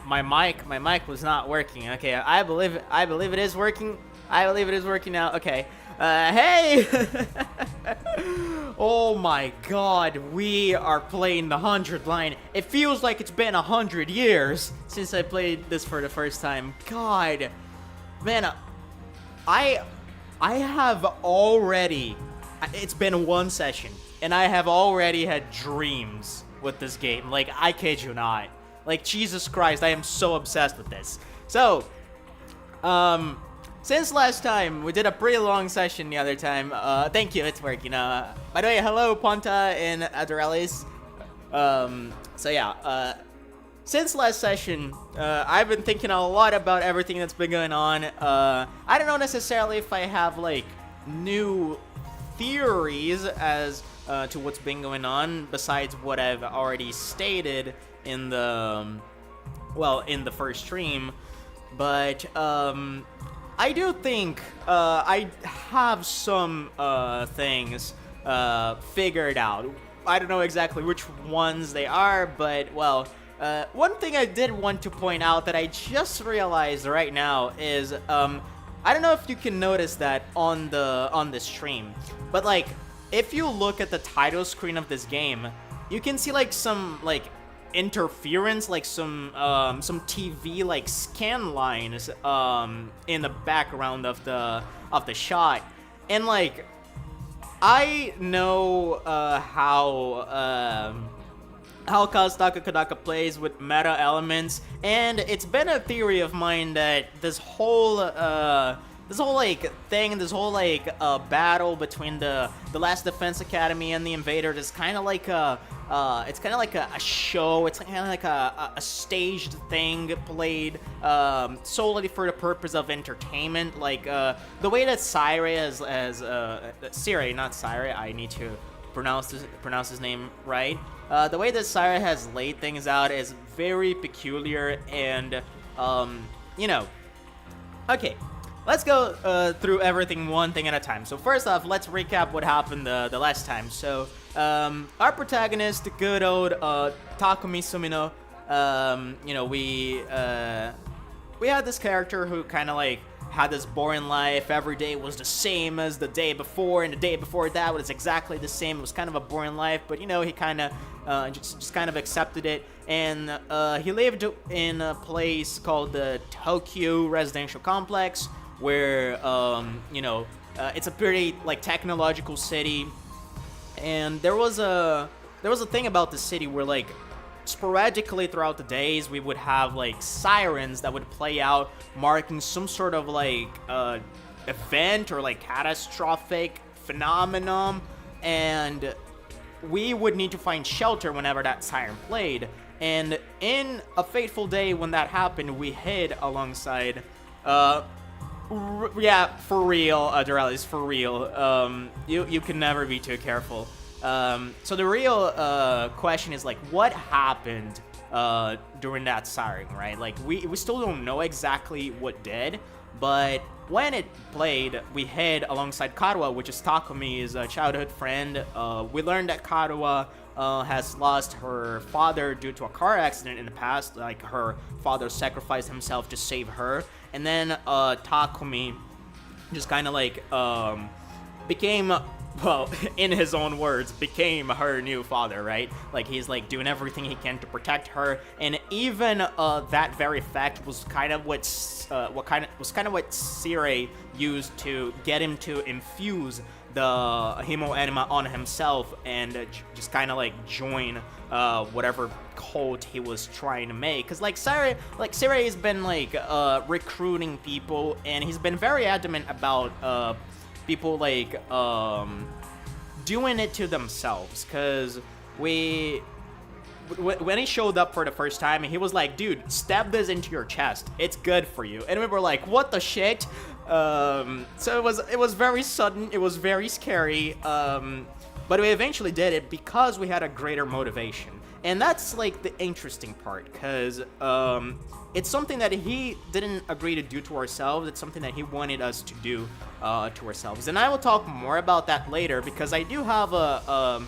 my mic was not working. Okay, I believe it is working. I believe it is working now. Okay. Hey! Oh my god, we are playing the 100 line. It feels like it's been 100 years since I played this for the first time. God. Man, I have already... It's been one session, and I have already had dreams with this game. Like, I kid you not. Like, Jesus Christ, I am so obsessed with this. So, since last time, we did a pretty long session the other time. Thank you, it's working. By the way, hello, Ponta and Adorelis. So yeah, since last session, I've been thinking a lot about everything that's been going on. I don't know necessarily if I have, like, new theories as to what's been going on, besides what I've already stated in the, well, in the first stream. But, I do think I have some things figured out. I don't know exactly which ones they are, but, well, one thing I did want to point out that I just realized right now is, I don't know if you can notice that on the stream, but, like, if you look at the title screen of this game, you can see, like, some, like, interference, like some TV like scan lines in the background of the shot. And, like, I know how Kazutaka Kodaka plays with meta elements, and it's been a theory of mine that this whole like thing, this whole like battle between the Last Defense Academy and the Invaders is kind of like a show. It's kind of like a staged thing played solely for the purpose of entertainment. Like the way that Sire Sire, not Sire, I need to pronounce his name right. The way that Sire has laid things out is very peculiar, and you know. Okay, let's go through everything one thing at a time. So first off, let's recap what happened the last time. So our protagonist, the good old Takumi Sumino, you know, we had this character who kind of like had this boring life. Every day was the same as the day before, and the day before that was exactly the same. It was kind of a boring life, but, you know, he kind of just kind of accepted it. And he lived in a place called the Tokyo Residential Complex, where you know, it's a pretty like technological city. And there was a thing about the city where, like, sporadically throughout the days we would have like sirens that would play out, marking some sort of like event or like catastrophic phenomenon, and we would need to find shelter whenever that siren played. And in a fateful day when that happened, we hid alongside yeah, for real, Dorelis, for real. You can never be too careful. So the real question is, like, what happened during that siren, right? Like, we still don't know exactly what did, but when it played, we hid alongside Karuwa, which is Takumi's childhood friend. We learned that Karuwa has lost her father due to a car accident in the past. Like, her father sacrificed himself to save her. And then Takumi just kind of like became, well, in his own words, became her new father, right? Like, he's like doing everything he can to protect her, and even that very fact was kind of what Sire used to get him to infuse the Himo Enema on himself and just kind of like join whatever cult he was trying to make. Because like Sire has been like recruiting people, and he's been very adamant about people like doing it to themselves. Because when he showed up for the first time, he was like, dude, stab this into your chest, it's good for you. And we were like, what the shit? So it was very sudden, it was very scary, but we eventually did it because we had a greater motivation. And that's like the interesting part, because it's something that he didn't agree to do to ourselves. It's something that he wanted us to do to ourselves, and I will talk more about that later, because I do have a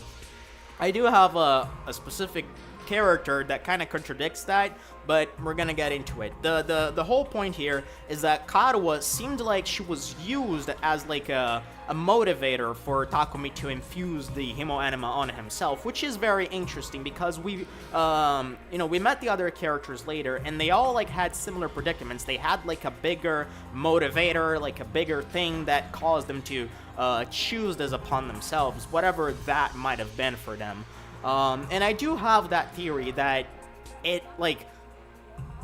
specific character that kind of contradicts that, but we're gonna get into it. The whole point here is that Karuwa seemed like she was used as like a motivator for Takumi to infuse the Himo anima on himself, which is very interesting because we met the other characters later, and they all like had similar predicaments. They had like a bigger motivator, like a bigger thing that caused them to choose this upon themselves, whatever that might have been for them. And I do have that theory that it, like,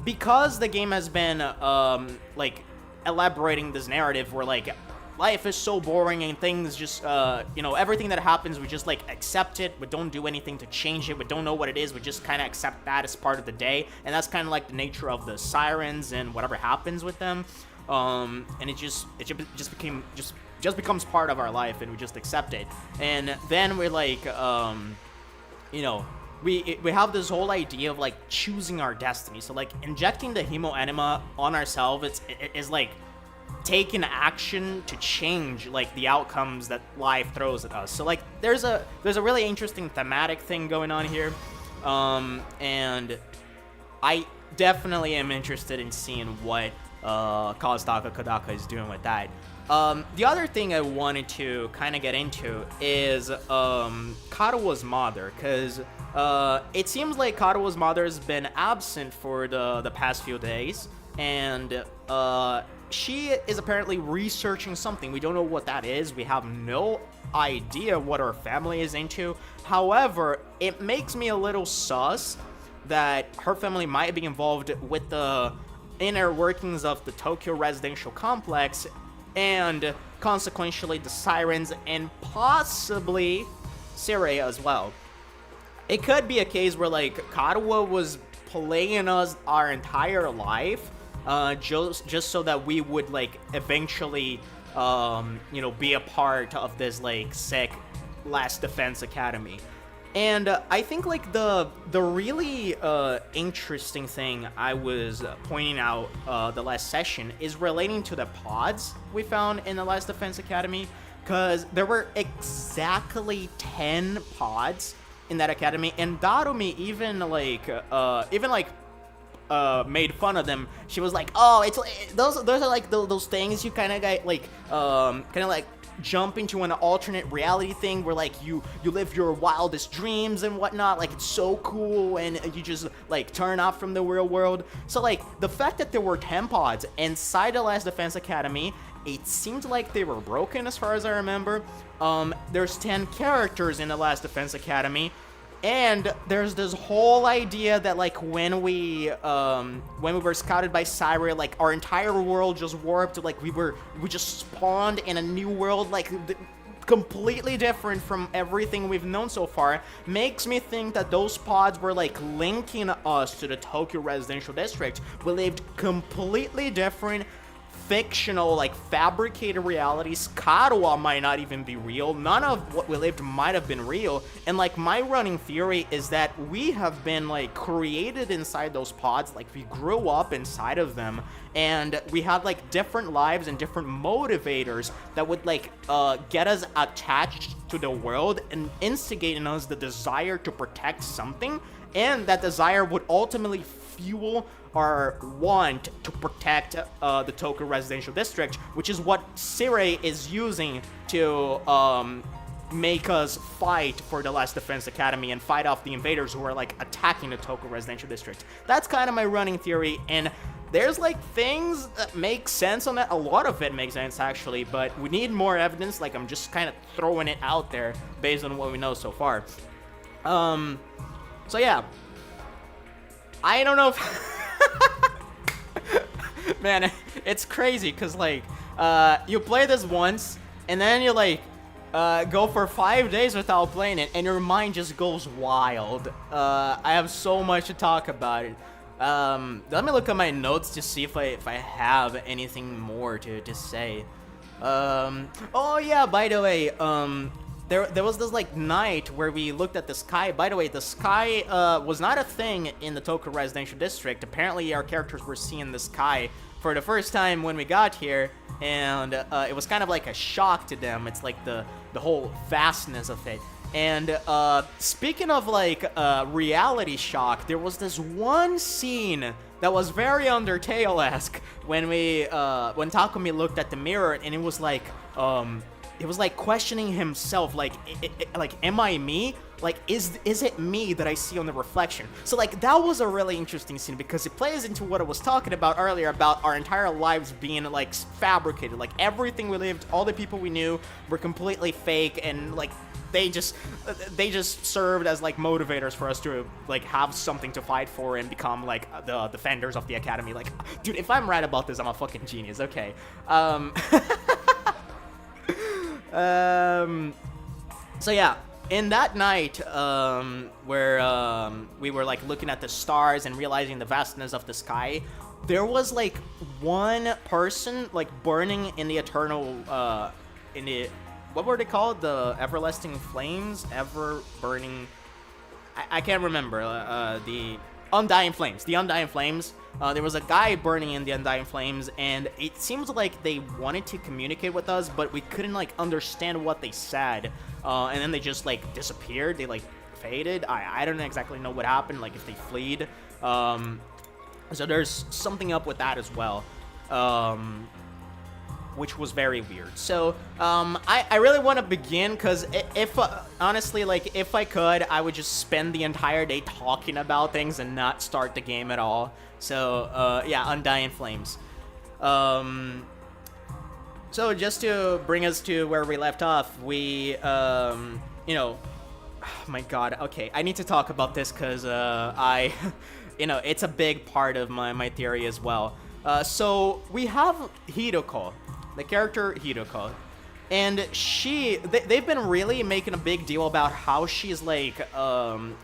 because the game has been, like, elaborating this narrative where, like, life is so boring and things just, everything that happens, we just, like, accept it, we don't do anything to change it, we don't know what it is, we just kind of accept that as part of the day, and that's kind of like the nature of the sirens and whatever happens with them, and it just becomes part of our life, and we just accept it. And then we're like, we have this whole idea of like choosing our destiny. So like injecting the Himo anima on ourselves, it is like taking action to change like the outcomes that life throws at us. So like there's a really interesting thematic thing going on here, and I definitely am interested in seeing what Kazutaka Kodaka is doing with that. The other thing I wanted to kind of get into is Karuwa's mother, because it seems like Karuwa's mother has been absent for the past few days, and she is apparently researching something. We don't know what that is. We have no idea what her family is into. However, it makes me a little sus that her family might be involved with the inner workings of the Tokyo residential complex, and consequentially the sirens, and possibly Sirei as well. It could be a case where like Karuwa was playing us our entire life, just so that we would like eventually, be a part of this like sick Last Defense Academy. And I think like the really interesting thing I was pointing out the last session is relating to the pods we found in the Last Defense Academy, because there were exactly 10 pods in that academy, and Darumi even made fun of them. She was like, "Oh, those are like those things you kind of get like jump into an alternate reality thing where like you live your wildest dreams and whatnot, like it's so cool, and you just like turn off from the real world." So like the fact that there were 10 pods inside the Last Defense Academy, it seemed like they were broken as far as I remember. There's 10 characters in the Last Defense Academy, and there's this whole idea that like when we were scouted by Sirei, like our entire world just warped, like we just spawned in a new world, like completely different from everything we've known so far. Makes me think that those pods were like linking us to the Tokyo residential district. We lived completely different, fictional, like fabricated realities. Karuwa might not even be real. None of what we lived might have been real. And like my running theory is that we have been like created inside those pods, like we grew up inside of them, and we had like different lives and different motivators that would like get us attached to the world and instigate in us the desire to protect something, and that desire would ultimately fuel our want to protect the Tokyo residential district, which is what Sirei is using to make us fight for the Last Defense Academy and fight off the invaders who are like attacking the Tokyo residential district. That's kind of my running theory, and there's like things that make sense on that. A lot of it makes sense actually, but we need more evidence. Like I'm just kind of throwing it out there based on what we know so far. So yeah, I don't know if man, it's crazy because like you play this once and then you like go for 5 days without playing it and your mind just goes wild. I have so much to talk about it. Let me look at my notes to see if I have anything more to say. Oh yeah, by the way, there was this like night where we looked at the sky. By the way, the sky was not a thing in the Tokyo residential district. Apparently our characters were seeing the sky for the first time when we got here, and it was kind of like a shock to them. It's like the whole vastness of it. And speaking of like reality shock, there was this one scene that was very Undertale-esque when when Takumi looked at the mirror, and it was like questioning himself, like like, am I me? Like, is it me that I see on the reflection? So like, that was a really interesting scene because it plays into what I was talking about earlier about our entire lives being like fabricated. Like, everything we lived, all the people we knew were completely fake, and like they just served as like motivators for us to like have something to fight for and become like the defenders of the academy. Like, dude, if I'm right about this, I'm a fucking genius. Okay. So yeah, in that night, where we were like looking at the stars and realizing the vastness of the sky, there was like one person like burning in the eternal, in the, what were they called? The everlasting flames, ever burning. I can't remember. The undying flames. The undying flames. There was a guy burning in the undying flames, and it seems like they wanted to communicate with us, but we couldn't like understand what they said. And then they just like disappeared. They like faded. I don't exactly know what happened. Like, if they fled. So there's something up with that as well. Which was very weird. So, I really want to begin, because if, honestly, like, if I could, I would just spend the entire day talking about things and not start the game at all. So, yeah, Undying Flames. So, just to bring us to where we left off, we, you know, oh my god, okay, I need to talk about this, because, you know, it's a big part of my theory as well. So, we have Hidoko, the character Hidoko, and they've been really making a big deal about how she's like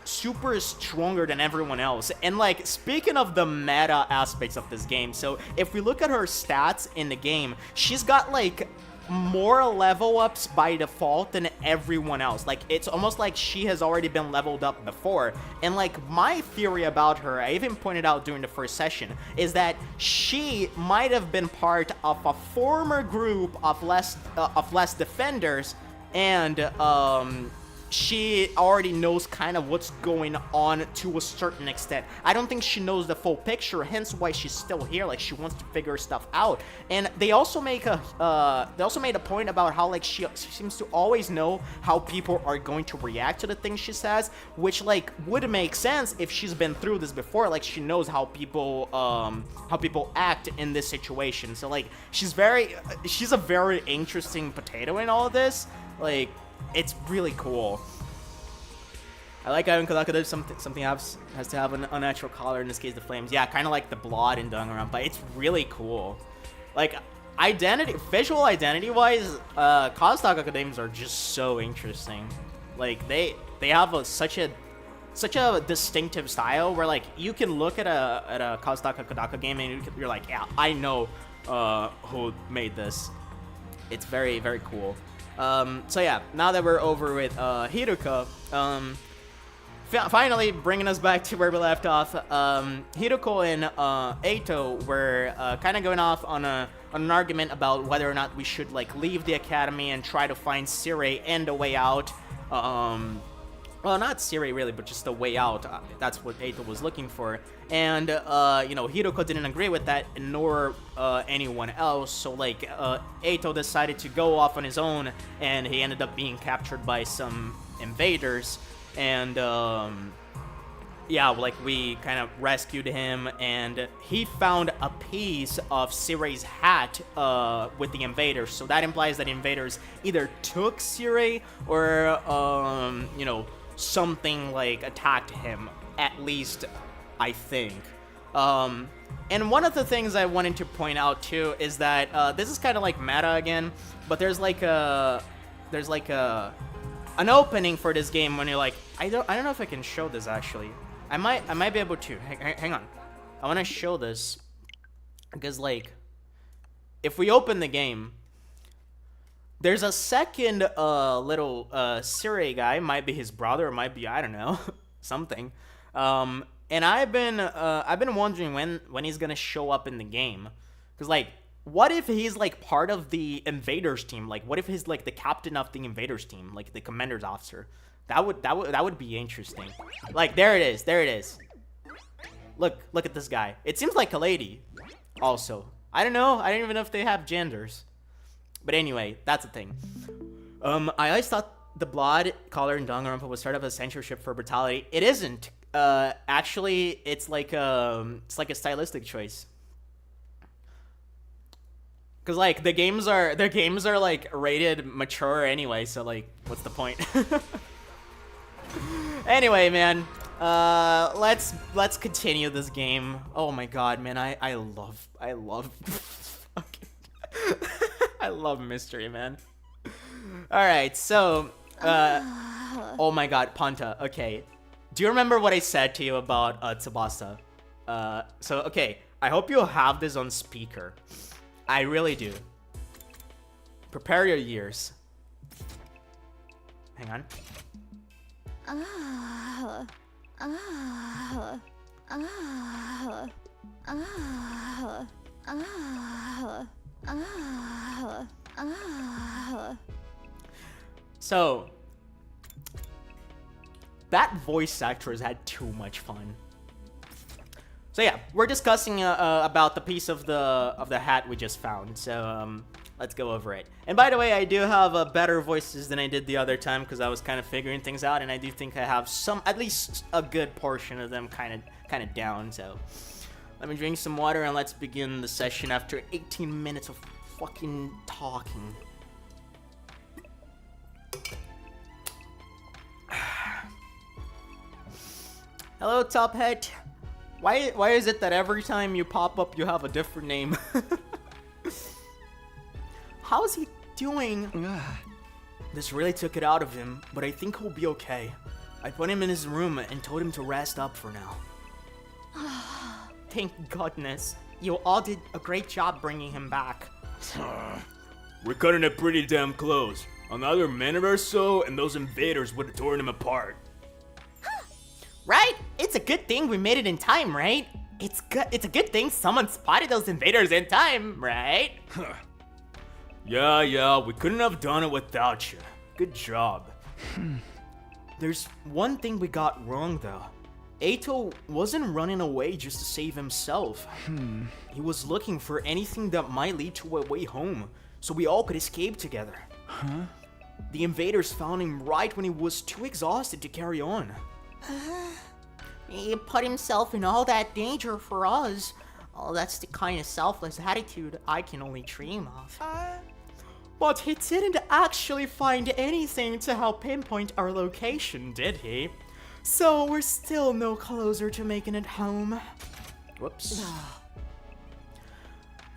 super stronger than everyone else. And like, speaking of the meta aspects of this game, so if we look at her stats in the game, she's got like more level ups by default than everyone else. Like, it's almost like she has already been leveled up before. And like, my theory about her, I even pointed out during the first session, is that she might have been part of a former group of less defenders, and she already knows kind of what's going on to a certain extent. I don't think she knows the full picture, hence why she's still here. Like, she wants to figure stuff out. And they also make a point about how like she seems to always know how people are going to react to the things she says, which like would make sense if she's been through this before. Like, she knows how people act in this situation. So like, she's a very interesting potato in all of this. Like, it's really cool. I like how in Kadaka something has to have an unnatural color, in this case the flames. Yeah, kind of like the blood in Danganronpa. It's really cool. Like, visual identity-wise, Kazutaka games are just so interesting. Like, they have such a distinctive style where like, you can look at a Kazutaka Kodaka game and you're like, yeah, I know who made this. It's very, very cool. So yeah, now that we're over with Hidoko, finally bringing us back to where we left off, Hidoko and Eito were kind of going off on an argument about whether or not we should like leave the academy and try to find Sirei and a way out. Well, not Sirei really, but just a way out. That's what Eito was looking for. And, you know, Hidoko didn't agree with that, nor anyone else. So, like, Eito decided to go off on his own, and he ended up being captured by some invaders. And, yeah, like, we kind of rescued him, and he found a piece of Sirei's hat with the invaders. So that implies that invaders either took Sirei or, you know, something like attacked him, at least I think. And one of the things I wanted to point out too is that this is kind of like meta again, but there's like an opening for this game when you're like, I don't know if I can show this actually. I might be able to. Hang on, I want to show this because like, if we open the game, there's a second little Sirei guy, might be his brother, or might be, I don't know, something. And I've been wondering when he's gonna show up in the game, because like, what if he's like part of the invaders team? Like, what if he's like the captain of the invaders team, like the commander's officer? That would be interesting. Like, there it is. There it is. Look at this guy. It seems like a lady. Also, I don't know. I don't even know if they have genders. But anyway, that's the thing. I always thought the blood, color, and Danganronpa was sort of a censorship for brutality. It isn't. Actually, it's like a stylistic choice. Cause like their games are like rated mature anyway. So like, what's the point? Anyway, man. Let's continue this game. Oh my god, man. I love I love mystery, man. Alright, so oh my god, Panta, okay. Do you remember what I said to you about Tsubasa? So okay, I hope you have this on speaker. I really do. Prepare your ears. Hang on. So that voice actor has had too much fun. So yeah, we're discussing about the piece of the hat we just found. So let's go over it. And by the way, I do have better voices than I did the other time because I was kind of figuring things out, and I do think I have at least a good portion of them kind of down. So let me drink some water and let's begin the session after 18 minutes of fucking talking. Hello, Top Hat. Why is it that every time you pop up you have a different name? How's he doing? This really took it out of him, but I think he'll be okay. I put him in his room and told him to rest up for now. Thank goodness. You all did a great job bringing him back. We're cutting it pretty damn close. Another minute or so and those invaders would have torn him apart. Right? It's a good thing we made it in time, right? It's a good thing someone spotted those invaders in time, right? Yeah, we couldn't have done it without you. Good job. There's one thing we got wrong, though. Eito wasn't running away just to save himself. He was looking for anything that might lead to a way home, so we all could escape together. The invaders found him right when he was too exhausted to carry on. He put himself in all that danger for us. Oh, that's the kind of selfless attitude I can only dream of. But he didn't actually find anything to help pinpoint our location, did he? So we're still no closer to making it home. Whoops.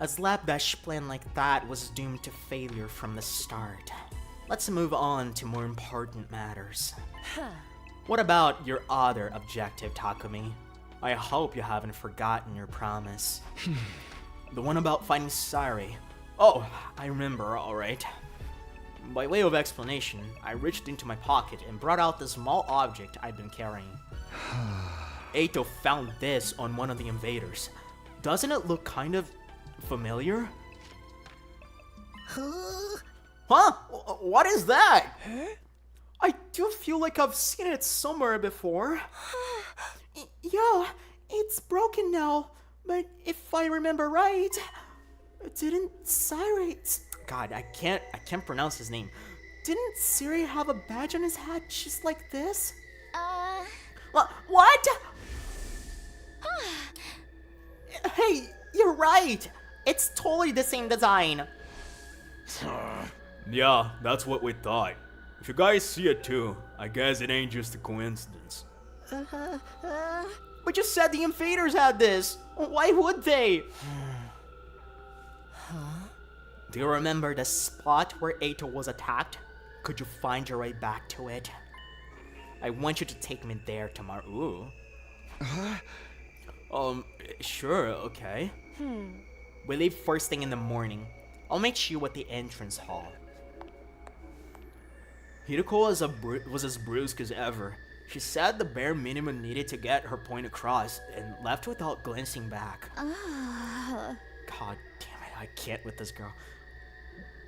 A slapdash plan like that was doomed to failure from the start. Let's move on to more important matters. What about your other objective, Takumi? I hope you haven't forgotten your promise. The one about finding Sari. Oh, I remember, alright. By way of explanation, I reached into my pocket and brought out the small object I'd been carrying. Eito found this on one of the invaders. Doesn't it look kind of familiar? Huh? What is that? I do feel like I've seen it somewhere before. Yeah, it's broken now, but if I remember right, didn't Siri... God, I can't pronounce his name. Didn't Siri have a badge on his hat just like this? What? Hey, you're right. It's totally the same design. Yeah, that's what we thought. If you guys see it too, I guess it ain't just a coincidence. But you said the invaders had this. Why would they? Do you remember the spot where Eito was attacked? Could you find your way back to it? I want you to take me there tomorrow. Ooh. Sure, okay. We leave first thing in the morning. I'll meet you at the entrance hall. Hiroko was as brusque as ever. She said the bare minimum needed to get her point across and left without glancing back. God damn it, I can't with this girl.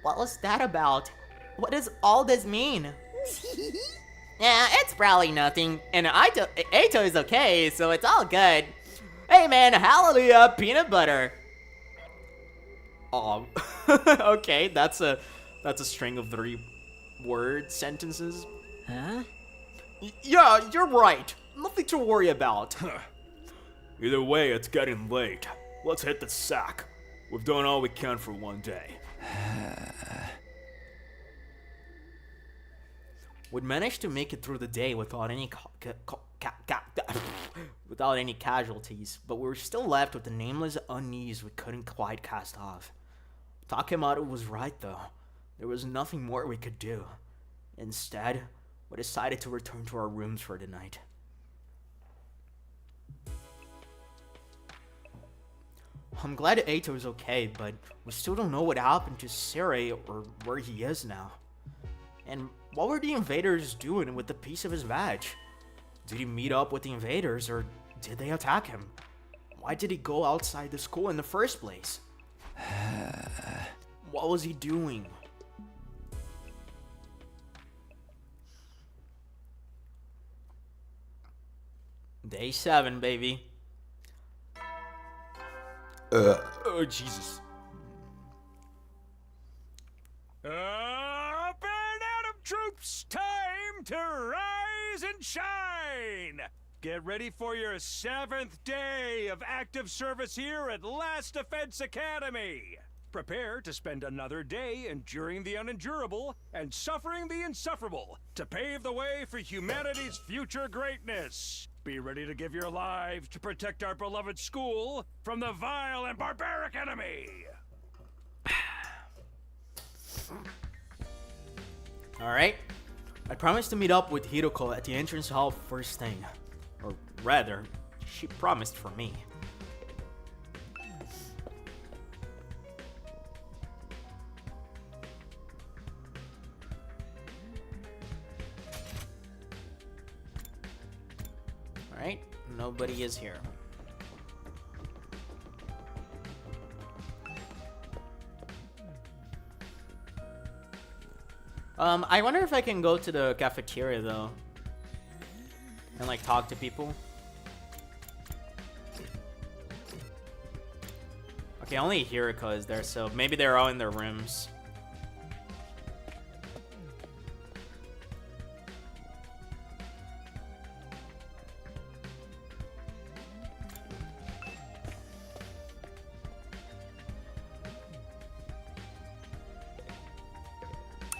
What was that about? What does all this mean? Yeah, it's probably nothing. And Ato is okay, so it's all good. Hey man, hallelujah, peanut butter. Oh, okay, that's a string of 3-word sentences. Huh? Yeah, you're right. Nothing to worry about. Either way, it's getting late. Let's hit the sack. We've done all we can for one day. We'd managed to make it through the day without any without any casualties, but we were still left with the nameless unease we couldn't quite cast off. Takemoto was right though. There was nothing more we could do. Instead, we decided to return to our rooms for the night. I'm glad Ato is okay, but we still don't know what happened to Sere or where he is now. And what were the invaders doing with the piece of his badge? Did he meet up with the invaders or did they attack him? Why did he go outside the school in the first place? What was he doing? Day 7, baby. Oh, Jesus. Up and Adam troops, time to rise and shine! Get ready for your 7th day of active service here at Last Defense Academy. Prepare to spend another day enduring the unendurable and suffering the insufferable to pave the way for humanity's future greatness. Be ready to give your lives to protect our beloved school from the vile and barbaric enemy. Alright. I promised to meet up with Hiroko at the entrance hall first thing. Or rather, she promised for me. Alright, nobody is here. I wonder if I can go to the cafeteria though. And like talk to people. Okay, only Hiroko is there, so maybe they're all in their rooms.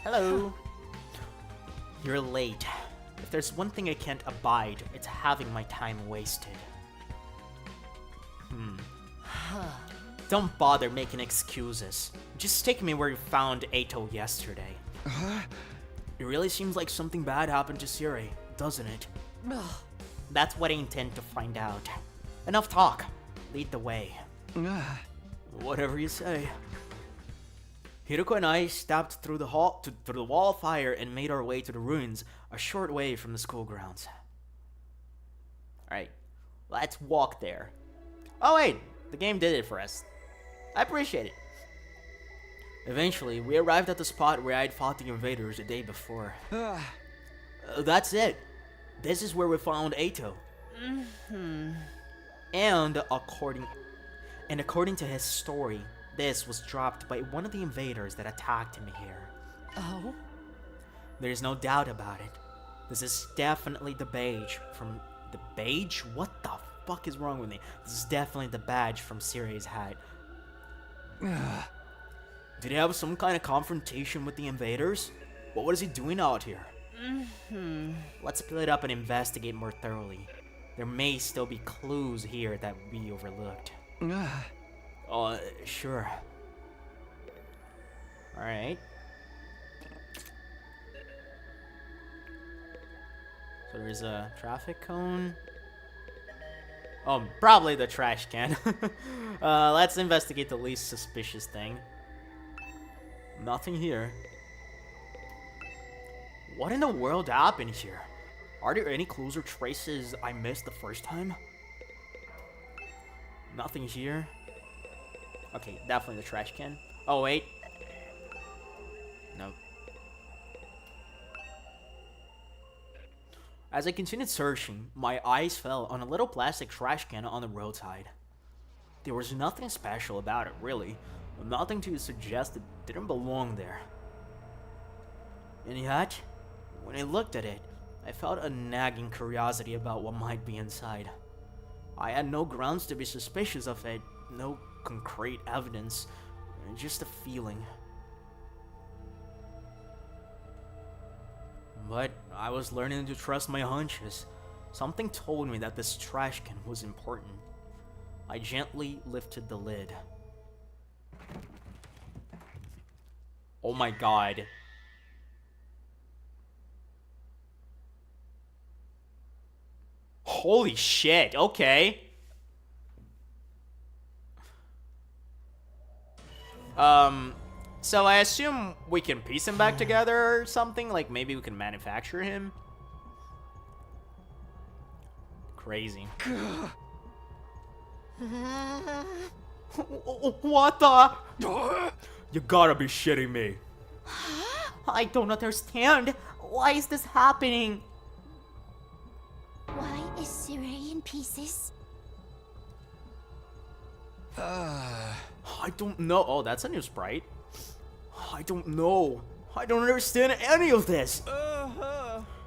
Hello. You're late. If there's one thing I can't abide, it's having my time wasted. Don't bother making excuses. Just take me where you found Ato yesterday. It really seems like something bad happened to Siri, doesn't it? That's what I intend to find out. Enough talk. Lead the way. Whatever you say. Hiroko and I stepped through the wall of fire and made our way to the ruins, a short way from the school grounds. Alright, let's walk there. Oh wait, the game did it for us. I appreciate it. Eventually, we arrived at the spot where I'd fought the invaders the day before. That's it. This is where we found Ato. And according to his story, this was dropped by one of the invaders that attacked him here. Oh? There's no doubt about it. This is definitely the badge from... The badge? What the fuck is wrong with me? This is definitely the badge from Siri's hat. Did he have some kind of confrontation with the invaders? What was he doing out here? Let's split up and investigate more thoroughly. There may still be clues here that we overlooked. Sure. Alright. So there's a traffic cone. Oh, probably the trash can. Let's investigate the least suspicious thing. Nothing here. What in the world happened here? Are there any clues or traces I missed the first time? Nothing here. Okay, definitely the trash can. Oh, wait. Nope. As I continued searching, my eyes fell on a little plastic trash can on the roadside. There was nothing special about it, really. Nothing to suggest it didn't belong there. And yet, when I looked at it, I felt a nagging curiosity about what might be inside. I had no grounds to be suspicious of it, no concrete evidence, just a feeling. But I was learning to trust my hunches. Something told me that this trash can was important. I gently lifted the lid. Oh my god. Holy shit, okay. So I assume we can piece him back together or something? Like maybe we can manufacture him? Crazy. What the? You gotta be shitting me. I don't understand. Why is this happening? Why is Siri in pieces? I don't know. Oh, that's a new sprite. I don't know. I don't understand any of this.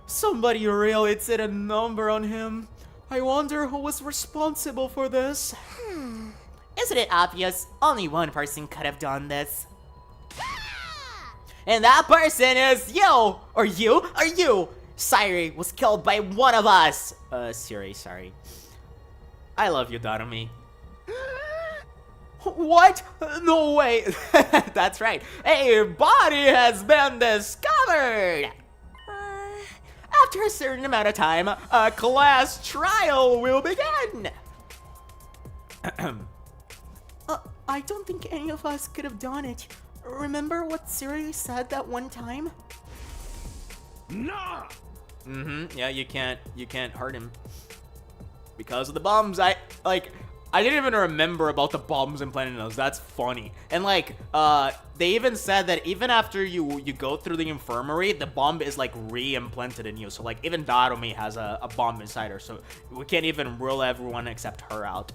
Somebody really set a number on him. I wonder who was responsible for this. Isn't it obvious? Only one person could have done this. And that person is you! Or you! Siri was killed by one of us! Siri, sorry. I love you, Darumi. What? No way! That's right. A body has been discovered! After a certain amount of time, a class trial will begin! I don't think any of us could have done it. Remember what Siri said that one time? Nah! Yeah, you can't hurt him. Because of the bombs, I didn't even remember about the bombs implanted in us. That's funny. And like, they even said that even after you go through the infirmary, the bomb is like re-implanted in you. So like, even Darumi has a bomb inside her. So we can't even rule everyone except her out.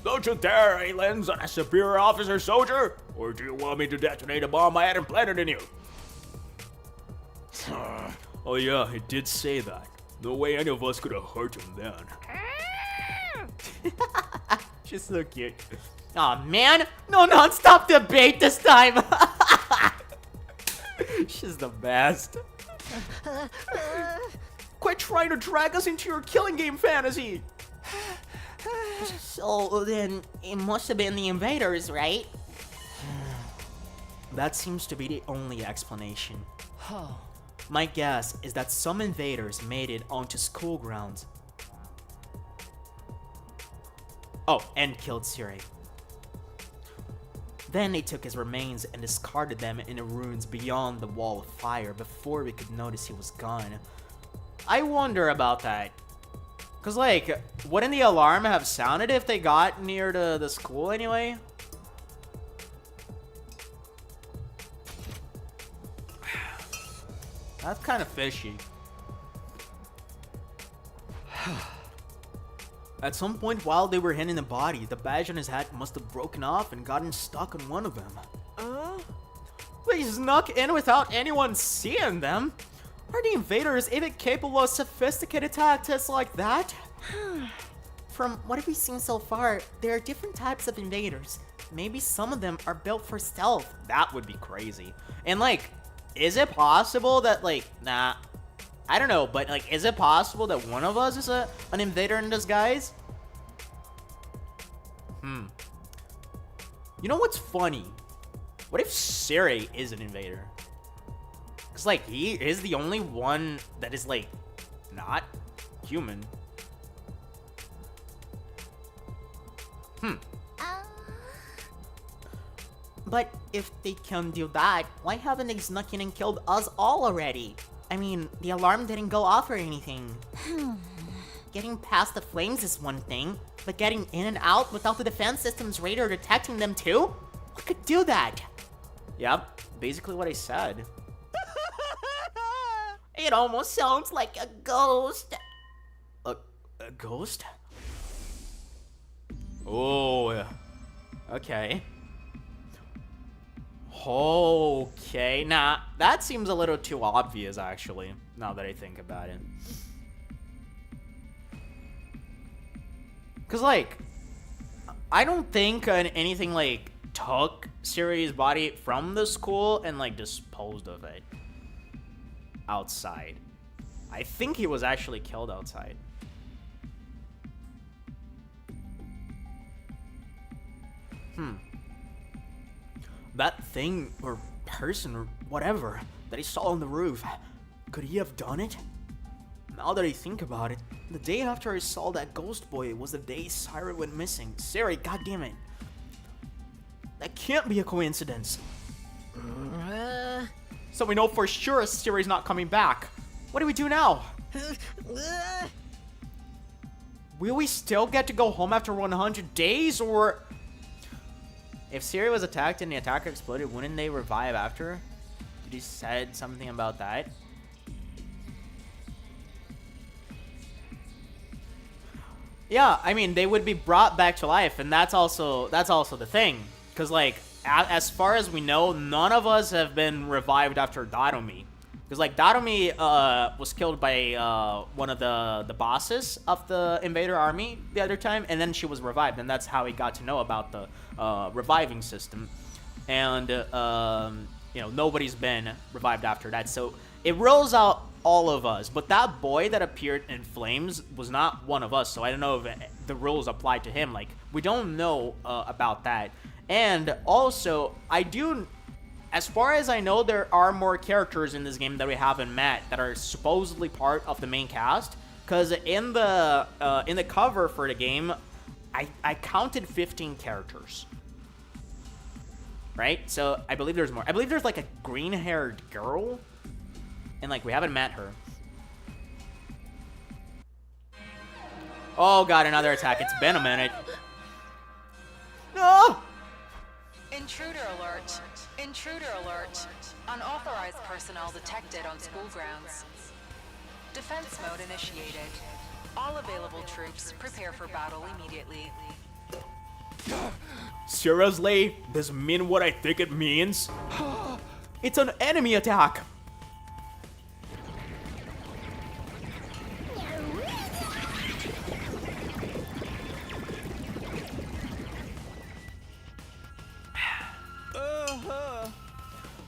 Don't you dare lay lens on a superior officer, soldier! Or do you want me to detonate a bomb I had implanted in you? Oh yeah, it did say that. No way any of us could have hurt him then. She's so cute. Aw, man! No non-stop debate this time! She's the best. Quit trying to drag us into your killing game fantasy! So then, it must have been the invaders, right? That seems to be the only explanation. My guess is that some invaders made it onto school grounds. Oh, and killed Siri. Then they took his remains and discarded them in the ruins beyond the wall of fire before we could notice he was gone. I wonder about that. Cause like, wouldn't the alarm have sounded if they got near the school anyway? That's kind of fishy. At some point while they were hiding the body, the badge on his hat must have broken off and gotten stuck on one of them. They snuck in without anyone seeing them? Are the invaders even capable of sophisticated tactics like that? From what we've seen so far, there are different types of invaders. Maybe some of them are built for stealth. That would be crazy. And like, is it possible that like, nah, I don't know, but like, is it possible that one of us is an invader in disguise? You know what's funny? What if Siri is an invader? Cause like, he is the only one that is like, not human. But if they can do that, why haven't they snuck in and killed us all already? I mean, the alarm didn't go off or anything. Getting past the flames is one thing, but getting in and out without the defense system's radar detecting them too? What could do that? Yep, basically what I said. It almost sounds like a ghost. A ghost? Oh, yeah. Okay. Okay, nah, that seems a little too obvious, actually, now that I think about it. Because, like, I don't think anything, like, took Siri's body from the school and, like, disposed of it outside. I think he was actually killed outside. That thing, or person, or whatever, that he saw on the roof, could he have done it? Now that I think about it, the day after I saw that ghost boy was the day Siri went missing. Siri, goddammit. That can't be a coincidence. So we know for sure Siri's not coming back. What do we do now? Will we still get to go home after 100 days, or... If Siri was attacked and the attacker exploded, wouldn't they revive after? Did he said something about that? Yeah, I mean, they would be brought back to life, and that's also the thing. Because, like, as far as we know, none of us have been revived after Dadomi. Because, like, Dadomi was killed by one of the bosses of the invader army the other time, and then she was revived, and that's how he got to know about the reviving system. And, you know, nobody's been revived after that, so it rolls out all of us. But that boy that appeared in flames was not one of us, so I don't know if the rules apply to him. Like, we don't know about that. And also, as far as I know, there are more characters in this game that we haven't met that are supposedly part of the main cast. Because in the cover for the game, I counted 15 characters. Right? So I believe there's more. I believe there's like a green-haired girl, and like we haven't met her. Oh god, another attack. It's been a minute. No! Intruder alert. Intruder alert. Unauthorized personnel detected on school grounds. Defense mode initiated. All available troops prepare for battle immediately. Seriously? Does it mean what I think it means? It's an enemy attack.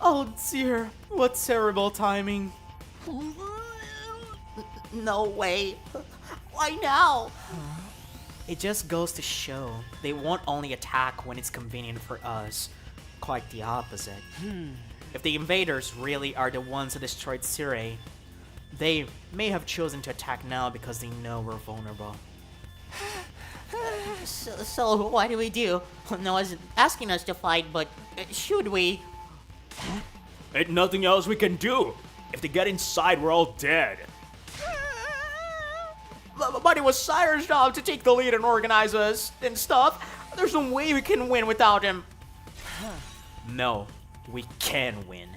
Oh dear, what terrible timing. No way. Why now? It just goes to show they won't only attack when it's convenient for us. Quite the opposite. If the invaders really are the ones who destroyed Siri, they may have chosen to attack now because they know we're vulnerable. So what do we do? No one's asking us to fight, but should we? Ain't nothing else we can do. If they get inside, we're all dead. But it was Sire's job to take the lead and organize us and stuff. There's no way we can win without him. No, we can win.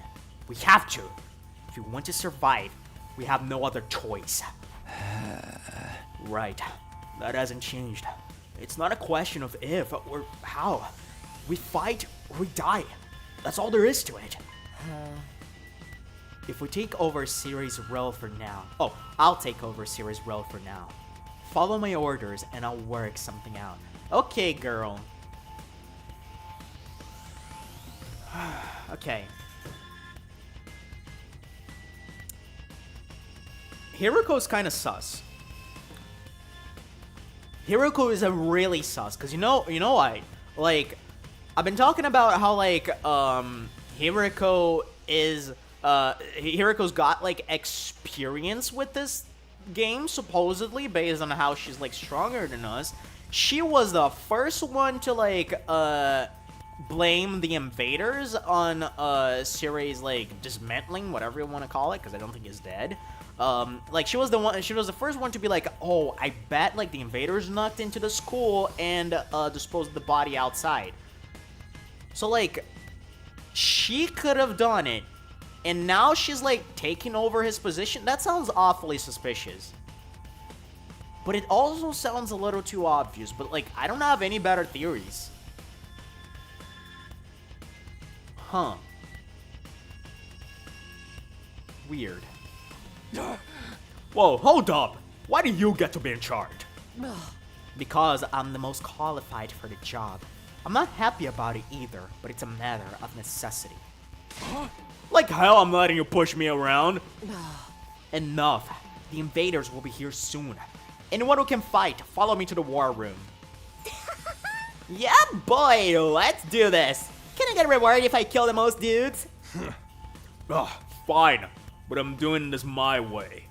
We have to. If we want to survive, we have no other choice. Right. That hasn't changed. It's not a question of if or how. We fight or we die. That's all there is to it. If we take over Siri's role for now... Oh, I'll take over Siri's role for now. Follow my orders and I'll work something out. Okay, girl. Okay. Hiruko's kind of sus. Hiruko is a really sus, because you know why? Like, I've been talking about how, like, Hiruko is... Hiruko's got, like, experience with this game, supposedly, based on how she's, like, stronger than us. She was the first one to, like, blame the invaders on, Siri's, like, dismantling, whatever you want to call it, because I don't think he's dead. Like, she was the first one to be like, oh, I bet, like, the invaders knocked into the school and, disposed of the body outside. So, like, she could have done it and now she's like taking over his position. That sounds awfully suspicious. But it also sounds a little too obvious, but like I don't have any better theories. Huh. Weird. Whoa, hold up. Why do you get to be in charge? Because I'm the most qualified for the job. I'm not happy about it either, but it's a matter of necessity. Like hell I'm letting you push me around. Enough. The invaders will be here soon. Anyone who can fight, follow me to the war room. Yeah, boy, let's do this. Can I get rewarded if I kill the most dudes? Ugh, fine. But I'm doing this my way.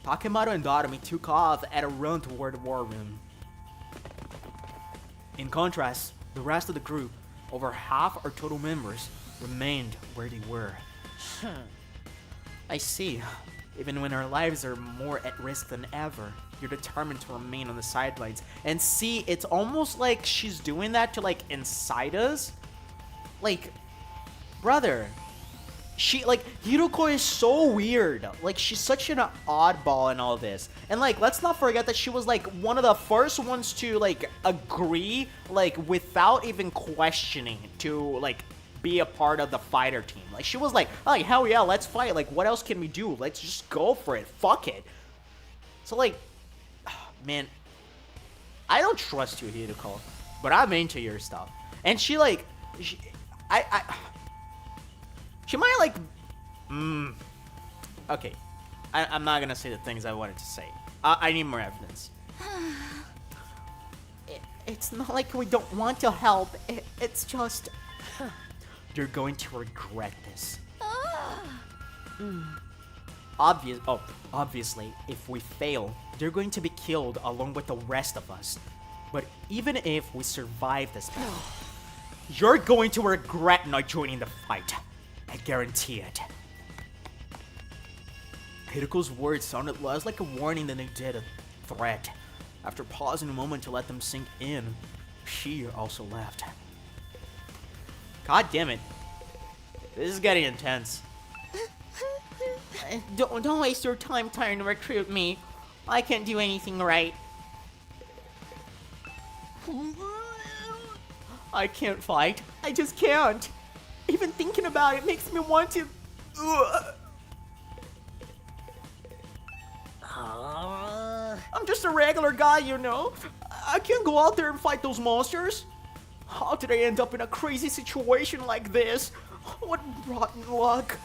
Takemoto and Doremi took off at a run toward the war room. In contrast, the rest of the group, over half our total members, remained where they were. I see. Even when our lives are more at risk than ever, you're determined to remain on the sidelines. And see, it's almost like she's doing that to like incite us. Like, brother, Hiruko is so weird. Like, she's such an oddball in all this. And, like, let's not forget that she was, like, one of the first ones to, like, agree, like, without even questioning to, like, be a part of the fighter team. Like, she was like, oh, hell yeah, let's fight. Like, what else can we do? Let's just go for it. Fuck it. So, like, man, I don't trust you, Hiruko, but I'm into your stuff. And she, like, she might, like, okay. I'm not gonna say the things I wanted to say. I need more evidence. It's not like we don't want to help. It's just... You're going to regret this. Obviously, if we fail, they're going to be killed along with the rest of us. But even if we survive this battle, you're going to regret not joining the fight. I guarantee it. Hiruko's words sounded less like a warning than they did a threat. After pausing a moment to let them sink in, she also left. God damn it. This is getting intense. Don't waste your time trying to recruit me. I can't do anything right. I can't fight. I just can't. Even thinking about it makes me want to... I'm just a regular guy, you know. I can't go out there and fight those monsters. How did I end up in a crazy situation like this? What rotten luck.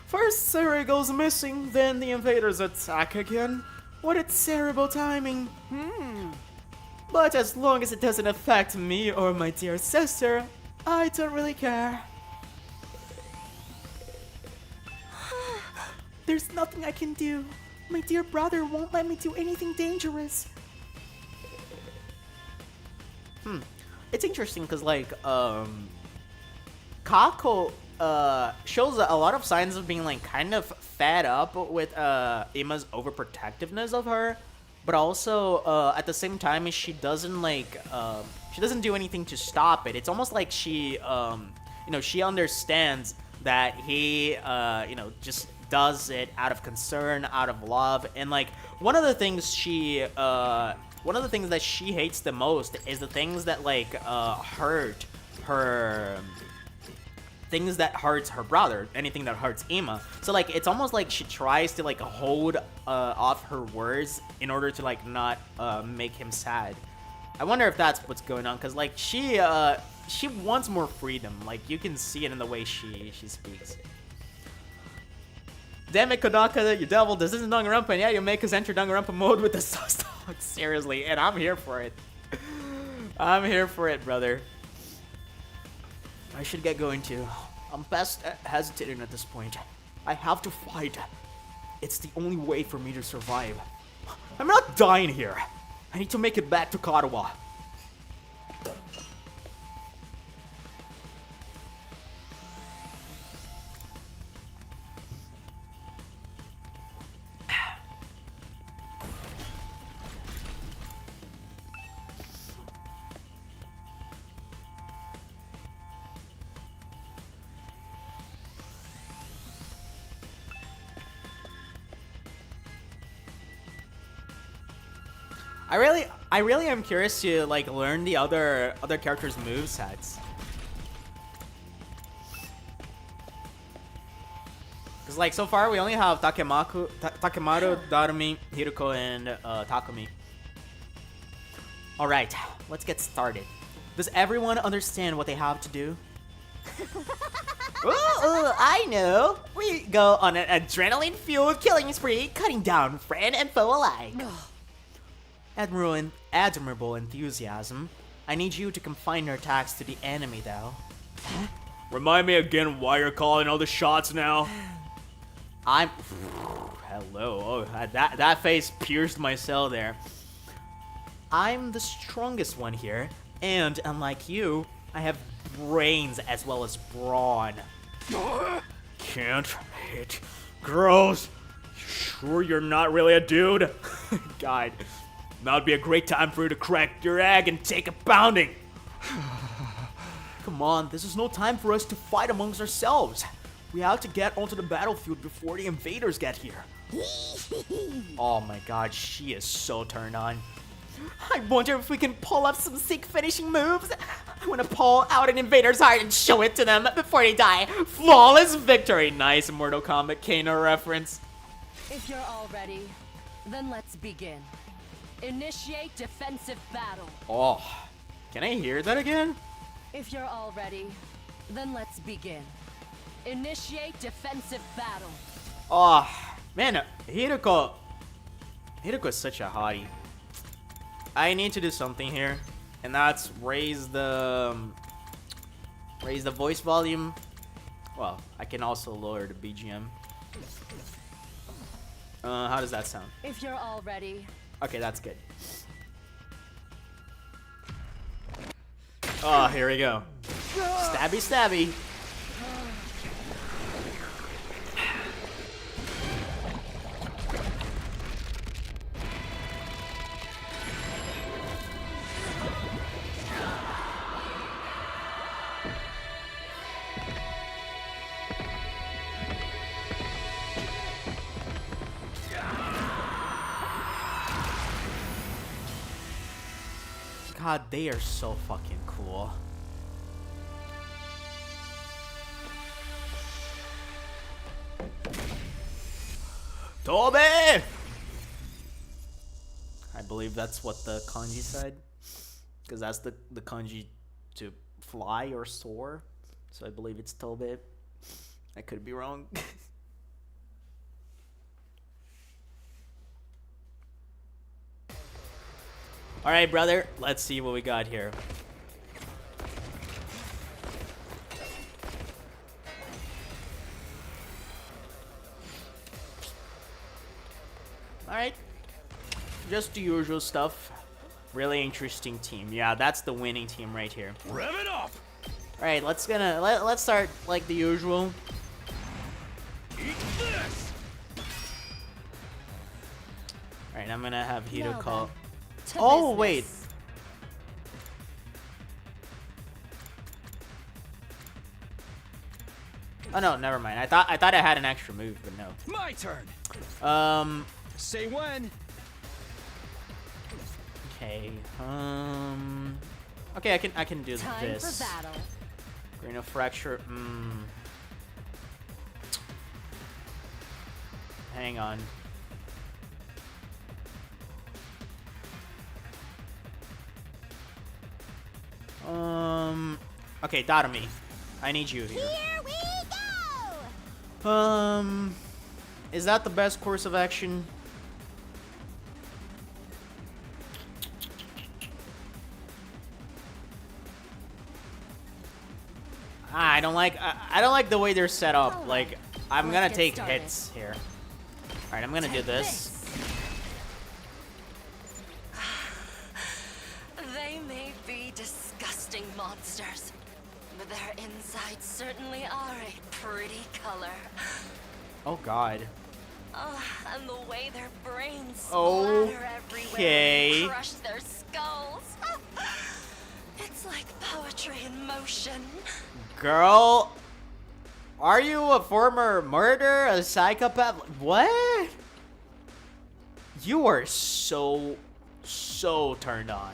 First, Sarah goes missing, then the invaders attack again. What a terrible timing. But as long as it doesn't affect me or my dear sister, I don't really care. There's nothing I can do. My dear brother won't let me do anything dangerous. It's interesting because, like, Kako shows a lot of signs of being, like, kind of fed up with Ima's overprotectiveness of her, but also at the same time she doesn't, like, she doesn't do anything to stop it. It's almost like she, you know, she understands that he, you know, just does it out of concern, out of love, and, like, one of the things that she hates the most is the things that, like, hurt her, things that hurts her brother, anything that hurts Ima. So, like, it's almost like she tries to, like, hold off her words in order to, like, not make him sad. I wonder if that's what's going on, because, like, she wants more freedom. Like, you can see it in the way she speaks. Damn it, Konaka, you devil, this isn't Danganronpa, and yeah, you make us enter Danganronpa mode with the sus dog, seriously, and I'm here for it. I'm here for it, brother. I should get going too. I'm past hesitating at this point. I have to fight. It's the only way for me to survive. I'm not dying here. I need to make it back to Katawa. I really am curious to like learn the other characters' movesets. Cause like so far we only have Takemaru, Darumi, Hiruko, and Takumi. All right, let's get started. Does everyone understand what they have to do? Ooh, I know. We go on an adrenaline-fueled killing spree, cutting down friend and foe alike. Admirable enthusiasm. I need you to confine your attacks to the enemy, though. Remind me again why you're calling all the shots now. I'm... Hello. Oh, that face pierced my cell there. I'm the strongest one here, and unlike you, I have brains as well as brawn. Can't hit girls. Sure you're not really a dude? God. Now would be a great time for you to crack your egg and take a pounding. Come on, this is no time for us to fight amongst ourselves. We have to get onto the battlefield before the invaders get here. Oh my god, she is so turned on. I wonder if we can pull up some sick finishing moves. I want to pull out an invader's heart and show it to them before they die. Flawless victory. Nice Mortal Kombat Kano reference. If you're all ready, then let's begin. Initiate defensive battle. Oh, can I hear that again? If you're all ready, then let's begin. Initiate defensive battle. Oh, man, Hiruko is such a hottie. I need to do something here, and that's raise the voice volume. Well, I can also lower the BGM. How does that sound? If you're all ready. Okay, that's good. Oh, here we go. Stabby, stabby. God, they are so fucking cool. Tobe! I believe that's what the kanji said. Because that's the kanji to fly or soar. So I believe it's Tobe. I could be wrong. Alright, brother. Let's see what we got here. Alright. Just the usual stuff. Really interesting team. Yeah, that's the winning team right here. Rev it up! Alright, let's start like the usual. Eat this! Alright, I'm gonna have Hito Now call. then, to Oh, business. wait. Oh no, never mind. I thought I had an extra move, but no. My turn! Say when. Okay. Okay, I can do Time this. for battle. Grain of fracture. Hang on. Okay, Darumi. I need you here. Here we go! Is that the best course of action? I don't like the way they're set up. Alright, Like, I'm let's gonna get take started. hits here. Alright, I'm gonna do this. They may be disgusting monsters, but their insides certainly are a pretty color. Oh god. And the way their brains Okay. splatter everywhere and crush their skulls. It's like poetry in motion. Girl, are you a former murderer, a psychopath? What? You are so so turned on.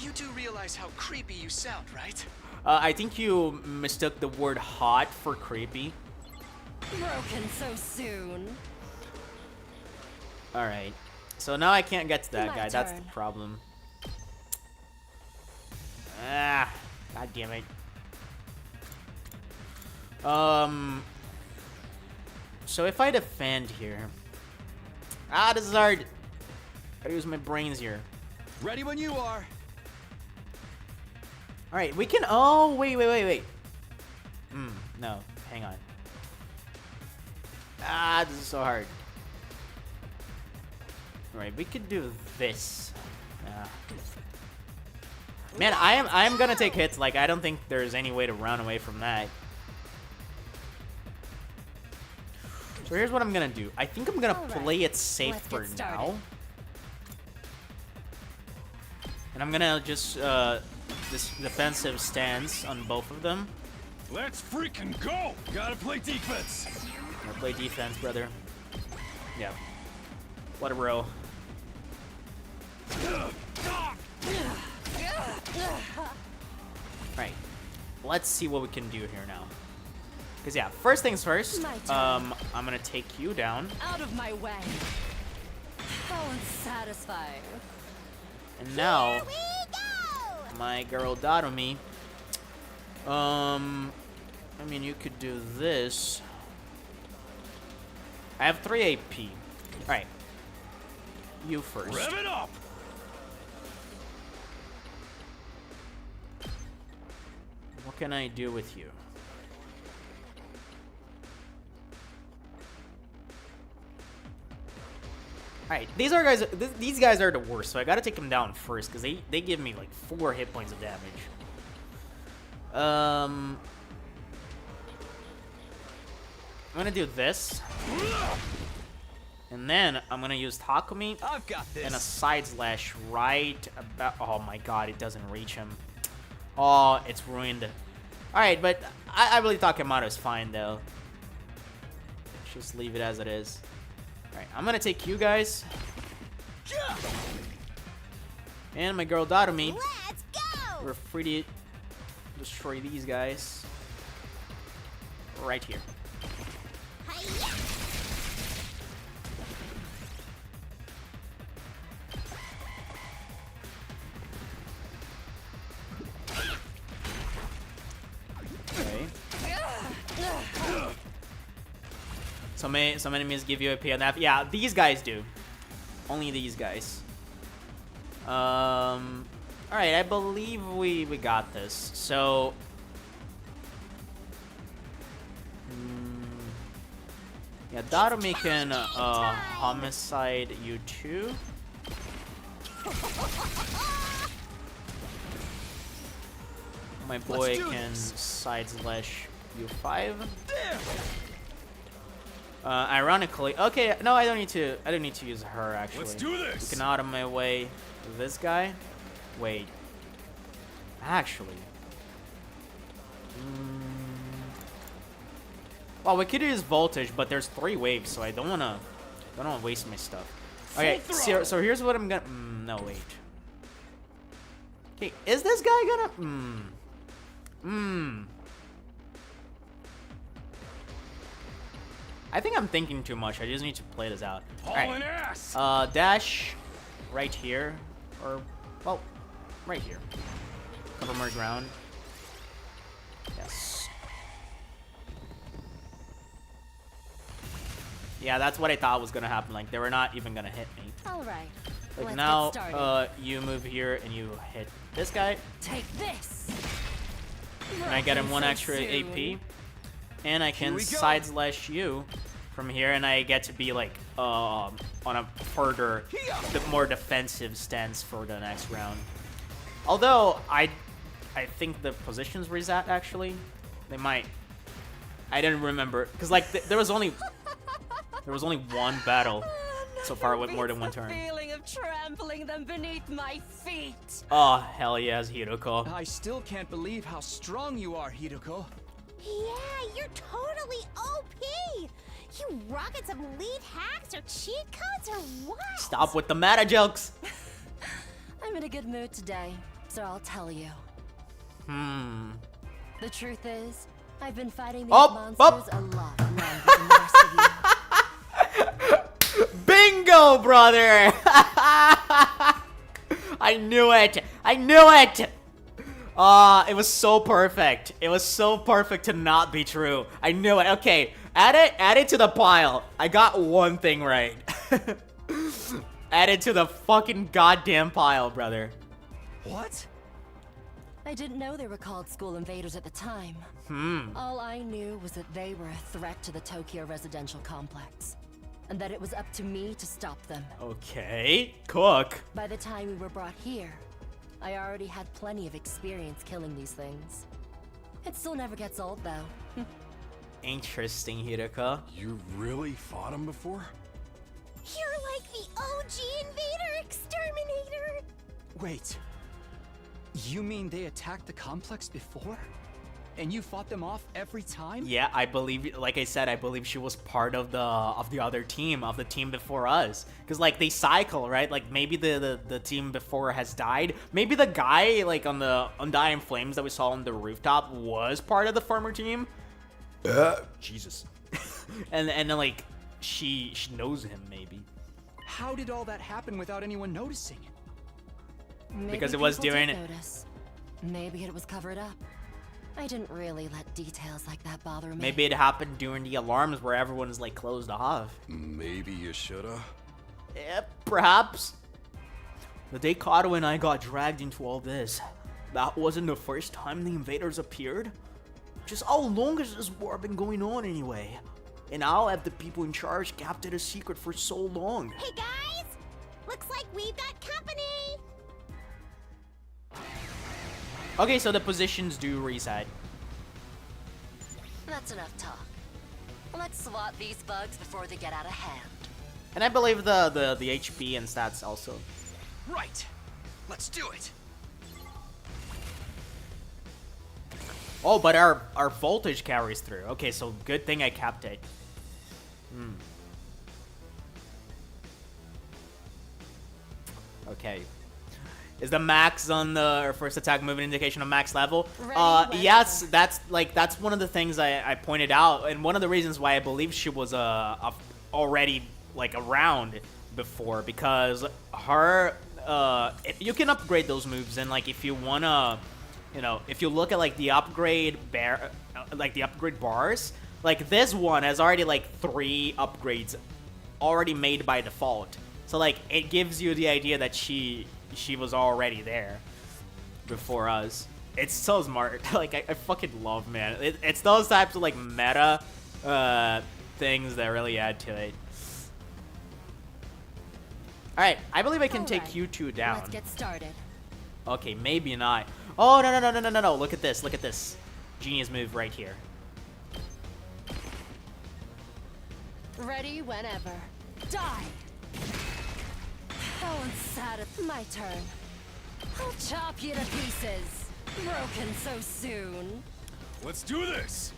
You do realize how creepy you sound, right? I think you mistook the word hot for creepy. Broken so soon. Alright. So now I can't get to that My guy. That's the turn. problem. Ah, god damn it. So if I defend here. Ah, this is hard. Gotta use my brains here. Ready when you are. Alright, we can. Oh, wait. No, hang on. Ah, this is so hard. Alright, we could do this. Man, I am gonna take hits. Like, I don't think there's any way to run away from that. So here's what I'm gonna do. I think I'm gonna play it safe Let's for get started. now. And I'm gonna just this defensive stance on both of them. Let's freaking go! Gotta play defense. I'm gonna play defense, brother. Yeah. What a row. Right. Let's see what we can do here now. Because, yeah, first things first, My turn. I'm going to take you down. Out of my way. How unsatisfying. And now, Here we go! my girl Dadomi. I mean, you could do this. I have 3 AP. Alright. You first. Rev it up! What can I do with you? Alright, these guys are the worst, so I gotta take them down first, because they give me like 4 hit points of damage. I'm gonna do this. And then I'm gonna use Takumi I've got this. and a side slash right about. Oh my god, it doesn't reach him. Oh, it's ruined. Alright, but I really thought Kamato's fine though. Just leave it as it is. Alright, I'm gonna take you guys. And my girl Dadomi. Let's go! We're free to destroy these guys. Right here. Hi-ya! Okay. Some enemies give you a on that. Yeah, these guys do. Only these guys. Alright, I believe we got this. So yeah, Dadomi can homicide you too. My boy can side slash you 5. Ironically, okay, no, I don't need to use her actually. Let's do this. We can out of my way this guy. Wait. Actually. Well, we could use voltage, but there's 3 waves, so I don't wanna waste my stuff. Okay, so here's what I'm gonna. No, wait. Okay, is this guy gonna? I think I'm thinking too much. I just need to play this out. Hauling ass! Dash right here, or well, right here. Cover more ground. Yes. Yeah, that's what I thought was gonna happen. Like they were not even gonna hit me. All right. Like Let's now, get started. you move here and you hit this guy, Take this. and I get him Broken 1 so extra soon. AP, and I can side slash you from here, and I get to be like on a further, more defensive stance for the next round. Although I think the positions reset actually. They might. I didn't remember because like there was only one battle so far with more than 1 turn. Feeling of trampling them beneath my feet. Oh hell yes, Hiroko. I still can't believe how strong you are, Hidoko. Yeah, you're totally OP! You rocking some lead hacks or cheat codes or what? Stop with the meta jokes. I'm in a good mood today, so I'll tell you. The truth is, I've been fighting these monsters a lot longer than the rest of you. Bingo, brother! I knew it! I knew it! It was so perfect. It was so perfect to not be true. I knew it. Okay, add it to the pile. I got one thing right. Add it to the fucking goddamn pile, brother. What? I didn't know they were called school invaders at the time. All I knew was that they were a threat to the Tokyo residential complex, and that it was up to me to stop them. Okay, cook. By the time we were brought here, I already had plenty of experience killing these things. It still never gets old, though. Interesting, Hideko. You really fought him before? You're like the OG invader exterminator. Wait. You mean they attacked the complex before? And you fought them off every time? Yeah, I believe, like I said, I believe she was part of the other team, of the team before us. Cause like they cycle, right? Like maybe the team before has died. Maybe the guy like on the Undying Flames that we saw on the rooftop was part of the former team. Jesus. and then like she knows him maybe. How did all that happen without anyone noticing? Maybe Because it was people did doing it. notice. Maybe it was covered up. I didn't really let details like that bother me. Maybe it happened during the alarms where everyone's like closed off. Maybe you shoulda. Yeah, perhaps. The day Kato and I got dragged into all this, that wasn't the first time the invaders appeared. Just how long has this war been going on anyway? And how have the people in charge kept it a secret for so long? Hey guys, looks like we've got company. Okay, so the positions do reset. That's enough talk. Let's swat these bugs before they get out of hand. And I believe the HP and stats also. Right. Let's do it. Oh, but our voltage carries through. Okay, so good thing I kept it. Okay. Is the max on the first attack movement indication of max level? Ready, Yes, that's one of the things I pointed out, and one of the reasons why I believe she was already like around before, because her you can upgrade those moves, and like if you wanna, you know, if you look at like the upgrade bars, like this one has already like 3 upgrades already made by default. So like it gives you the idea that she was already there before us. It's so smart. Like I fucking love, man. It's those types of like meta things that really add to it. All right, I believe I can take Alright, Q2 down. Let's get started. Okay, maybe not. Oh, no. Look at this. Look at this. Genius move right here. Ready whenever. Die! How unsatisfying. My turn. I'll chop you to pieces. Broken so soon. Let's do this!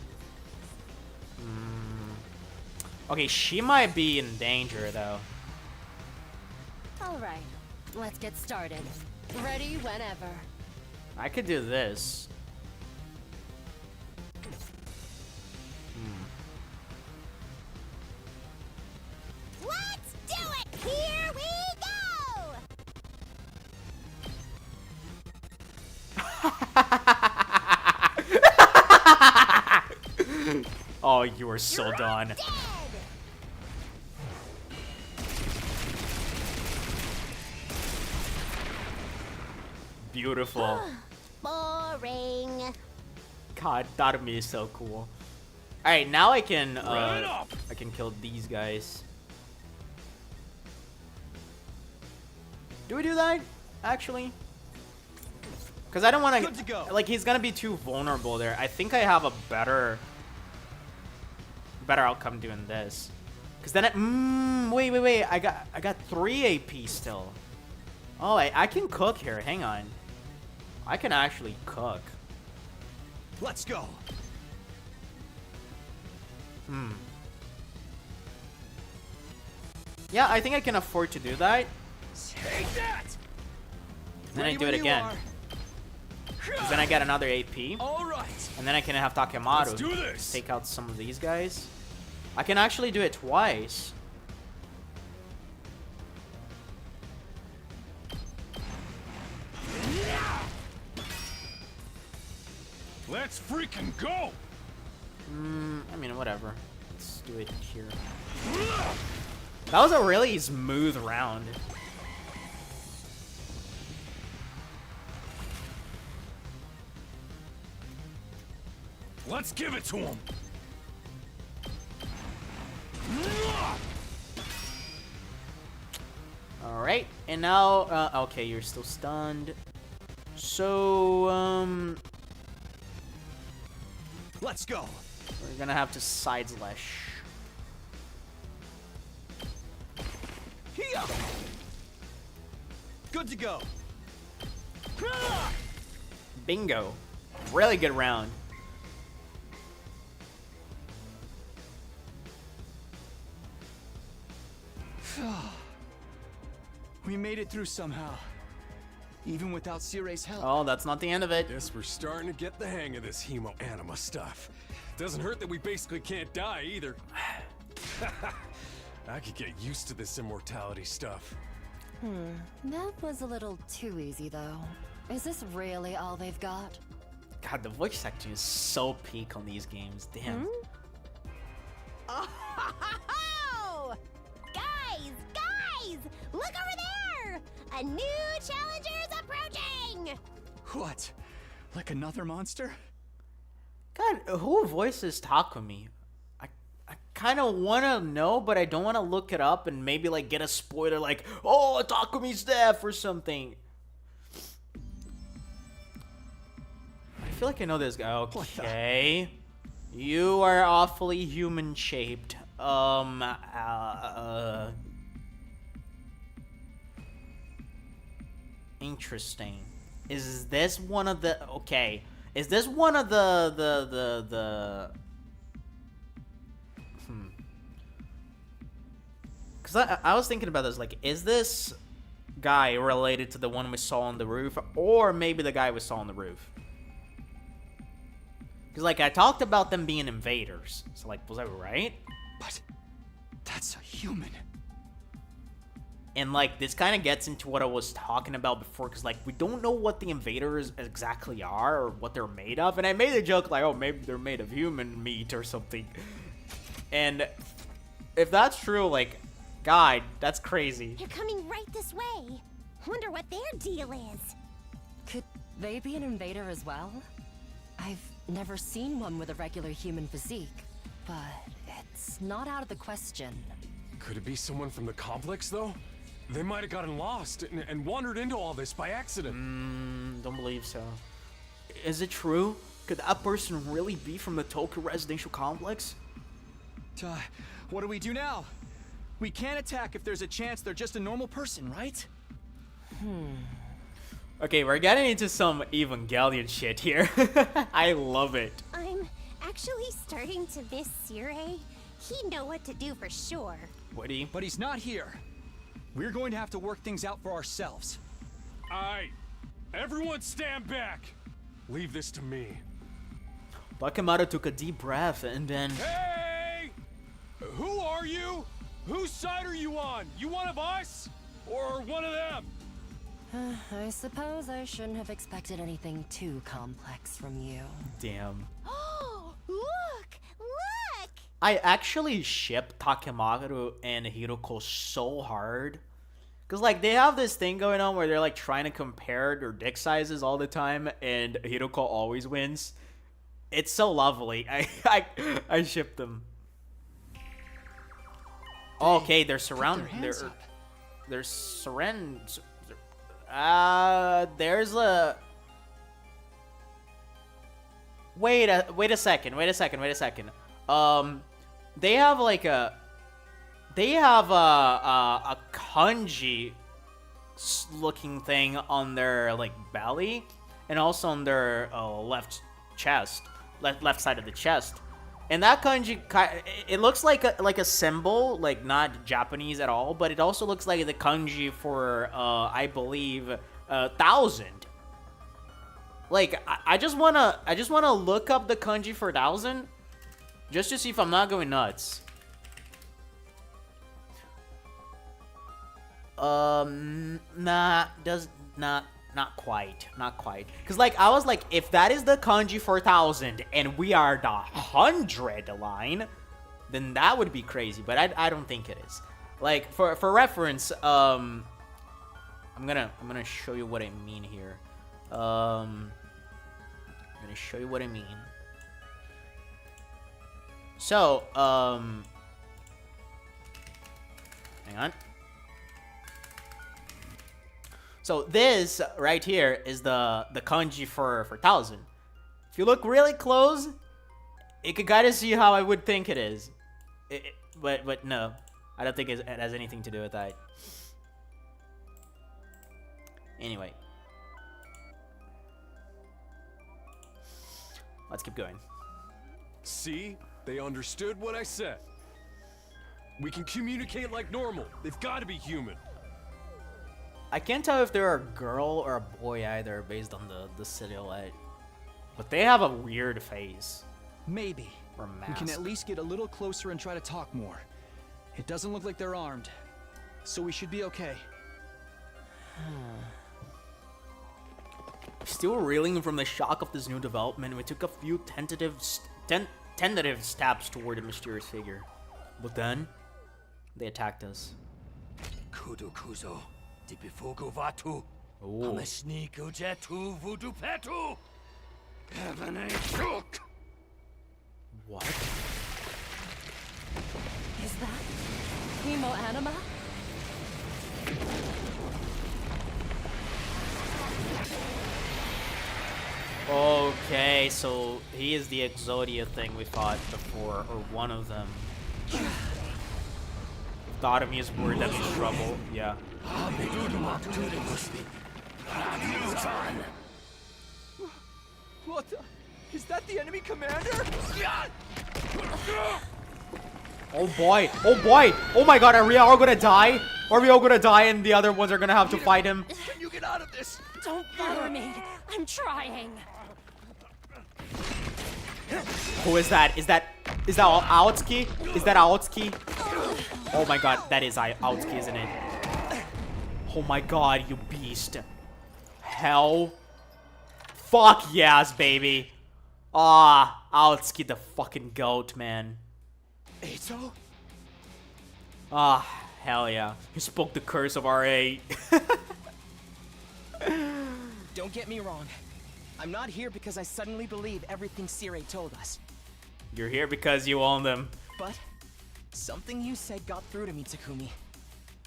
Okay, she might be in danger, though. Alright, let's get started. Ready whenever. I could do this. Let's do it. Here we go. Oh, you are so done. Dead. Beautiful. Boring. God, that would be so cool. All right, now I can Run it up. I can kill these guys. Do we do that actually? Because I don't want Good to go. like he's gonna be too vulnerable there. I think I have a better outcome doing this. Because then wait. I got 3 AP still. Oh, I can cook here. Hang on. I can actually cook. Let's go. Yeah, I think I can afford to do that. Take that! Then I Ready do it when you again. are. 'Cause then I get another AP. All right. And then I can have Takemaru Let's do this. take out some of these guys. I can actually do it twice. Let's freaking go! I mean, whatever. Let's do it here. That was a really smooth round. Let's give it to him! Alright, and now, okay, you're still stunned. So, Let's go. we're gonna have to side slash. Here. Good to go. Bingo. Really good round. We made it through somehow. Even without Sire's help. Oh, that's not the end of it. Guess we're starting to get the hang of this hemo anima stuff. Doesn't hurt that we basically can't die either. I could get used to this immortality stuff. That was a little too easy, though. Is this really all they've got? God, the voice acting is so peak on these games. Damn. Oh! Guys! Look over there! A new challenger is approaching! What? Like another monster? God, who voices Takumi? I kind of want to know, but I don't want to look it up and maybe like get a spoiler like, oh, Takumi's deaf or something. I feel like I know this guy. Okay. You are awfully human shaped. Interesting. Is this one of the... Okay. Is this one of the... Because I was thinking about this, like, is this guy related to the one we saw on the roof? Or maybe the guy we saw on the roof? Because, like, I talked about them being invaders. So, like, was I right? But that's a human. And, like, this kind of gets into what I was talking about before. Because, like, we don't know what the invaders exactly are or what they're made of. And I made a joke like, oh, maybe they're made of human meat or something. And if that's true, like... God, that's crazy. They're coming right this way. Wonder what their deal is. Could they be an invader as well? I've never seen one with a regular human physique, but it's not out of the question. Could it be someone from the complex, though? They might have gotten lost and wandered into all this by accident. Don't believe so. Is it true? Could that person really be from the Tokyo residential complex? What do we do now? We can't attack if there's a chance they're just a normal person, right? Okay, we're getting into some Evangelion shit here. I love it. I'm actually starting to miss Sire. He'd know what to do for sure. Woody? But he's not here. We're going to have to work things out for ourselves. Aight. Everyone stand back. Leave this to me. Bakamaru took a deep breath and then... Hey! Who are you? Whose side are you on? You one of us? Or one of them? I suppose I shouldn't have expected anything too complex from you. Damn. Oh, look! I actually ship Takemaru and Hiroko so hard. Because, like, they have this thing going on where they're, like, trying to compare their dick sizes all the time, and Hiroko always wins. It's so lovely. I ship them. Okay, they're surrounded. They're surrounded. There's a... Wait a second. They have like a... They have a kanji looking thing on their like belly, and also on their left chest, left side of the chest. And that kanji, it looks like a symbol, like not Japanese at all, but it also looks like the kanji for I believe 1,000. Like, I just wanna look up the kanji for 1,000, just to see if I'm not going nuts. Not quite. Cause like I was like, if that is the kanji for 1,000 and we are the 100 line, then that would be crazy. But I don't think it is. Like for reference, I'm gonna show you what I mean here. I'm gonna show you what I mean. So hang on. So this right here is the kanji for 1,000. If you look really close, you can kind of see how I would think it is. But no, I don't think it has anything to do with that. Anyway, let's keep going. See? They understood what I said. We can communicate like normal. They've got to be human. I can't tell if they're a girl or a boy either based on the silhouette. But they have a weird face. Maybe. Or We can mask. at least get a little closer and try to talk more. It doesn't look like they're armed, so we should be okay. Still reeling from the shock of this new development, we took a few tentative steps toward a mysterious figure. But then, they attacked us. Kudo-kuzo, dibifugu vatu, Oh. amashniku jetu vudu petu, heaven shook. What? Is that Hemo Anima? Okay, so he is the Exodia thing we fought before, or one of them. Thought of me is worried that's in trouble. Yeah. What the? Is that the enemy commander? Oh boy! Oh boy! Oh my god, are we all gonna die? Are we all gonna die and the other ones are gonna have to fight him? Can you get out of this? Don't bother me. I'm trying. Who is that? Is that Aotsuki? Is that Aotsuki? Oh my god, that is Aotsuki, isn't it? Oh my god, you beast. Hell. Fuck yes, baby. Ah, Aotsuki the fucking goat, man. Eito? Ah, hell yeah. He spoke the curse of RA. Don't get me wrong. I'm not here because I suddenly believe everything Sirei told us. You're here because you own them. But something you said got through to me, Takumi.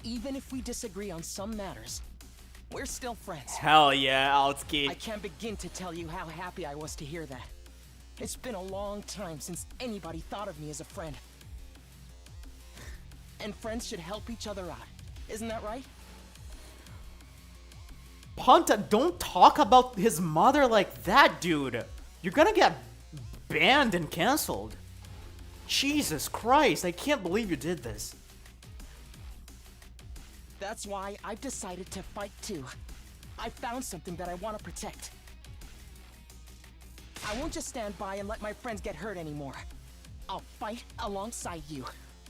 Even if we disagree on some matters, we're still friends. Hell yeah, I Aotsuki. can't begin to tell you how happy I was to hear that. It's been a long time since anybody thought of me as a friend. And friends should help each other out. Isn't that right? Ponta, don't talk about his mother like that, dude. You're gonna get banned and canceled. Jesus Christ, I can't believe you did this. That's why I've decided to fight too. I found something that I want to protect. I won't just stand by and let my friends get hurt anymore. I'll fight alongside you,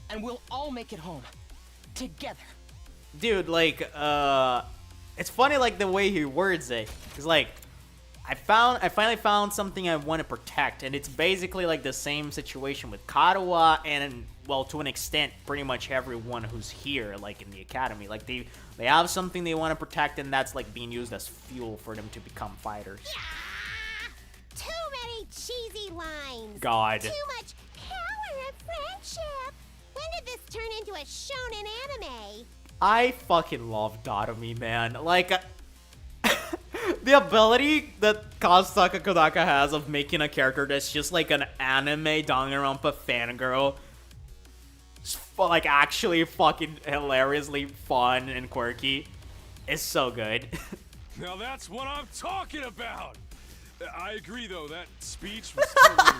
and we'll all make it home. Together. Dude, like, it's funny, like, the way he words it. Cause, like, I finally found something I want to protect, and it's basically, like, the same situation with Karawa and, well, to an extent, pretty much everyone who's here, like, in the academy. Like, they have something they want to protect, and that's, like, being used as fuel for them to become fighters. Too many cheesy lines. God. Too much power of friendship. When did this turn into a shonen anime? I fucking love Datomi, man. Like, the ability that Kazutaka Kodaka has of making a character that's just like an anime Danganronpa fangirl, like actually fucking hilariously fun and quirky, is so good. Now that's what I'm talking about. I agree, though. That speech was totally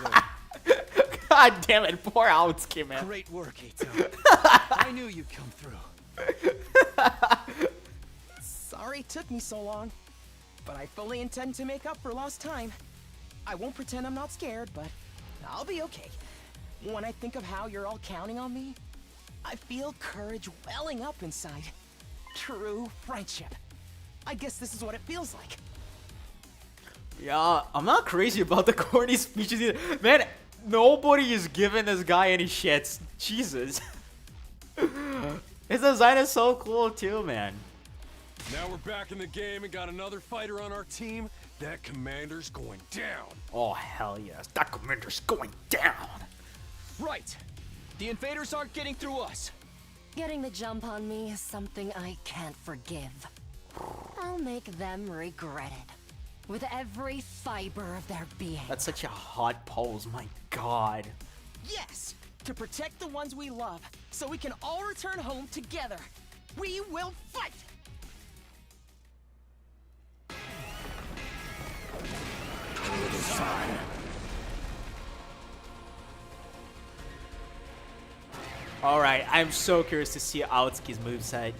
lame. God damn it, poor Aotsuki, man. Great work, Eito. I knew you'd come through. Sorry it took me so long. but I fully intend to make up for lost time. I won't pretend I'm not scared, but I'll be okay. When I think of how you're all counting on me, I feel courage welling up inside. True friendship. I guess this is what it feels like. Yeah, I'm not crazy about the corny speeches either. Man, nobody is giving this guy any shits. Jesus. His design is so cool too, man. Now we're back in the game and got another fighter on our team. That commander's going down. Oh, hell yes. That commander's going down. Right. The invaders aren't getting through us. Getting the jump on me is something I can't forgive. I'll make them regret it. With every fiber of their being. That's such a hot pose, my god. Yes! To protect the ones we love, so we can all return home together. We will fight! Alright, I'm so curious to see Aotsuki's moveset.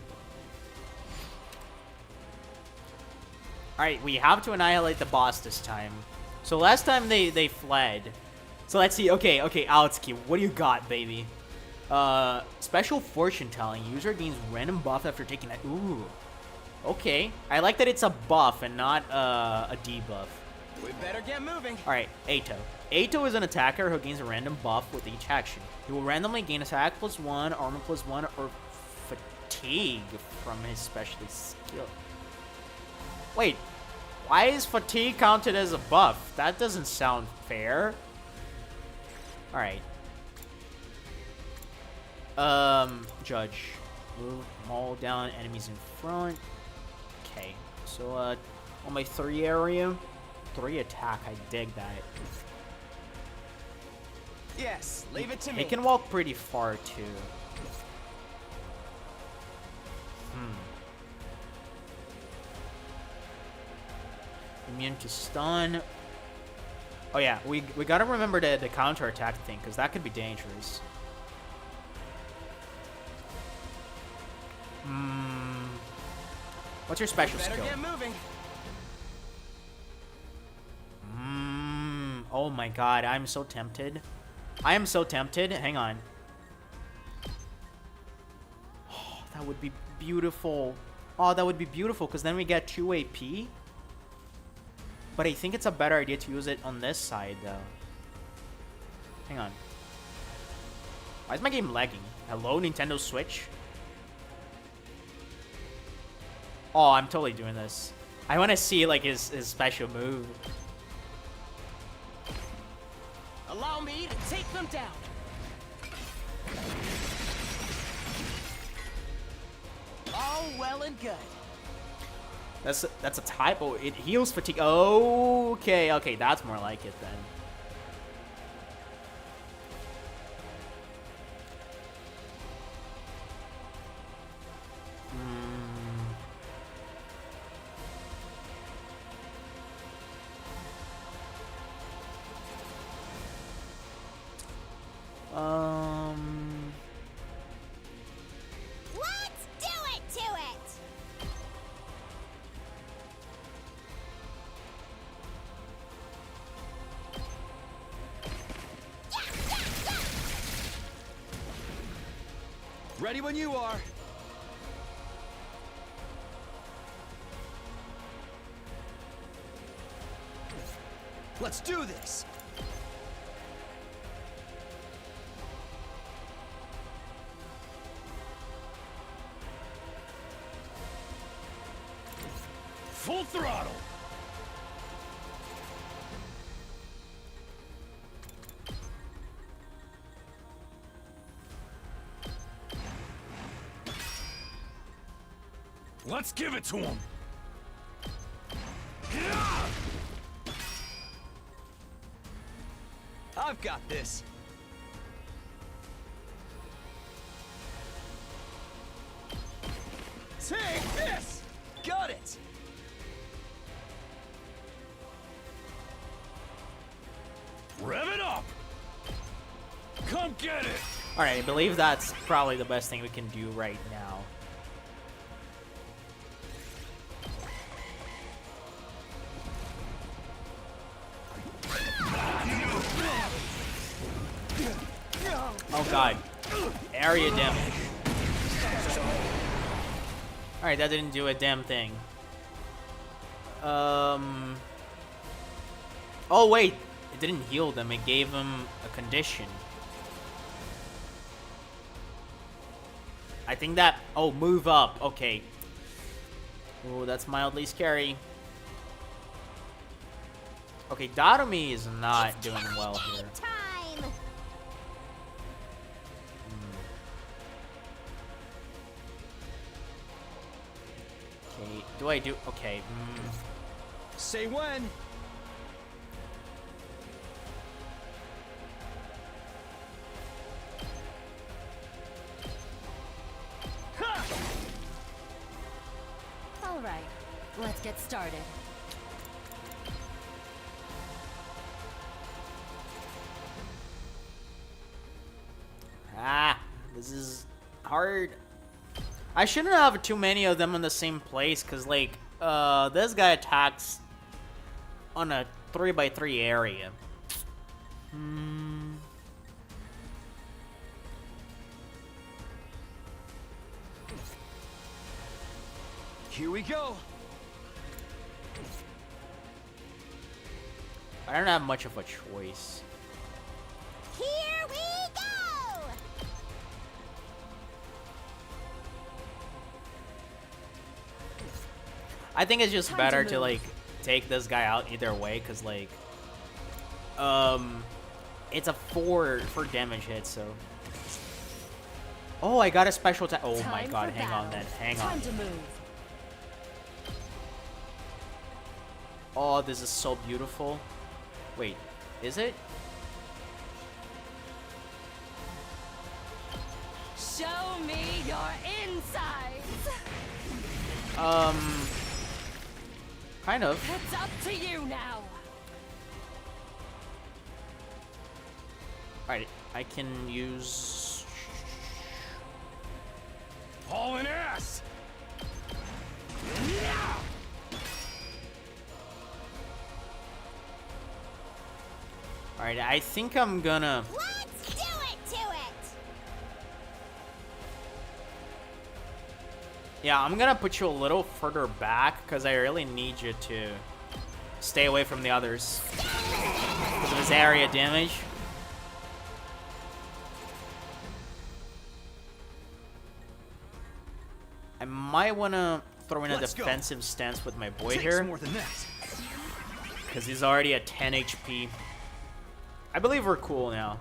Alright, we have to annihilate the boss this time. So last time they fled. So let's see. Okay, Aotsuki, what do you got, baby? Special fortune telling. User gains random buff after taking that. Ooh. Okay. I like that it's a buff and not a debuff. We better get moving. Alright, Ato. Ato is an attacker who gains a random buff with each action. He will randomly gain attack +1, armor +1, or fatigue from his specialty skill. Wait, why is fatigue counted as a buff? That doesn't sound fair. Alright. Judge. Move, maul down enemies in front. Okay, so, on my 3 area. 3 attack, I dig that. Yes, leave it to me. He can walk pretty far too. Immune to stun. Oh yeah, we gotta remember the counter attack thing, because that could be dangerous. What's your special skill? Better get moving. Oh my god, I'm so tempted. I am so tempted. Hang on. Oh, that would be beautiful. Oh, that would be beautiful, because then we get 2 AP. But I think it's a better idea to use it on this side, though. Hang on. Why is my game lagging? Hello, Nintendo Switch? Oh, I'm totally doing this. I want to see, like, his special move. Allow me to take them down. All well and good. That's a typo. It heals fatigue. Okay, that's more like it then. Let's do it to it! Ready when you are. Let's do this. Full throttle! Let's give it to him! I've got this. Take this! Got it! Rev it up! Come get it! Alright, I believe that's probably the best thing we can do right now. Oh god. Area damage. Alright, that didn't do a damn thing. Oh wait, it didn't heal them, it gave them a condition. I think that... Oh, move up, okay. Oh, that's mildly scary. Okay, Dotomi is not doing well here. Time. Okay, do I do... Okay, Say when. All right, let's get started. Ah, this is hard. I shouldn't have too many of them in the same place, because, like, this guy attacks on a 3x3 area. Here we go. I don't have much of a choice. Here we go. I think it's just Time better to to, move. like, take this guy out either way, because, like, it's a 4 damage hit, so. Oh, I got a special attack. Oh my Time god, for hang on battle. then, hang Time on. to move. Oh, this is so beautiful. Wait, is it? Show me your insides. Kind of. It's up to you now. Alright, I can use... Hauling ass! Alright, I think I'm gonna... Let's do it to it. Yeah, I'm gonna put you a little further back, because I really need you to stay away from the others. Because of his area damage. I might want to throw in a Let's go. defensive stance with my boy Takes here, more than that. because he's already at 10 HP. I believe we're cool now.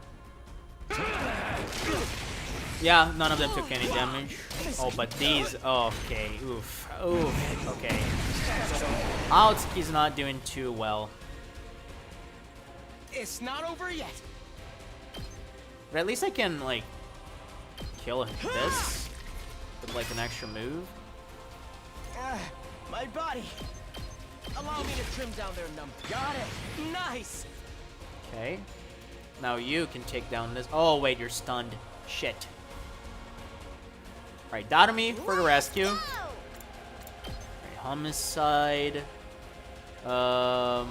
Yeah, none of them took any damage. Oh, but these... Oh, okay. Oof. Oof. Okay. Aotsuki's not doing too well. It's not over yet. But at least I can, like, kill this with, like, an extra move. My body. Allow me to trim down their number. Got it. Nice. Okay. Now you can take down this... Oh, wait, you're stunned. Shit. Alright, Dotomi for the rescue. Go. Alright, homicide. I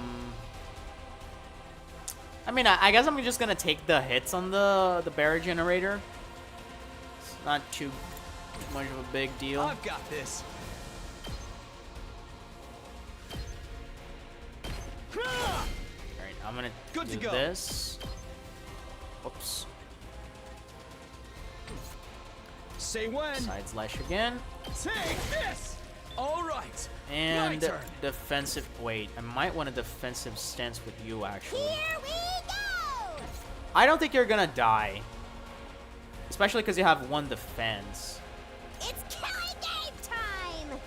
mean, I guess I'm just gonna take the hits on the barrier generator. It's not too much of a big deal. I've got this. Alright, I'm gonna Good to do go. this. Oops. Say when. Side slash again. Take this. All right. And My turn. defensive... Wait, I might want a defensive stance with you, actually. Here we go. I don't think you're gonna die. Especially because you have 1 defense. It's killing game time.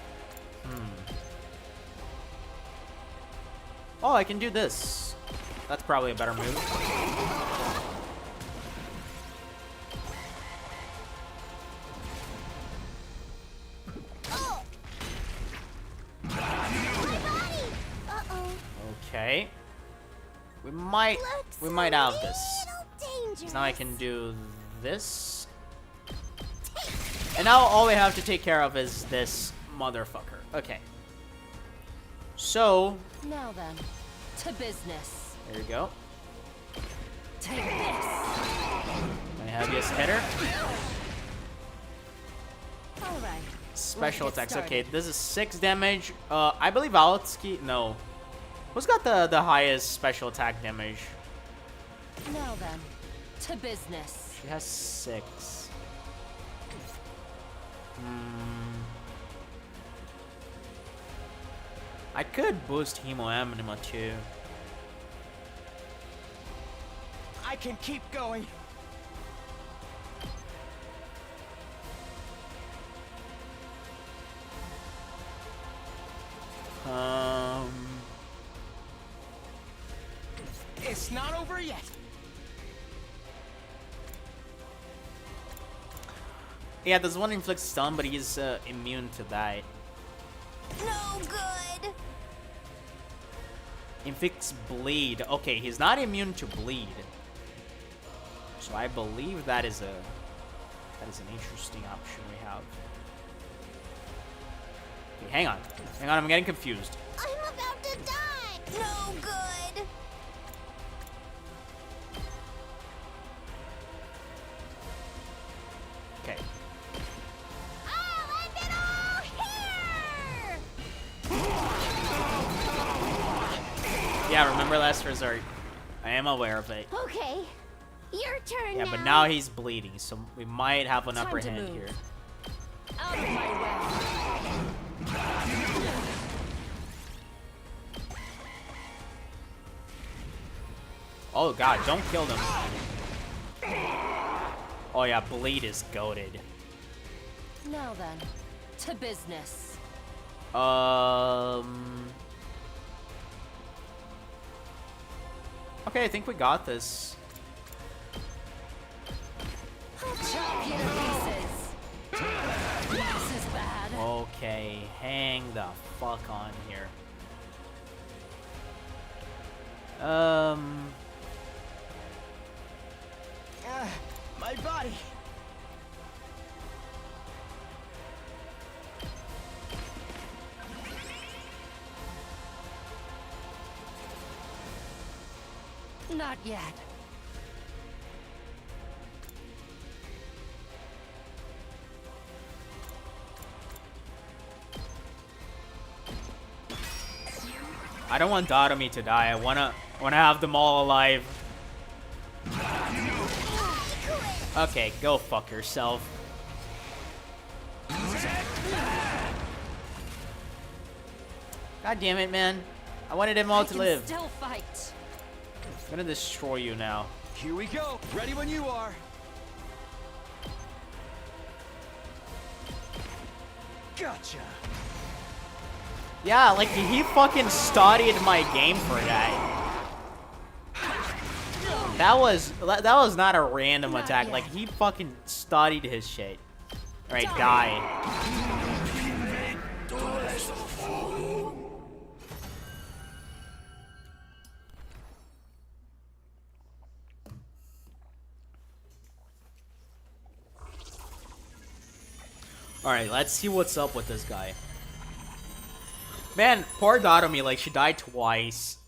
Oh, I can do this. That's probably a better move. Oh. My body. Uh-oh. Okay. We might Looks have a this. little dangerous. So now I can do this. And now all we have to take care of is this motherfucker. Okay. So, Now then, to business. there you go. Take this. I have you just hit her. All right. Special Let's get attacks. Okay, started. this is 6 damage. I believe Altsky. No. Who's got the highest special attack damage? Now then, to business. She has 6. I could boost Hemo Anima too. I can keep going. It's not over yet. Yeah, this one inflicts stun, but he's immune to that. No good. Inflicts bleed. Okay, he's not immune to bleed. So I believe that is an interesting option we have. Okay, hang on, I'm getting confused. I'm about to die. No good. Okay. I'll end it all here. Yeah, remember last resort. I am aware of it. Okay, your turn Yeah, now. but now he's bleeding, so we might have an Time upper to hand move. here. Out of my way. Oh god, don't kill them. Oh yeah, bleed is goated. Now then, to business. Okay, I think we got this. I'll chop you to pieces. This is bad. Okay, hang the fuck on here. My body. Not yet. I don't want Dotomi to die. I wanna have them all alive. Okay, go fuck yourself. God damn it, man. I wanted them all I to can live. still fight. I'm gonna destroy you now. Here we go. Ready when you are. Gotcha. Yeah, like he fucking studied my game for that. That was not a random Not attack. yet. Like he fucking studied his shit. All right, die. All right, let's see what's up with this guy. Man, poor Dotomi, like she died twice.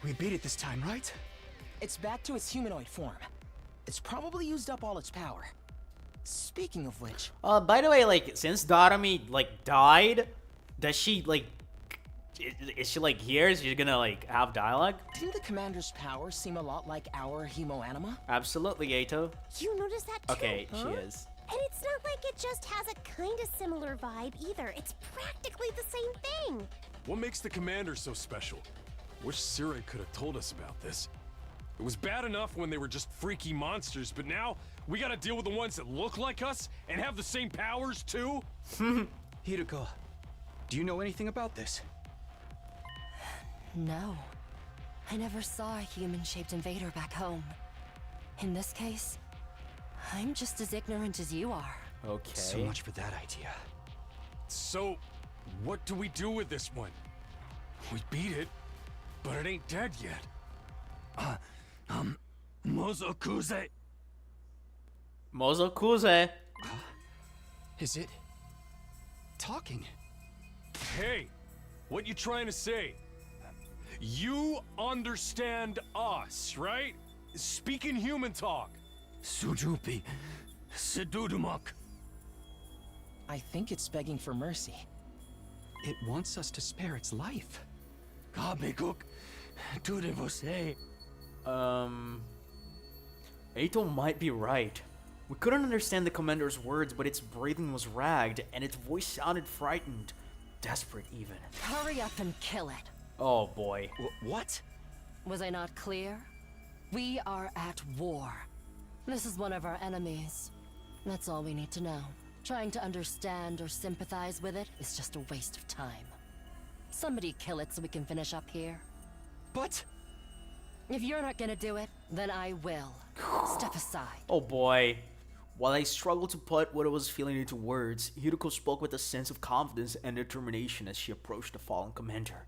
We beat it this time, right? It's back to its humanoid form. It's probably used up all its power. Speaking of which, By the way, like since Dotomi like died, does she like is she like here? Is she gonna like have dialogue? didn't the commander's power seem a lot like our Hemo Anima? Absolutely, Gato. You notice that too? Okay, huh? she is. And it's not like it just has a kind of similar vibe either. It's practically the same thing. What makes the commander so special? Wish Sire could have told us about this. It was bad enough when they were just freaky monsters, but now we gotta deal with the ones that look like us and have the same powers too? Hiruko, do you know anything about this? No. I never saw a human-shaped invader back home. In this case, I'm just as ignorant as you are. Okay. So much for that idea. So, what do we do with this one? We beat it, but it ain't dead yet. Mozokuze. Mozokuze. Is it talking? Hey, what you trying to say? You understand us, right? Speaking human talk. Sujupi. Sedudumak. I think it's begging for mercy. It wants us to spare its life. Kabekuk. Tude você. Ato might be right. We couldn't understand the commander's words, but its breathing was ragged, and its voice sounded frightened. Desperate, even. Hurry up and kill it. Oh, boy. What? Was I not clear? We are at war. This is one of our enemies. That's all we need to know. Trying to understand or sympathize with it is just a waste of time. Somebody kill it so we can finish up here. But... If you're not gonna do it, then I will. Step aside. Oh, boy. While I struggled to put what I was feeling into words, Hideko spoke with a sense of confidence and determination as she approached the fallen commander.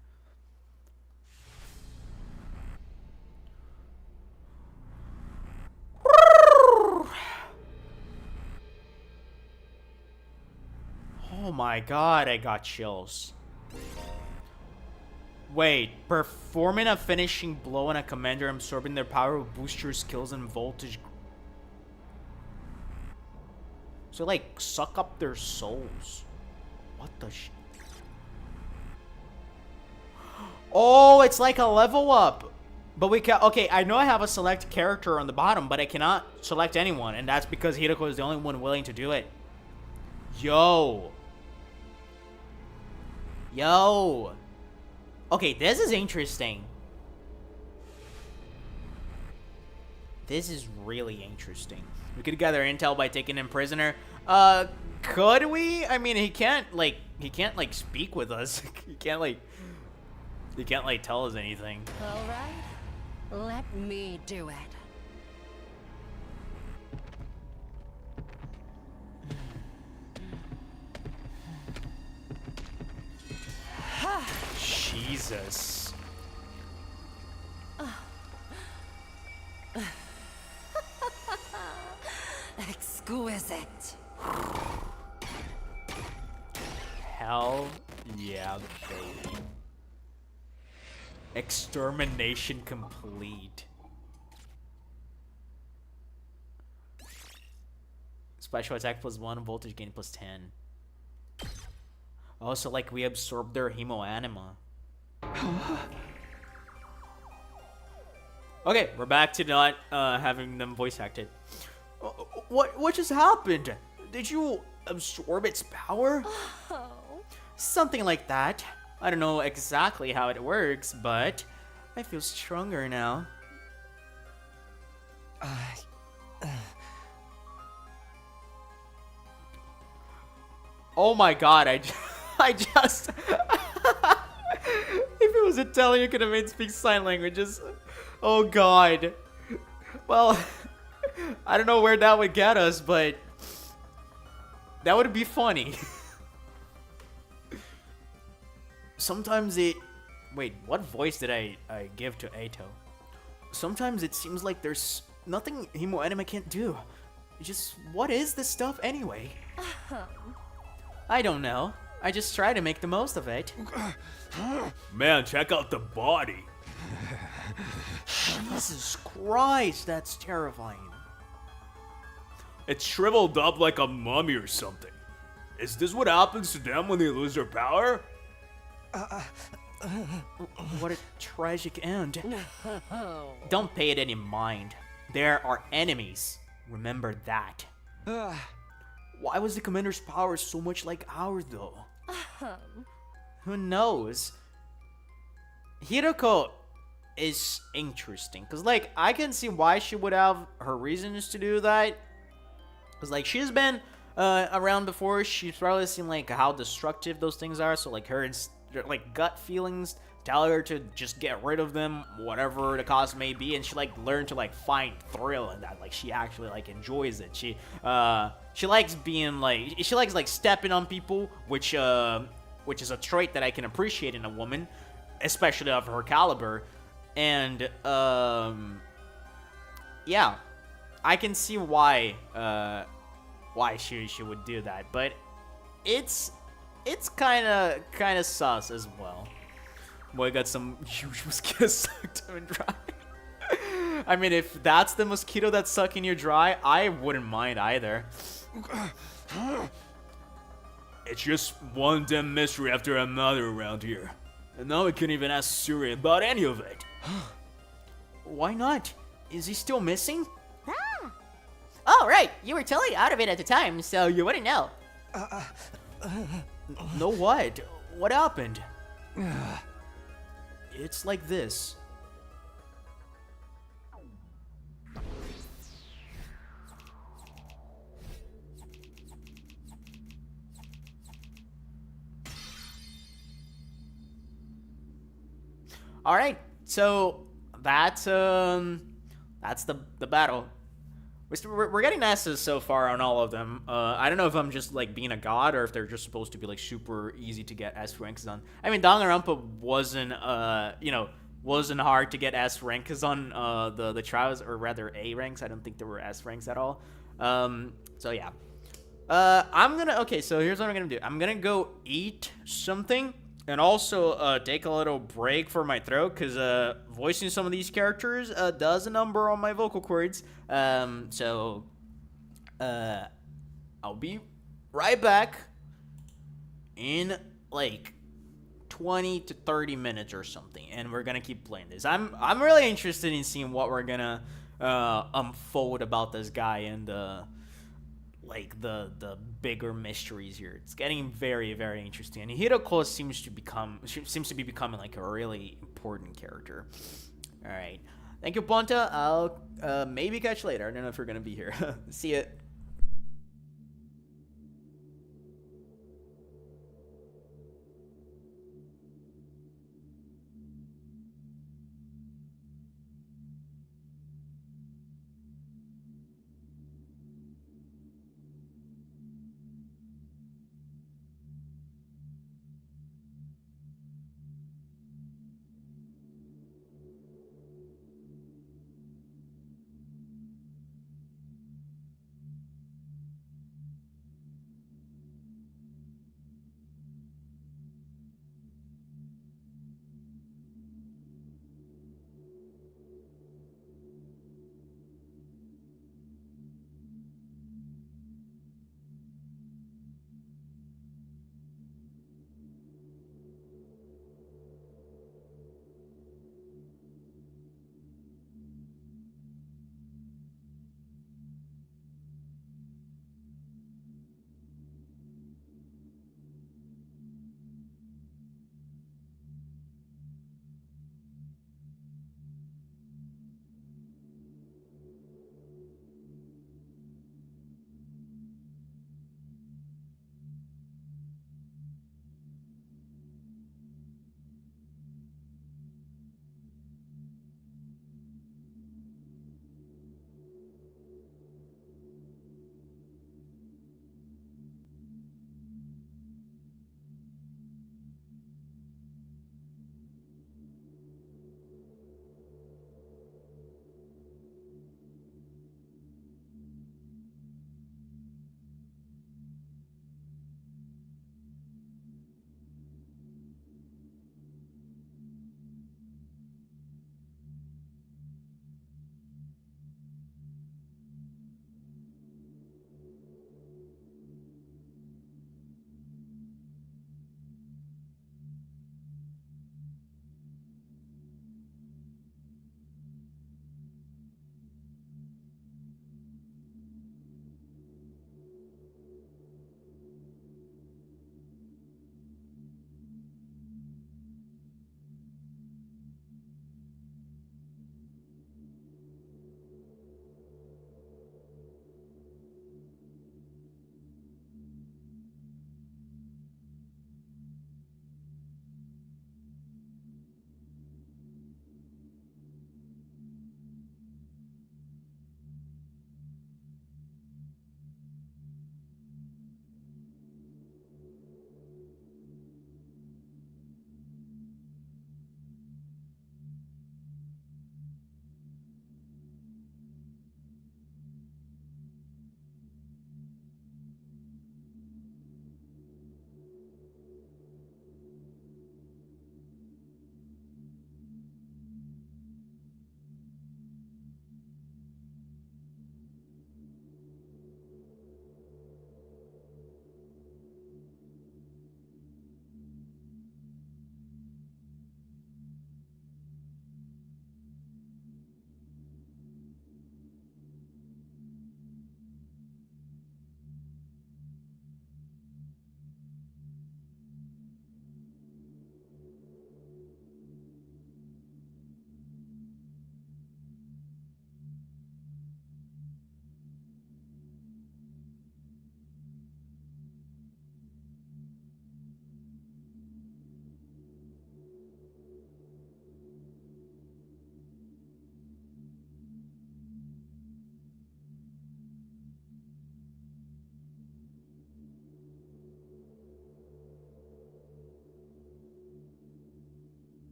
Oh my god, I got chills. Wait, performing a finishing blow on a commander, absorbing their power will boost your skills and voltage. So, like, suck up their souls. What the sh... Oh, it's like a level up. But we can... Okay, I know I have a select character on the bottom, but I cannot select anyone. And that's because Hideko is the only one willing to do it. Yo. Yo. Okay, this is interesting. This is really interesting. We could gather intel by taking him prisoner. Could we? I mean, he can't like speak with us. he can't like tell us anything. All right. Let me do it. Jesus. Exquisite. Hell yeah, baby. Extermination complete. Special attack +1, voltage gain +10. Also, like, we absorbed their hemoanima. Okay, we're back to not having them voice acted. What just happened? Did you absorb its power? Oh. Something like that. I don't know exactly how it works, but I feel stronger now. Oh my god, I just... If it was Italian, you could have made speak sign languages. Oh god. Well, I don't know where that would get us, but that would be funny. Sometimes it... Wait, what voice did I give to Ato? Sometimes it seems like there's nothing hemoanima can't do. Just, what is this stuff anyway? I don't know. I just try to make the most of it. Man, check out the body. Jesus Christ, that's terrifying. It's shriveled up like a mummy or something. Is this what happens to them when they lose their power? What a tragic end. Don't pay it any mind. There are enemies. Remember that. Why was the commander's power so much like ours, though? Who knows? Hideko is interesting. Because, like, I can see why she would have her reasons to do that. Because, like, she's been around before. She's probably seen, like, how destructive those things are. So, like, her, like, gut feelings tell her to just get rid of them, whatever the cost may be. And she, like, learned to, like, find thrill in that. Like, she actually, like, enjoys it. She likes being, like, she likes, like, stepping on people, which is a trait that I can appreciate in a woman, especially of her caliber. And, yeah, I can see why she would do that, but it's kind of sus as well. Boy got some huge mosquito sucked him dry. I mean, if that's the mosquito that's sucking you dry, I wouldn't mind either. It's just one damn mystery after another around here. And now we can't even ask Suri about any of it. Why not? Is he still missing? Ah! Oh, right. You were totally out of it at the time, so you wouldn't know. No what? What happened? It's like this. All right, so that's the battle. We're getting S's so far on all of them. I don't know if I'm just like being a god or if they're just supposed to be like super easy to get S ranks on. I mean, Danganronpa wasn't wasn't hard to get S ranks on the trials, or rather A ranks. I don't think there were S ranks at all. So yeah. Okay, so here's what I'm gonna do. I'm gonna go eat something. And also take a little break for my throat, because voicing some of these characters does a number on my vocal cords. So I'll be right back in like 20 to 30 minutes or something, and we're gonna keep playing this. I'm really interested in seeing what we're gonna unfold about this guy and the bigger mysteries here. It's getting very, very interesting. And Hiroko seems to be becoming like a really important character. All right. Thank you, Ponta. I'll maybe catch you later. I don't know if you're gonna be here. See ya.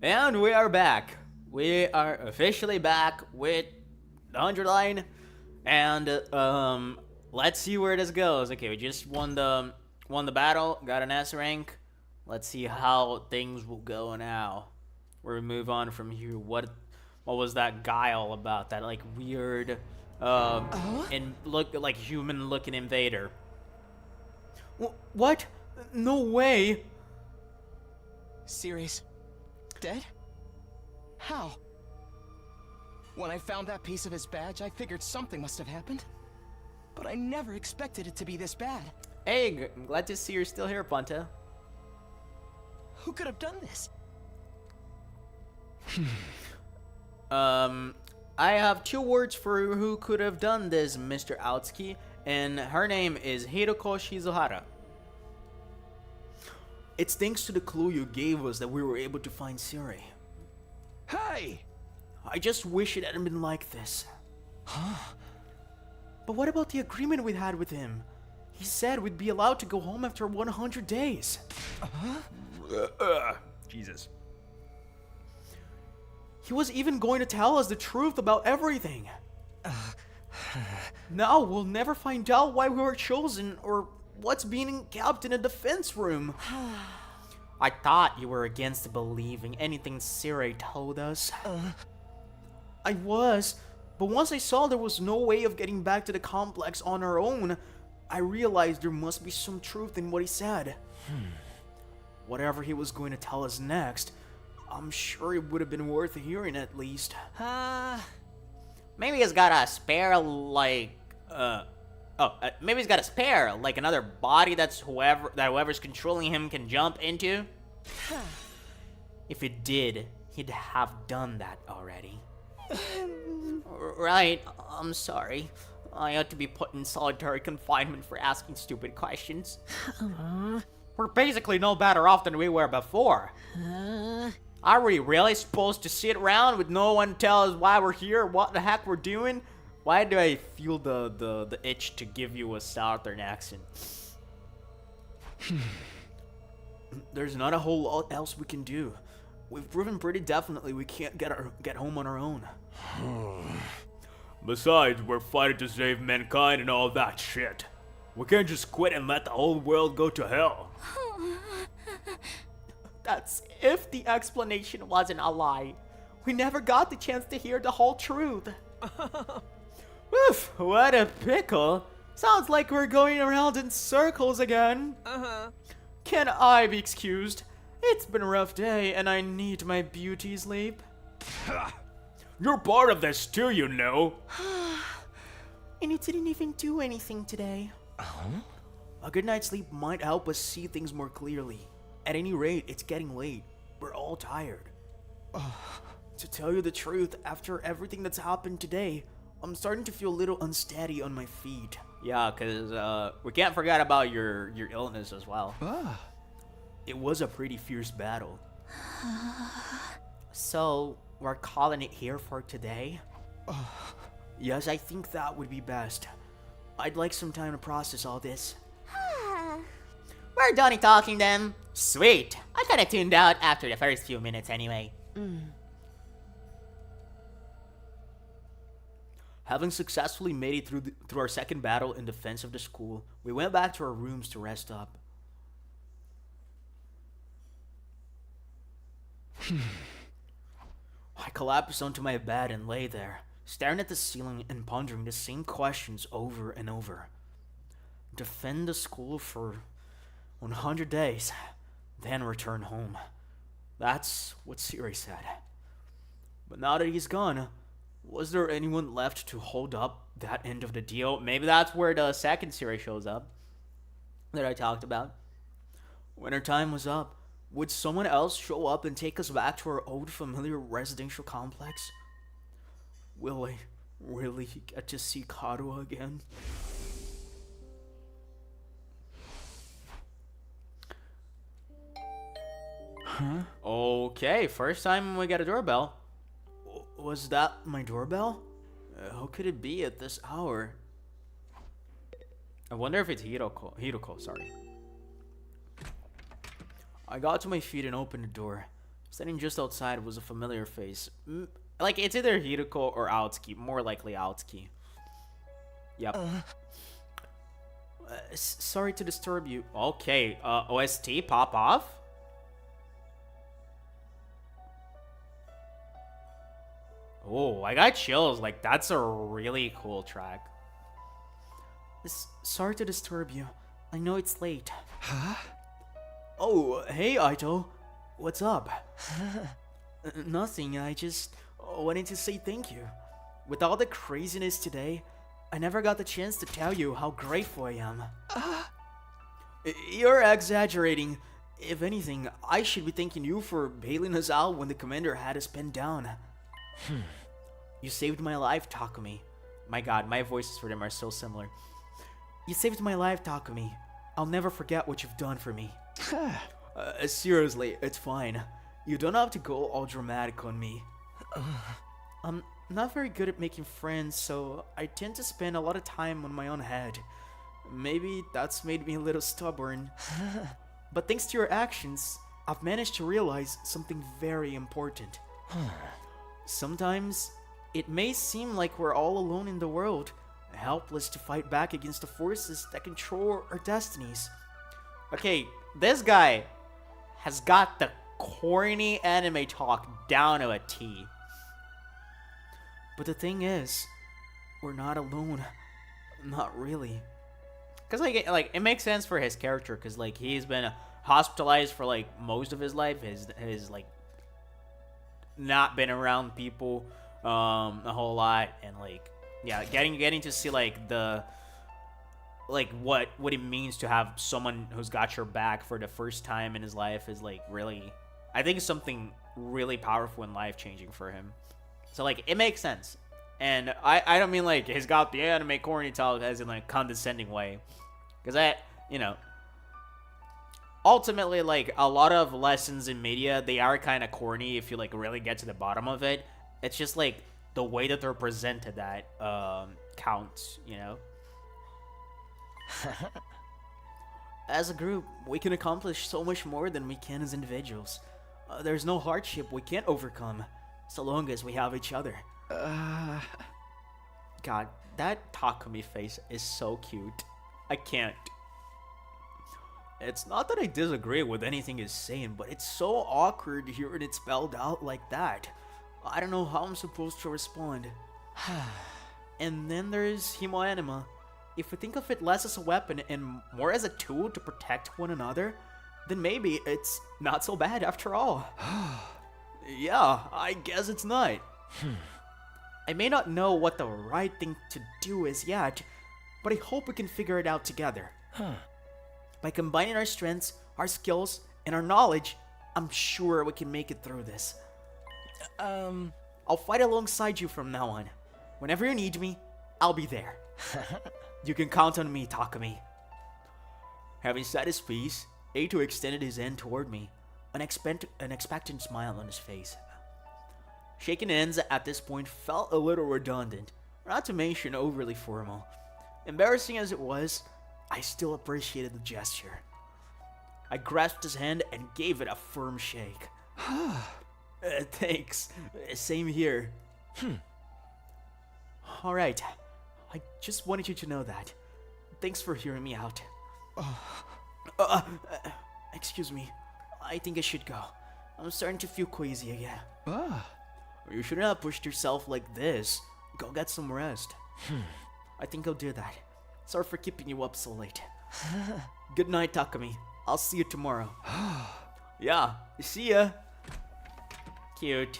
And we are back. We are officially back with the 100 line. And let's see where this goes. Okay, we just won the battle, got an S rank. Let's see how things will go now. Where we move on from here. What was that guy all about? That like weird and look like human looking invader. What? No way. Ceres dead? How? When I found that piece of his badge, I figured something must have happened. But I never expected it to be this bad. Hey, I'm glad to see you're still here, Ponta. Who could have done this? I have 2 words for who could have done this, Mr. Outski, and her name is Hiroko Shizuhara. It's thanks to the clue you gave us that we were able to find Siri. Hey! I just wish it hadn't been like this. Huh? But what about the agreement we had with him? He said we'd be allowed to go home after 100 days. Jesus. He was even going to tell us the truth about everything. Now we'll never find out why we were chosen or what's being kept in a defense room. I thought you were against believing anything Siri told us. I was, but once I saw there was no way of getting back to the complex on our own, I realized there must be some truth in what he said. Whatever he was going to tell us next, I'm sure it would have been worth hearing at least. Maybe he's got a spare, like, maybe he's got a spare, like another body that's whoever's controlling him can jump into. If it did, he'd have done that already. Right, I'm sorry. I ought to be put in solitary confinement for asking stupid questions. We're basically no better off than we were before. Are we really supposed to sit around with no one to tell us why we're here, what the heck we're doing? Why do I feel the itch to give you a southern accent? There's not a whole lot else we can do. We've proven pretty definitely we can't get home on our own. Besides, we're fighting to save mankind and all that shit. We can't just quit and let the whole world go to hell. That's if the explanation wasn't a lie. We never got the chance to hear the whole truth. Oof, what a pickle. Sounds like we're going around in circles again. Can I be excused? It's been a rough day and I need my beauty sleep. You're part of this too, you know. And you didn't even do anything today. A good night's sleep might help us see things more clearly. At any rate, it's getting late. We're all tired. To tell you the truth, after everything that's happened today, I'm starting to feel a little unsteady on my feet. Yeah, because we can't forget about your illness as well. It was a pretty fierce battle. So, we're calling it here for today? Yes, I think that would be best. I'd like some time to process all this. We're done talking then. Sweet. I kinda tuned out after the first few minutes anyway. Having successfully made it through our second battle in defense of the school, we went back to our rooms to rest up. I collapsed onto my bed and lay there, staring at the ceiling and pondering the same questions over and over. Defend the school for 100 days, then return home. That's what Siri said. But now that he's gone, was there anyone left to hold up that end of the deal? Maybe that's where the second Siri shows up that I talked about. When our time was up, would someone else show up and take us back to our old familiar residential complex? Will I really get to see Karuha again? Okay, first time we got a doorbell. Was that my doorbell? How could it be at this hour? I wonder if it's Hiroko, sorry. I got to my feet and opened the door. Standing just outside was a familiar face. Like, it's either Hiroko or Aotsuki. More likely Aotsuki. Yep. Sorry to disturb you. Okay, OST pop off? Oh, I got chills. Like, that's a really cool track. Sorry to disturb you. I know it's late. Huh? Oh, hey, Aito. What's up? Nothing. I just wanted to say thank you. With all the craziness today, I never got the chance to tell you how grateful I am. You're exaggerating. If anything, I should be thanking you for bailing us out when the commander had us pinned down. You saved my life, Takumi. My god, my voices for them are so similar. You saved my life, Takumi. I'll never forget what you've done for me. Seriously, it's fine. You don't have to go all dramatic on me. I'm not very good at making friends, so I tend to spend a lot of time on my own head. Maybe that's made me a little stubborn. But thanks to your actions, I've managed to realize something very important. Sometimes, it may seem like we're all alone in the world, helpless to fight back against the forces that control our destinies. Okay, this guy has got the corny anime talk down to a T. But the thing is, we're not alone. Not really. Because, like, it makes sense for his character, because, like, he's been hospitalized for, like, most of his life. His like, not been around people a whole lot, and, like, yeah, getting to see, like, the, like, what it means to have someone who's got your back for the first time in his life is, like, really, I think it's something really powerful and life-changing for him. So, like, it makes sense. And I don't mean, like, he's got the anime corny talk as in, like, condescending way. Because ultimately, like, a lot of lessons in media, they are kind of corny if you, like, really get to the bottom of it. It's just, like, the way that they're presented that counts, you know? As a group, we can accomplish so much more than we can as individuals. There's no hardship we can't overcome, so long as we have each other. God, that Takumi face is so cute. I can't. It's not that I disagree with anything he's saying, but it's so awkward hearing it spelled out like that. I don't know how I'm supposed to respond. And then there's Himoanima. If we think of it less as a weapon and more as a tool to protect one another, then maybe it's not so bad after all. Yeah, I guess it's not. I may not know what the right thing to do is yet, but I hope we can figure it out together. By combining our strengths, our skills, and our knowledge, I'm sure we can make it through this. I'll fight alongside you from now on. Whenever you need me, I'll be there. You can count on me, Takumi. Having said his piece, Eito extended his hand toward me, an expectant smile on his face. Shaking hands at this point felt a little redundant, not to mention overly formal. Embarrassing as it was, I still appreciated the gesture. I grasped his hand and gave it a firm shake. Thanks. Same here. Alright. I just wanted you to know that. Thanks for hearing me out. Excuse me. I think I should go. I'm starting to feel queasy again. You shouldn't have pushed yourself like this. Go get some rest. I think I'll do that. Sorry for keeping you up so late. Good night, Takumi. I'll see you tomorrow. Yeah, see ya. Cute.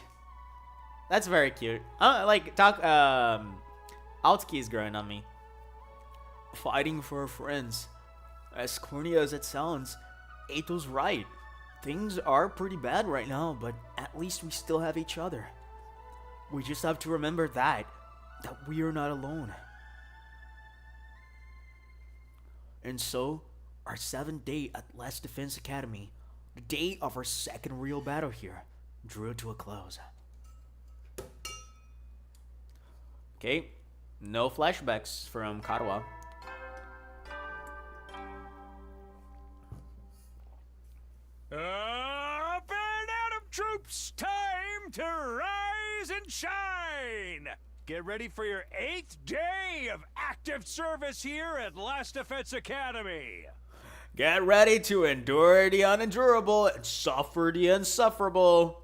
That's very cute. Aotsuki is growing on me. Fighting for our friends. As corny as it sounds, Eito's right. Things are pretty bad right now, but at least we still have each other. We just have to remember that we are not alone. And so, our 7th day at Last Defense Academy, the day of our second real battle here, drew to a close. Okay, no flashbacks from Karawa. Band out of troops! rise and shine! Get ready for your 8th day of active service here at Last Defense Academy. Get ready to endure the unendurable and suffer the insufferable.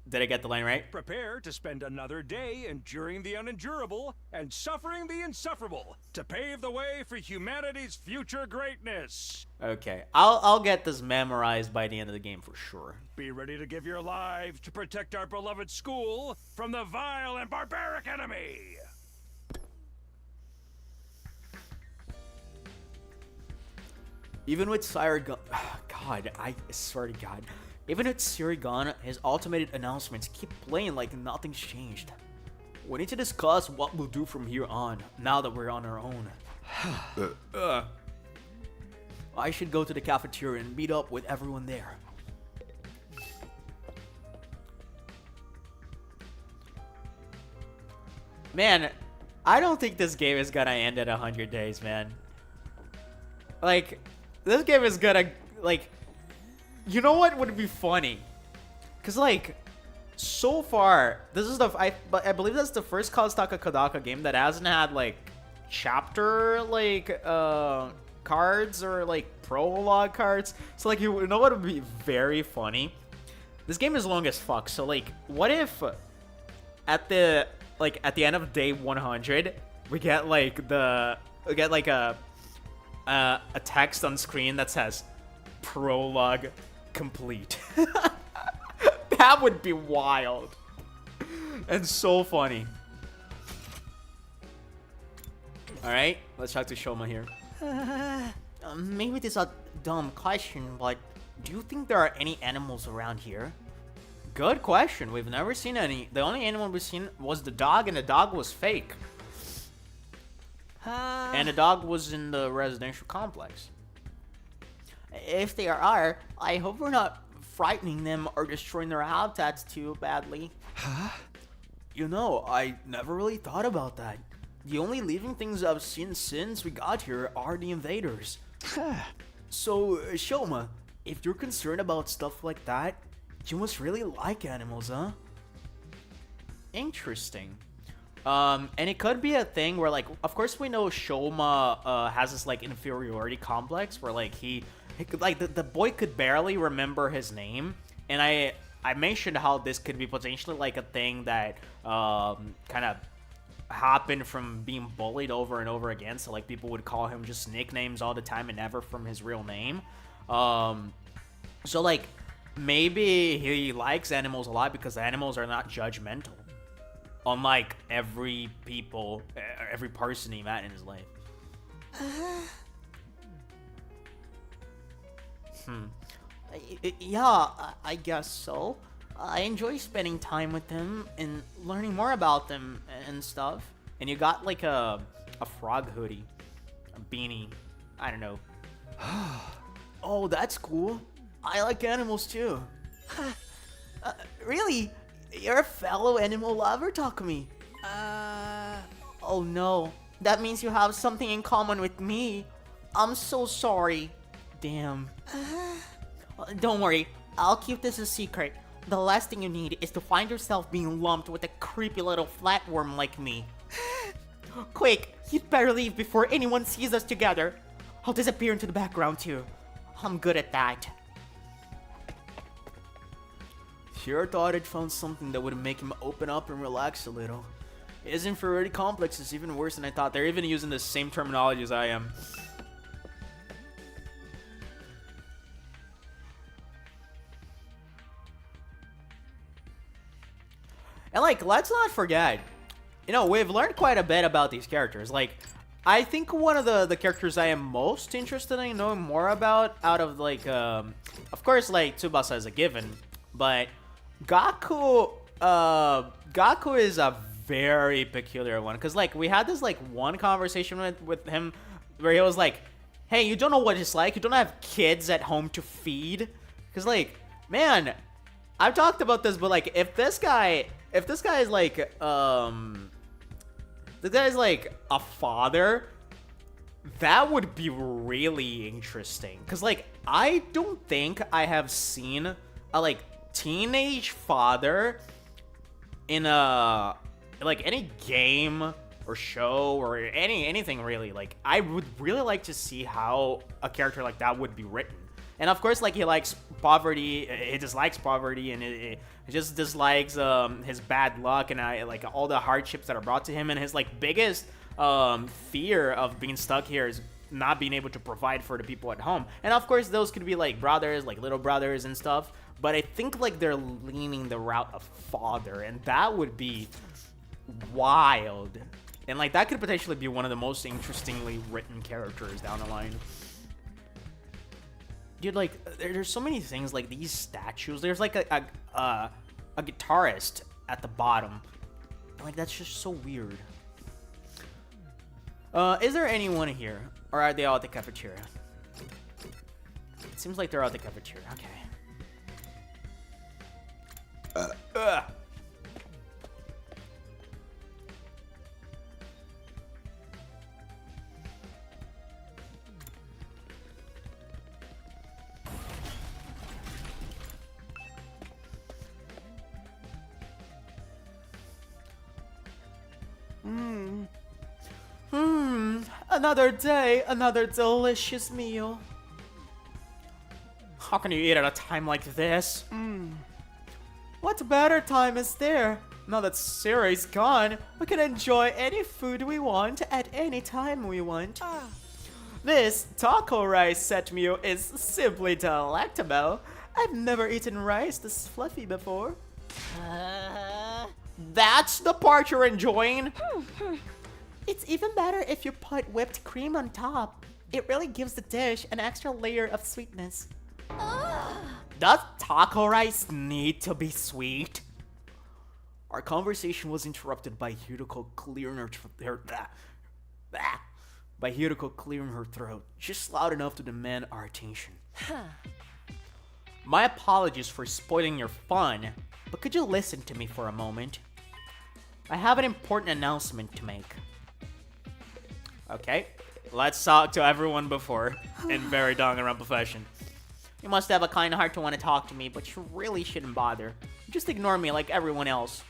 Did I get the line right? Prepare to spend another day enduring the unendurable and suffering the insufferable to pave the way for humanity's future greatness. Okay, I'll get this memorized by the end of the game for sure. Be ready to give your lives to protect our beloved school from the vile and barbaric enemy. Even with Sirigan, God, I swear to God. Even with Sirigan, his automated announcements keep playing like nothing's changed. We need to discuss what we'll do from here on, now that we're on our own. I should go to the cafeteria and meet up with everyone there. Man, I don't think this game is gonna end at 100 days, man. Like, this game is gonna, like... You know what would be funny? Because, like, so far, this is the... I believe that's the first Kazutaka Kodaka game that hasn't had, like, chapter, like, cards or, like, prologue cards. So, like, you know what would be very funny? This game is long as fuck. So, like, what if at the end of day 100, we get, like, a text on screen that says, prologue complete. That would be wild and so funny. All right, let's talk to Shoma here. Maybe this is a dumb question, but do you think there are any animals around here? Good question. We've never seen any. The only animal we've seen was the dog, and the dog was fake. And the dog was in the residential complex. If there are, I hope we're not frightening them or destroying their habitats too badly. Huh? You know, I never really thought about that. The only living things I've seen since we got here are the invaders. So, Shoma, if you're concerned about stuff like that, you must really like animals, huh? Interesting. And it could be a thing where, like, of course we know Shoma has this, like, inferiority complex where, like, he could, like, the boy could barely remember his name. And I mentioned how this could be potentially, like, a thing that kind of happened from being bullied over and over again. So, like, people would call him just nicknames all the time and never from his real name. So, like, maybe he likes animals a lot because animals are not judgmental. Unlike every person he met in his life. Yeah, I guess so. I enjoy spending time with them and learning more about them and stuff. And you got like a frog hoodie, a beanie, I don't know. Oh, that's cool. I like animals too. Really? You're a fellow animal lover, Takumi. Oh no. That means you have something in common with me. I'm so sorry. Damn. Don't worry. I'll keep this a secret. The last thing you need is to find yourself being lumped with a creepy little flatworm like me. Quick, you'd better leave before anyone sees us together. I'll disappear into the background too. I'm good at that. Sure thought I'd found something that would make him open up and relax a little. His inferiority complex is even worse than I thought. They're even using the same terminology as I am. And, like, let's not forget, you know, we've learned quite a bit about these characters. Like, I think one of the characters I am most interested in knowing more about out of, like, of course, like, Tsubasa is a given, but Gaku is a very peculiar one. Because, like, we had this, like, one conversation with him where he was like, hey, you don't know what it's like. You don't have kids at home to feed. Because, like, man, I've talked about this, but, like, if this guy is like, this guy's like a father, that would be really interesting. Cause like, I don't think I have seen a like teenage father in a like any game or show or anything really. Like I would really like to see how a character like that would be written. And of course, like he likes poverty, he dislikes poverty, and he just dislikes his bad luck and like all the hardships that are brought to him. And his like biggest fear of being stuck here is not being able to provide for the people at home. And of course, those could be like brothers, like little brothers and stuff. But I think like they're leaning the route of father, and that would be wild. And like that could potentially be one of the most interestingly written characters down the line. Dude, like there's so many things like these statues. There's like a guitarist at the bottom. Like that's just so weird. Is there anyone here, or are they all at the cafeteria? It seems like they're all at the cafeteria. Okay. Another day, another delicious meal. How can you eat at a time like this? What better time is there? Now that Sarah's gone, we can enjoy any food we want at any time we want. This taco rice set meal is simply delectable. I've never eaten rice this fluffy before. That's the part you're enjoying? It's even better if you put whipped cream on top. It really gives the dish an extra layer of sweetness. Does taco rice need to be sweet? Our conversation was interrupted by Hideko clearing her throat, just loud enough to demand our attention. My apologies for spoiling your fun, but could you listen to me for a moment? I have an important announcement to make. Okay, let's talk to everyone before in very Danganronpa fashion. You must have a kind heart to want to talk to me, but you really shouldn't bother. Just ignore me like everyone else.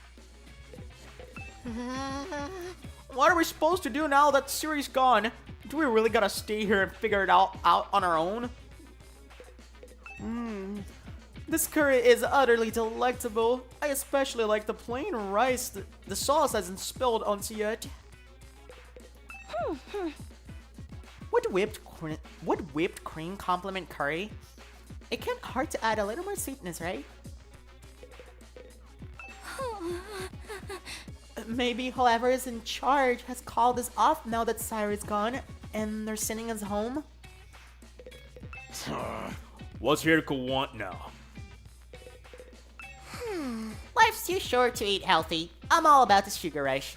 What are we supposed to do now that Siri's gone? Do we really gotta stay here and figure it out on our own? This curry is utterly delectable. I especially like the plain rice. The sauce hasn't spilled onto it. Would whipped cream complement curry? It can't hurt to add a little more sweetness, right? Maybe whoever is in charge has called us off now that Cyrus is gone, and they're sending us home? What's Hideko want now? Life's too short to eat healthy. I'm all about the sugar rush.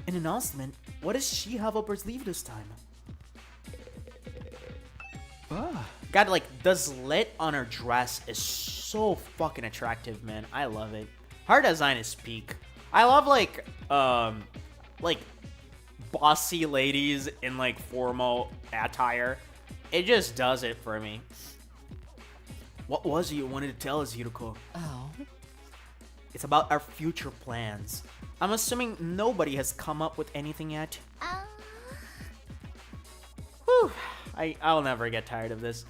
An announcement? What does she have up her sleeve this time? God, like, the slit on her dress is so fucking attractive, man. I love it. Her design is peak. I love, like bossy ladies in, like, formal attire. It just does it for me. What was it you wanted to tell us, Hideko? Oh? It's about our future plans. I'm assuming nobody has come up with anything yet. Whew. I'll never get tired of this.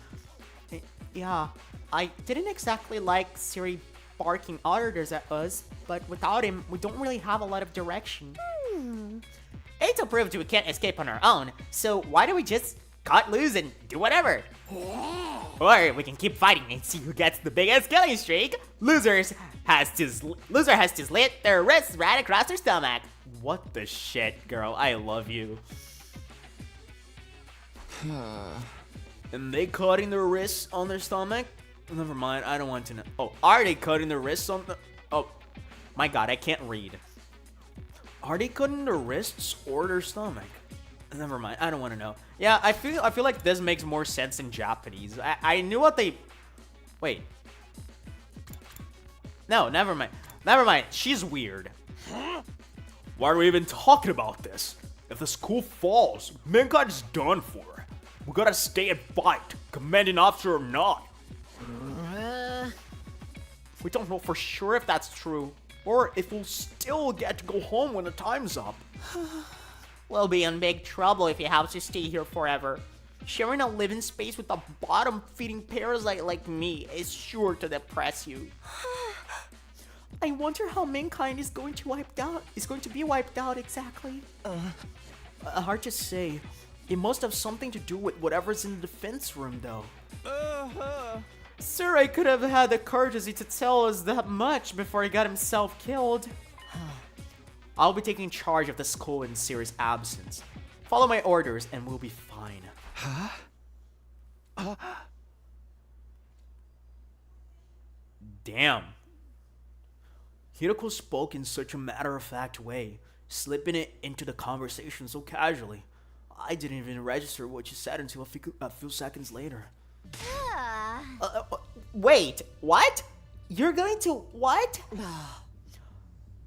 Yeah, I didn't exactly like Siri barking orders at us, but without him, we don't really have a lot of direction. Eito proved we can't escape on our own, so why don't we just cut loose and do whatever? Or we can keep fighting and see who gets the biggest killing streak. Loser has to slit their wrists right across their stomach. What the shit, girl? I love you. And they cutting their wrists on their stomach? Never mind, I don't want to know. Oh, are they cutting their wrists on the... Oh, my god, I can't read. Are they cutting their wrists or their stomach? Never mind, I don't want to know. Yeah, I feel like this makes more sense in Japanese. I knew what they... Wait. No, never mind. Never mind, she's weird. Why are we even talking about this? If the school falls, mankind's done for. We gotta stay and fight, commanding officer or not. We don't know for sure if that's true, or if we'll still get to go home when the time's up. We'll be in big trouble if you have to stay here forever. Sharing a living space with a bottom-feeding parasite like me is sure to depress you. I wonder how mankind is going to be wiped out exactly. Hard to say. It must have something to do with whatever's in the defense room, though. Sir, I could have had the courtesy to tell us that much before he got himself killed. I'll be taking charge of the school in Siri's absence. Follow my orders and we'll be fine. Damn. Hiroko spoke in such a matter-of-fact way, slipping it into the conversation so casually. I didn't even register what she said until a few seconds later. Wait, what? You're going to what?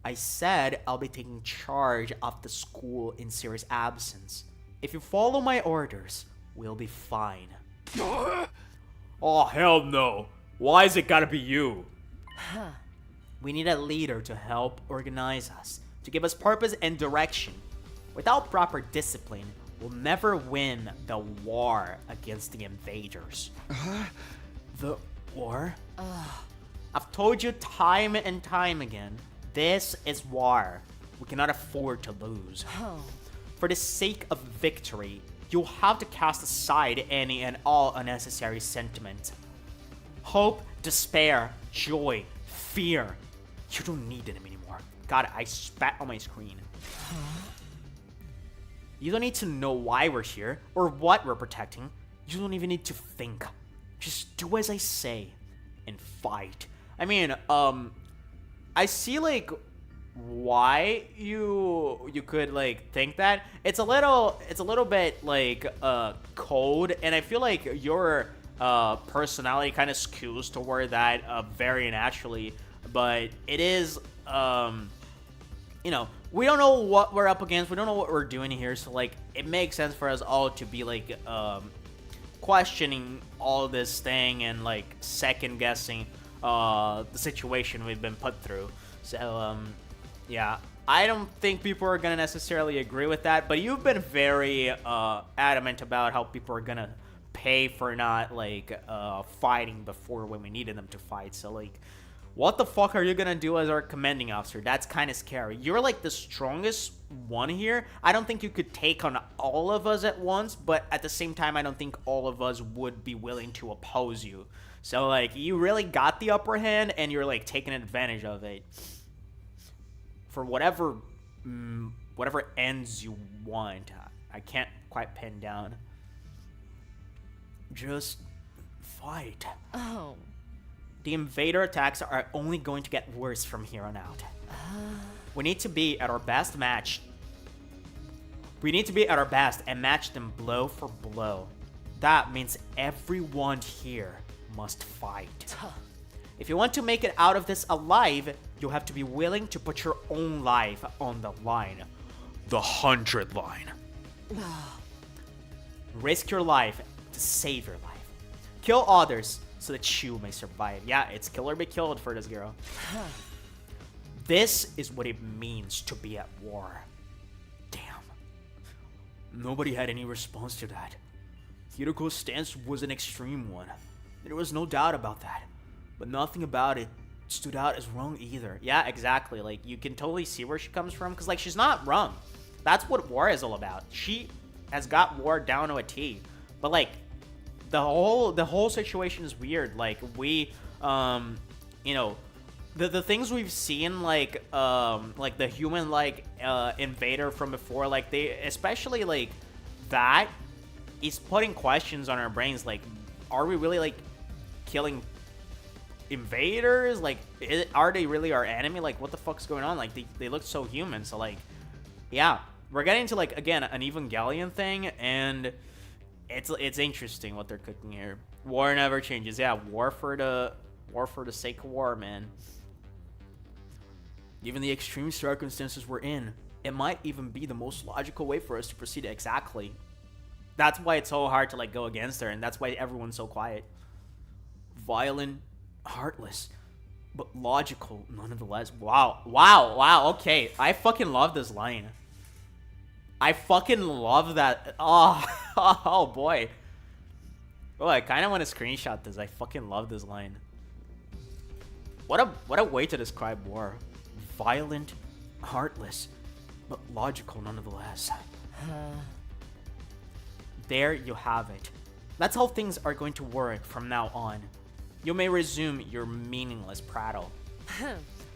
I said I'll be taking charge of the school in Siri's absence. If you follow my orders, we'll be fine. Oh, hell no. Why is it gotta be you? We need a leader to help organize us, to give us purpose and direction. Without proper discipline, we'll never win the war against the invaders. The war? I've told you time and time again, this is war. We cannot afford to lose. For the sake of victory, you'll have to cast aside any and all unnecessary sentiment. Hope, despair, joy, fear. You don't need them anymore. God, I spat on my screen. You don't need to know why we're here or what we're protecting. You don't even need to think. Just do as I say and fight. I mean, I see like why you could like think that. It's a little bit like cold, and I feel like your personality kind of skews toward that very naturally. But it is you know, we don't know what we're up against, we don't know what we're doing here, so like it makes sense for us all to be like questioning all this thing and like second guessing the situation we've been put through. So yeah, I don't think people are gonna necessarily agree with that, but you've been very adamant about how people are gonna pay for not like fighting before when we needed them to fight. So like, what the fuck are you gonna do as our commanding officer? That's kind of scary. You're like the strongest one here. I don't think you could take on all of us at once, but at the same time, I don't think all of us would be willing to oppose you. So like, you really got the upper hand, and you're like taking advantage of it for whatever ends you want. I can't quite pin down. Just fight. Oh. The invader attacks are only going to get worse from here on out. We need to be at our best match. We need to be at our best and match them blow for blow. That means everyone here must fight. If you want to make it out of this alive, you'll have to be willing to put your own life on the line. The 100 line. Risk your life to save your life. Kill others so that you may survive. Yeah, it's kill or be killed for this girl. This is what it means to be at war. Damn. Nobody had any response to that. Hiroko's stance was an extreme one. There was no doubt about that. But nothing about it stood out as wrong either. Yeah, exactly. Like, you can totally see where she comes from, because like, she's not wrong. That's what war is all about. She has got war down to a T. But like, the whole situation is weird. Like, we you know, the things we've seen, like the human like invader from before, like they, especially like that, is putting questions on our brains. Like, are we really like killing invaders? Like, are they really our enemy? Like, what the fuck's going on? Like, they look so human. So like, yeah, we're getting to like, again, an Evangelion thing, and it's interesting what they're cooking here. War never changes. Yeah, war for the sake of war, man. Given the extreme circumstances we're in, it might even be the most logical way for us to proceed. Exactly. That's why it's so hard to like go against her, and that's why everyone's so quiet. Violent, heartless. but logical nonetheless. Wow, wow, wow. Okay, I fucking love this line. I fucking love that. Oh, oh boy. Oh, I kind of want to screenshot this. I fucking love this line. What a way to describe war. Violent, heartless, but logical nonetheless. There you have it. That's how things are going to work from now on. You may resume your meaningless prattle.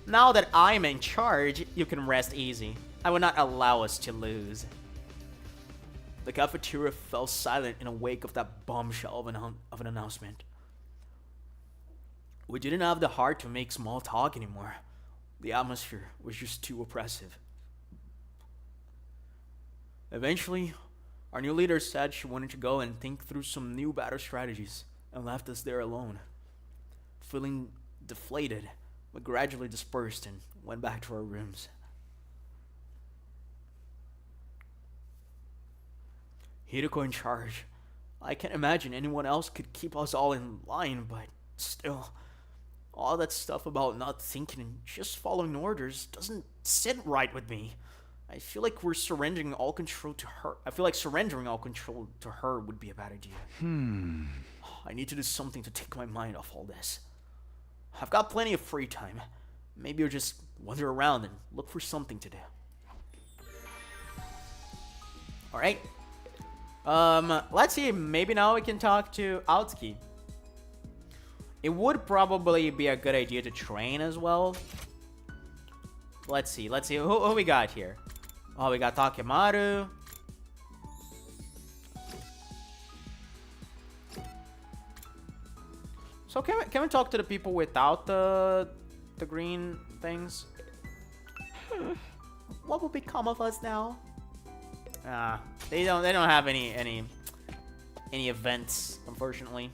Now that I'm in charge, you can rest easy. I will not allow us to lose. The cafeteria fell silent in the wake of that bombshell of an announcement. We didn't have the heart to make small talk anymore. The atmosphere was just too oppressive. Eventually, our new leader said she wanted to go and think through some new battle strategies and left us there alone. Feeling deflated, we gradually dispersed and went back to our rooms. Hideko in charge. I can't imagine anyone else could keep us all in line, but still, all that stuff about not thinking and just following orders doesn't sit right with me. I feel like we're surrendering all control to her. I feel like surrendering all control to her would be a bad idea. I need to do something to take my mind off all this. I've got plenty of free time. Maybe I'll just wander around and look for something to do. Alright. Let's see. Maybe now we can talk to Aotsuki. It would probably be a good idea to train as well. Let's see. Who we got here? Oh, we got Takemaru. So can we talk to the people without the green things? What will become of us now? They don't have any events, unfortunately.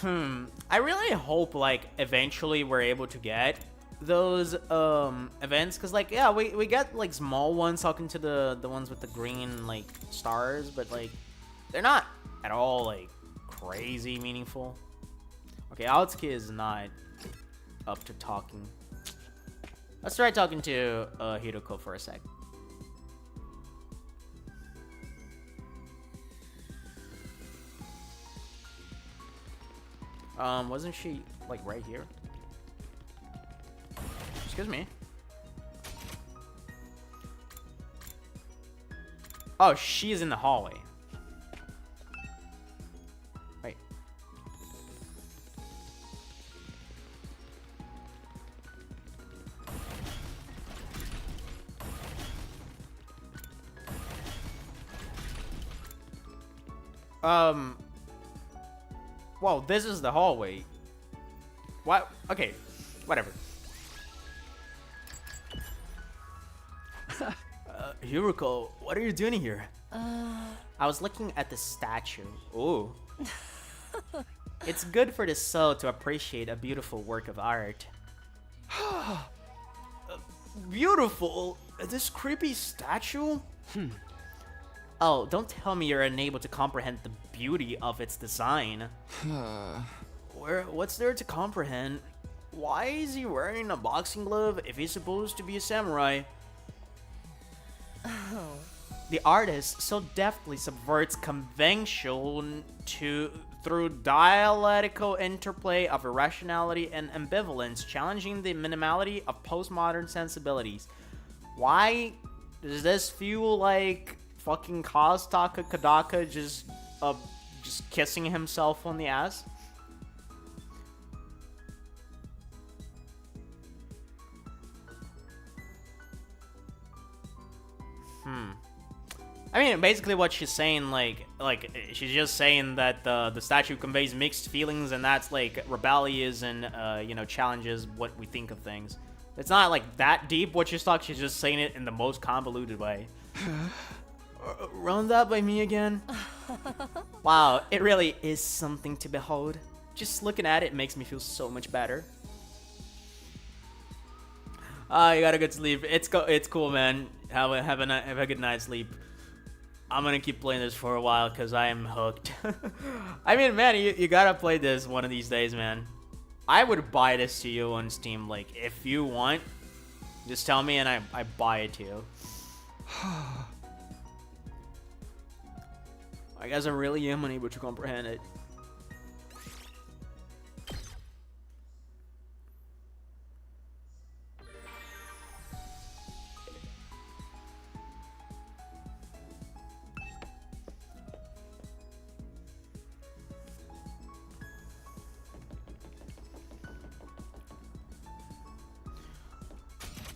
I really hope like eventually we're able to get those events, because like yeah, we get like small ones talking to the ones with the green like stars, but like they're not at all like crazy meaningful. Okay, Aotsuki is not up to talking. Let's try talking to Hideko for a sec. Wasn't she like right here? Excuse me. Oh, she's in the hallway. Wait. Well, this is the hallway. What? Okay, whatever. Hideko, what are you doing here? I was looking at the statue. Ooh. It's good for the soul to appreciate a beautiful work of art. Beautiful? This creepy statue? Oh, don't tell me you're unable to comprehend the beauty of its design. What's there to comprehend? Why is he wearing a boxing glove if he's supposed to be a samurai? The artist so deftly subverts convention through dialectical interplay of irrationality and ambivalence, challenging the minimality of postmodern sensibilities. Why does this feel like fucking Kazutaka Kadaka just kissing himself on the ass? I mean, basically what she's saying, like she's just saying that the statue conveys mixed feelings, and that's like rebellious and you know, challenges what we think of things. It's not like that deep what she's talking. She's just saying it in the most convoluted way. Run that by me again. Wow, it really is something to behold. Just looking at it makes me feel so much better. You got a good sleep. It's cool, man. Have a good night's sleep. I'm gonna keep playing this for a while because I am hooked. I mean, man, you gotta play this one of these days, man. I would buy this to you on Steam. Like, if you want, just tell me and I buy it to you. I guess I really am unable to comprehend it.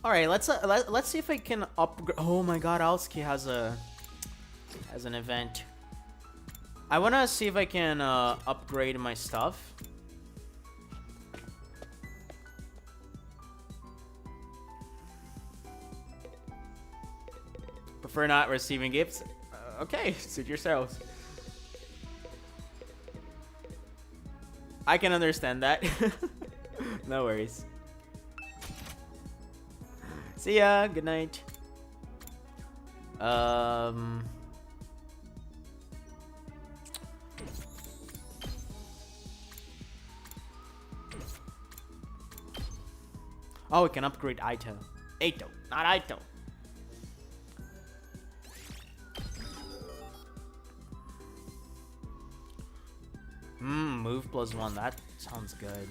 All right, let's see if I can upgrade. Oh my God, Alski has an event. I wanna see if I can upgrade my stuff. Prefer not receiving gifts. Okay, suit yourselves. I can understand that. No worries. See ya. Good night. Oh, we can upgrade Aito. Aito, not Aito. Move +1. That sounds good.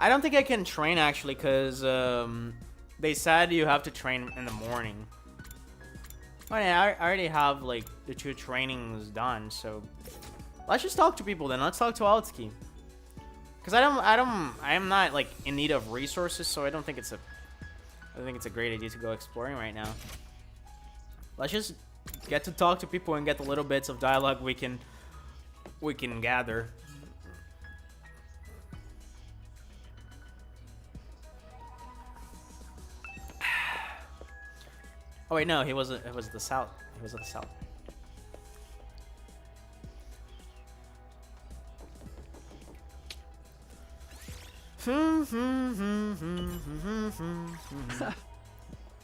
I don't think I can train actually, because they said you have to train in the morning. But I already have like the 2 trainings done, so let's just talk to people then. Let's talk to Altski. Because I am not like in need of resources, so I think it's a great idea to go exploring right now. Let's just get to talk to people and get the little bits of dialogue we can gather. Oh wait, no, it was the south. He was at the south.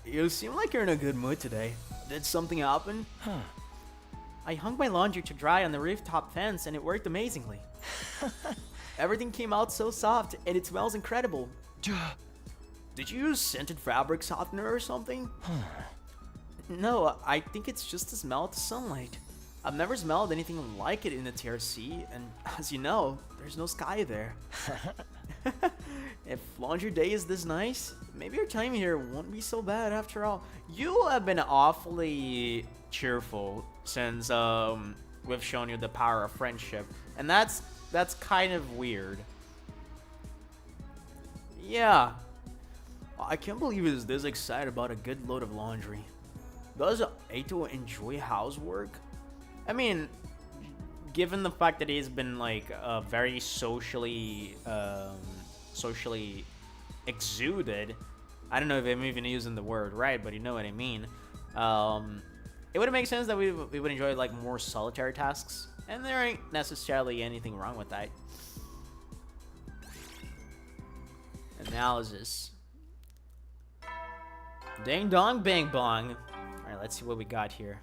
You seem like you're in a good mood today. Did something happen? Huh. I hung my laundry to dry on the rooftop fence and it worked amazingly. Everything came out so soft and it smells incredible. Did you use scented fabric softener or something? No, I think it's just the smell of the sunlight. I've never smelled anything like it in the TRC, and as you know, there's no sky there. If laundry day is this nice, maybe your time here won't be so bad after all. You have been awfully cheerful since we've shown you the power of friendship, and that's kind of weird. Yeah, I can't believe he's this excited about a good load of laundry. Does Aito enjoy housework? I mean, given the fact that he's been like very socially exuded, I don't know if I'm even using the word right, but you know what I mean. It would make sense that we would enjoy like more solitary tasks, and there ain't necessarily anything wrong with that. Analysis. Ding dong bang bong. Alright, let's see what we got here.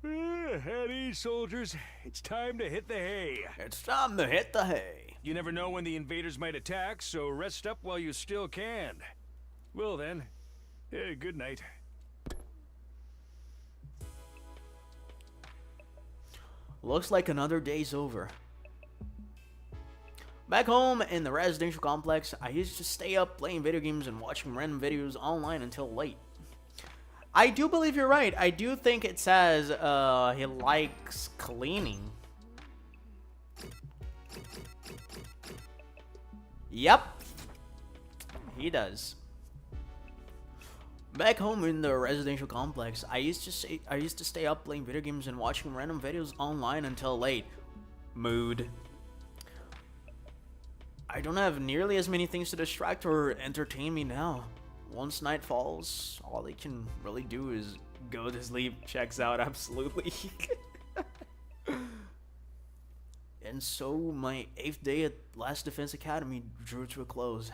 At ease, soldiers. It's time to hit the hay. It's time to hit the hay. You never know when the invaders might attack, so rest up while you still can. Well then, good night. Looks like another day's over. Back home in the residential complex, I used to stay up playing video games and watching random videos online until late. I do believe you're right. I do think it says he likes cleaning. Yep, he does. Back home in the residential complex, I used to stay up playing video games and watching random videos online until late. Mood. I don't have nearly as many things to distract or entertain me now. Once night falls, all I can really do is go to sleep. Checks out, absolutely. And so my 8th day at Last Defense Academy drew to a close.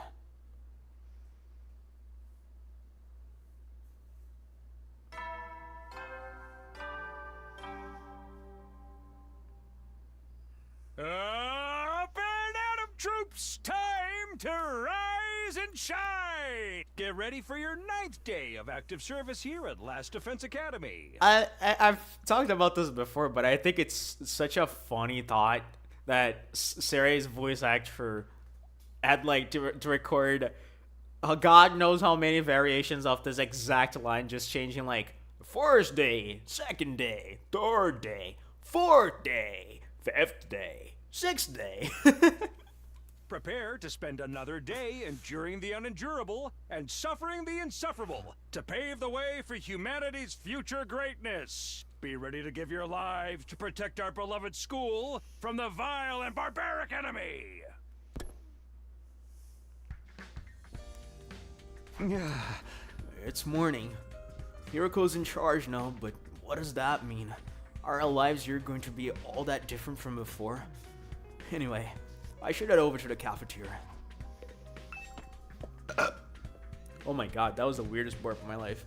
Up and out of troops! Time to rise and shine! Get ready for your 9th day of active service here at Last Defense Academy. I've talked about this before, but I think it's such a funny thought that Sarah's voice actor had like to record God knows how many variations of this exact line, just changing like 1st day, 2nd day, 3rd day, 4th day, 5th day, 6th day. Prepare to spend another day enduring the unendurable and suffering the insufferable to pave the way for humanity's future greatness. Be ready to give your lives to protect our beloved school from the vile and barbaric enemy. It's morning. Hiroko's in charge now, but what does that mean? Are our lives here going to be all that different from before? Anyway, I should head over to the cafeteria. Oh my god, that was the weirdest burp of my life.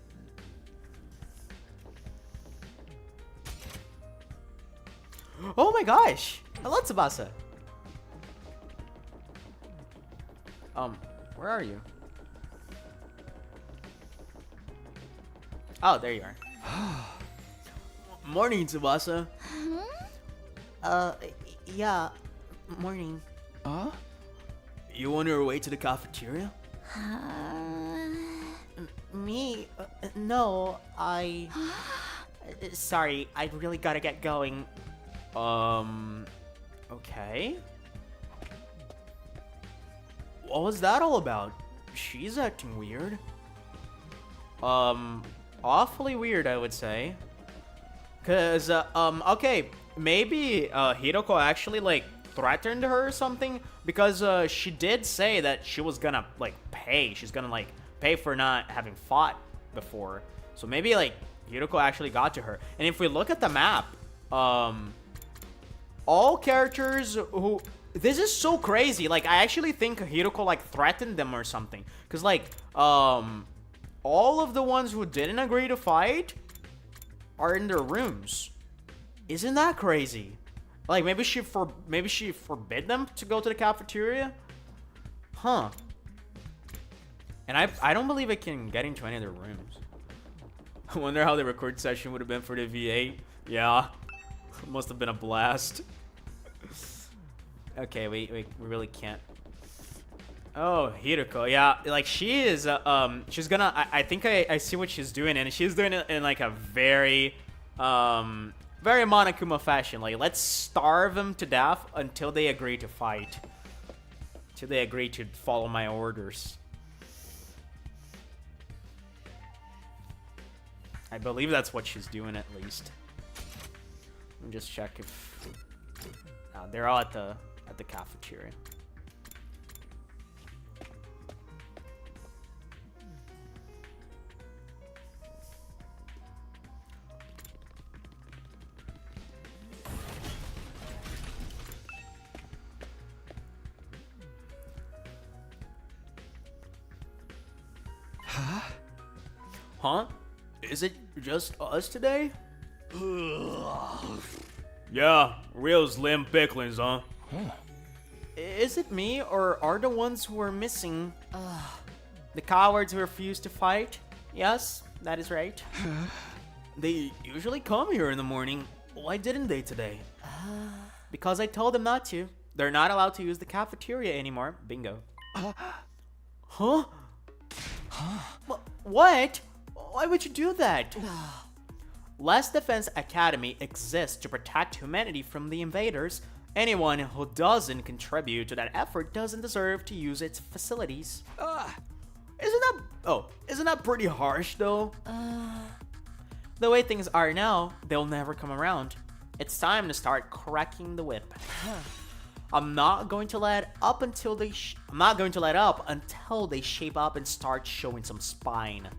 Oh my gosh! Hello, Tsubasa! Where are you? Oh, there you are. Morning, Tsubasa. Yeah, morning. Huh? You on your way to the cafeteria? Me? No, sorry, I really gotta get going. Okay. What was that all about? She's acting weird. Awfully weird, I would say. Cause, okay, maybe, Hiroko actually, like, threatened her or something, because, she did say that she was gonna, like, pay. She's gonna, like, pay for not having fought before. So maybe, like, Hiroko actually got to her. And if we look at the map, all characters who... This is so crazy. Like, I actually think Hiroko, like, threatened them or something. Because, like, all of the ones who didn't agree to fight are in their rooms. Isn't that crazy? Like, maybe she forbid them to go to the cafeteria? Huh. And I don't believe I can get into any of their rooms. I wonder how the record session would have been for the V8. Yeah. Must have been a blast. Okay, we really can't. Oh, Hiroko, yeah, like she is, she's gonna, I think I see what she's doing, and she's doing it in like a very Monokuma fashion. Like, let's starve them to death until they agree to fight. Until they agree to follow my orders. I believe that's what she's doing, at least. Let me just check if... they're all at the cafeteria. Huh? Is it just us today? Yeah, real slim picklings, huh? Is it me, or are the ones who are missing the cowards who refuse to fight? Yes, that is right. They usually come here in the morning. Why didn't they today? Because I told them not to. They're not allowed to use the cafeteria anymore. Bingo. Huh? What? Why would you do that? Last Defense Academy exists to protect humanity from the invaders. Anyone who doesn't contribute to that effort doesn't deserve to use its facilities. Isn't that pretty harsh though? The way things are now, they'll never come around. It's time to start cracking the whip. I'm not going to let up until they I'm not going to let up until they shape up and start showing some spine.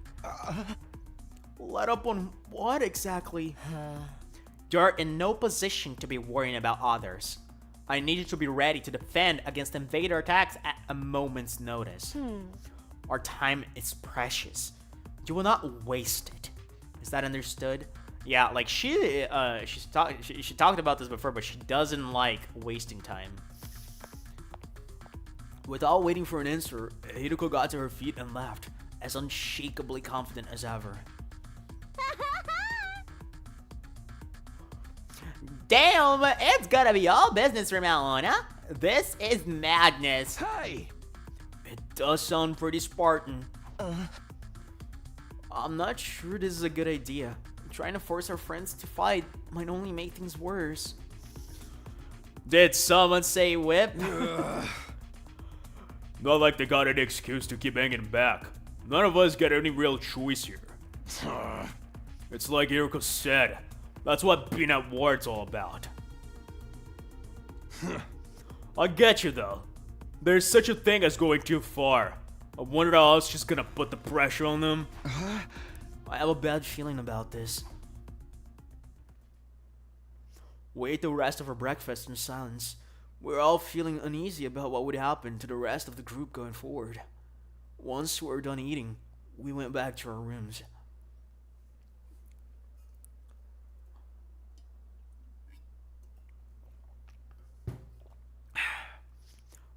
Let up on what exactly? You're in no position to be worrying about others. I need you to be ready to defend against invader attacks at a moment's notice. Our time is precious. You will not waste it. Is that understood? Yeah, like she talked about this before, but she doesn't like wasting time. Without waiting for an answer, Hideko got to her feet and laughed, as unshakably confident as ever. Damn, it's gonna be all business from now on, huh? This is madness. Hey! It does sound pretty Spartan. I'm not sure this is a good idea. Trying to force our friends to fight might only make things worse. Did someone say whip? Not like they got an excuse to keep hanging back. None of us get any real choice here. It's like Hiroko said. That's what being at war is all about. I get you though. There's such a thing as going too far. I wonder how else she's gonna put the pressure on them. I have a bad feeling about this. We ate the rest of our breakfast in silence. We're all feeling uneasy about what would happen to the rest of the group going forward. Once we were done eating, we went back to our rooms.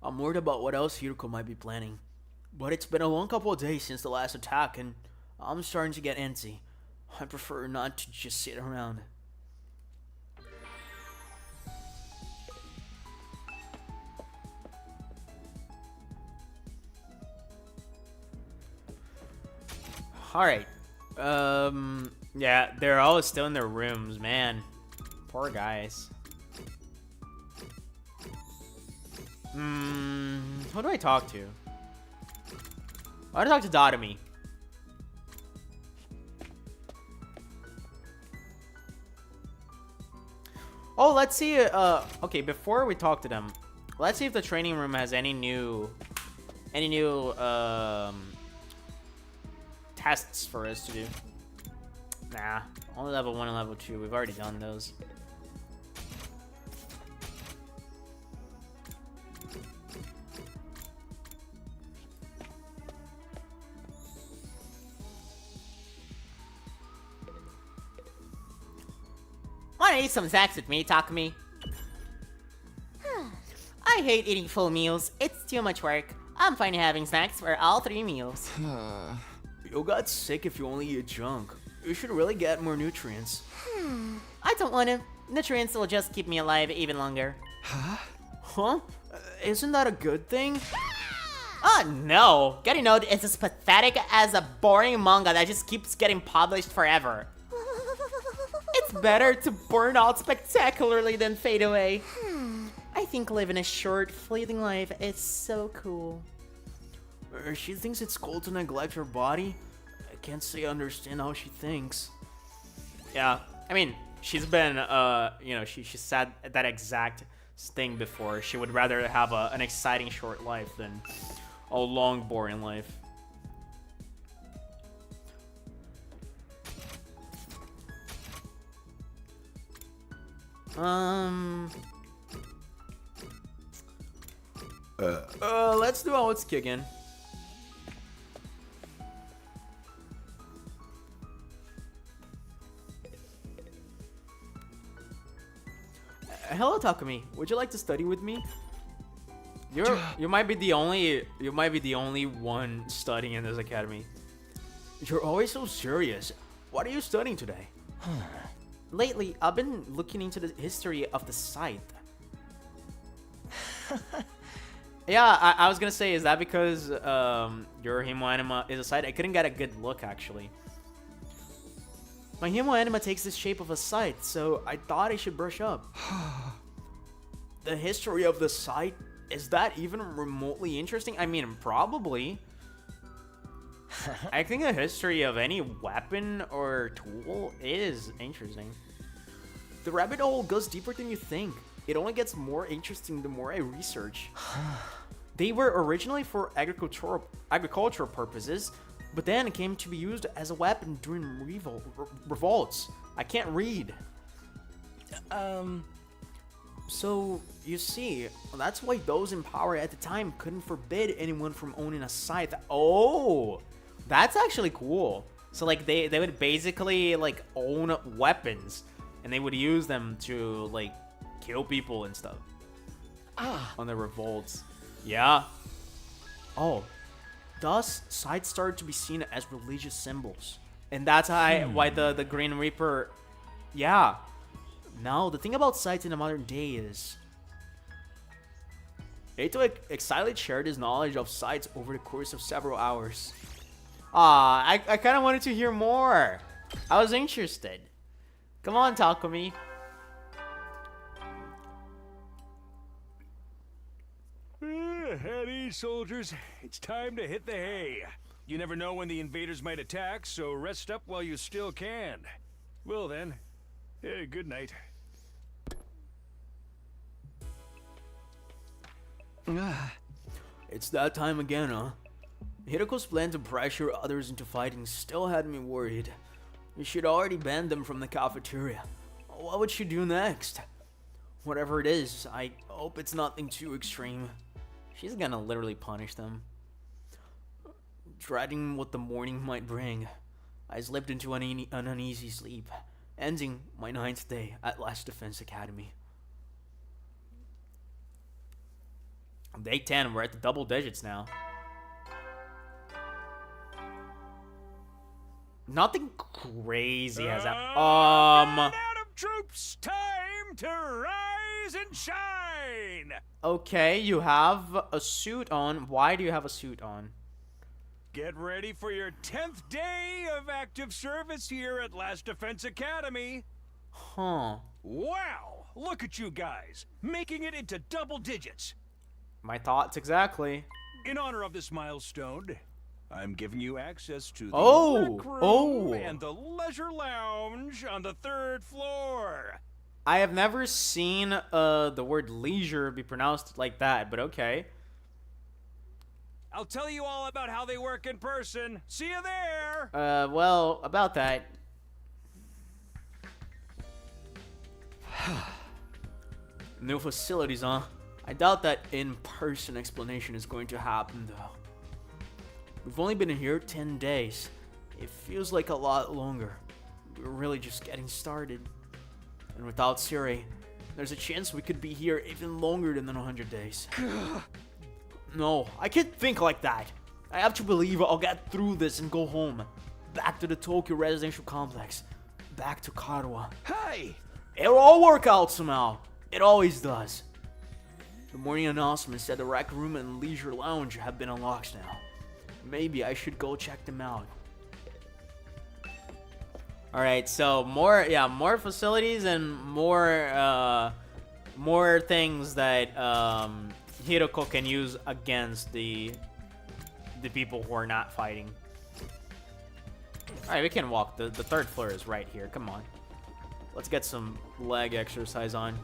I'm worried about what else Hiroko might be planning. But it's been a long couple of days since the last attack, and I'm starting to get antsy. I prefer not to just sit around. Alright. Yeah, they're all still in their rooms, man. Poor guys. Who do I talk to? I want to talk to Dotami. Oh, let's see. Okay, before we talk to them, let's see if the training room has any new tests for us to do. Nah, only level 1 and level 2. We've already done those. Wanna eat some snacks with me, Takumi? I hate eating full meals. It's too much work. I'm fine having snacks for all 3 meals. You got sick if you only eat junk. You should really get more nutrients. I don't want to. Nutrients will just keep me alive even longer. Huh? Isn't that a good thing? Oh no! Getting old is as pathetic as a boring manga that just keeps getting published forever. It's better to burn out spectacularly than fade away. I think living a short, fleeting life is so cool. She thinks it's cool to neglect her body. I can't say I understand how she thinks. Yeah, I mean, she's been, you know, she said that exact thing before. She would rather have an exciting short life than a long, boring life. Let's do how it's kicking. Hello, Takumi. Would you like to study with me? You might be the only one studying in this academy. You're always so serious. What are you studying today? Lately, I've been looking into the history of the site. Yeah, I was gonna say, is that because your Himo Anima is a site? I couldn't get a good look, actually. My Himo Anima takes the shape of a site, so I thought I should brush up. The history of the site? Is that even remotely interesting? I mean, probably. I think the history of any weapon or tool is interesting. The rabbit hole goes deeper than you think. it only gets more interesting the more I research. They were originally for agricultural purposes, but then it came to be used as a weapon during revolts. I can't read. So, you see, that's why those in power at the time couldn't forbid anyone from owning a scythe. Oh, that's actually cool. So, like, they would basically, like, own weapons, and they would use them to, like, kill people and stuff. On the revolts. Yeah. Oh. Thus, scythes started to be seen as religious symbols. And that's why the Green Reaper... Yeah. Now, the thing about scythes in the modern day is... Eito excitedly shared his knowledge of scythes over the course of several hours. I kind of wanted to hear more. I was interested. Come on, Takumi. At ease, soldiers. It's time to hit the hay. You never know when the invaders might attack, so rest up while you still can. Well then, good night. It's that time again, huh? Hiroko's plan to pressure others into fighting still had me worried. You should already ban them from the cafeteria. What would she do next? Whatever it is, I hope it's nothing too extreme. She's gonna literally punish them. Dreading what the morning might bring, I slipped into an uneasy sleep, ending my 9th day at Last Defense Academy. Day 10, we're at the double digits now. Nothing crazy has happened. Out of troops, time to rise and shine. Okay, you have a suit on. Why do you have a suit on? Get ready for your 10th day of active service here at Last Defense Academy. Huh. Wow, look at you guys, making it into double digits. My thoughts exactly. In honor of this milestone, I'm giving you access to the rec room and the leisure lounge on the 3rd floor. I have never seen the word leisure be pronounced like that, but okay. I'll tell you all about how they work in person. See you there. Well, about that. New facilities, huh? I doubt that in-person explanation is going to happen, though. We've only been here 10 days. It feels like a lot longer. We're really just getting started. And without Siri, there's a chance we could be here even longer than 100 days. No, I can't think like that. I have to believe I'll get through this and go home. Back to the Tokyo residential complex. Back to Karuwa. Hey! It'll all work out somehow. It always does. The morning announcement said the rec room and leisure lounge have been unlocked now. Maybe I should go check them out. Alright, so more facilities and more things that Hiroko can use against the people who are not fighting. Alright, we can walk. The 3rd floor is right here. Come on. Let's get some leg exercise on.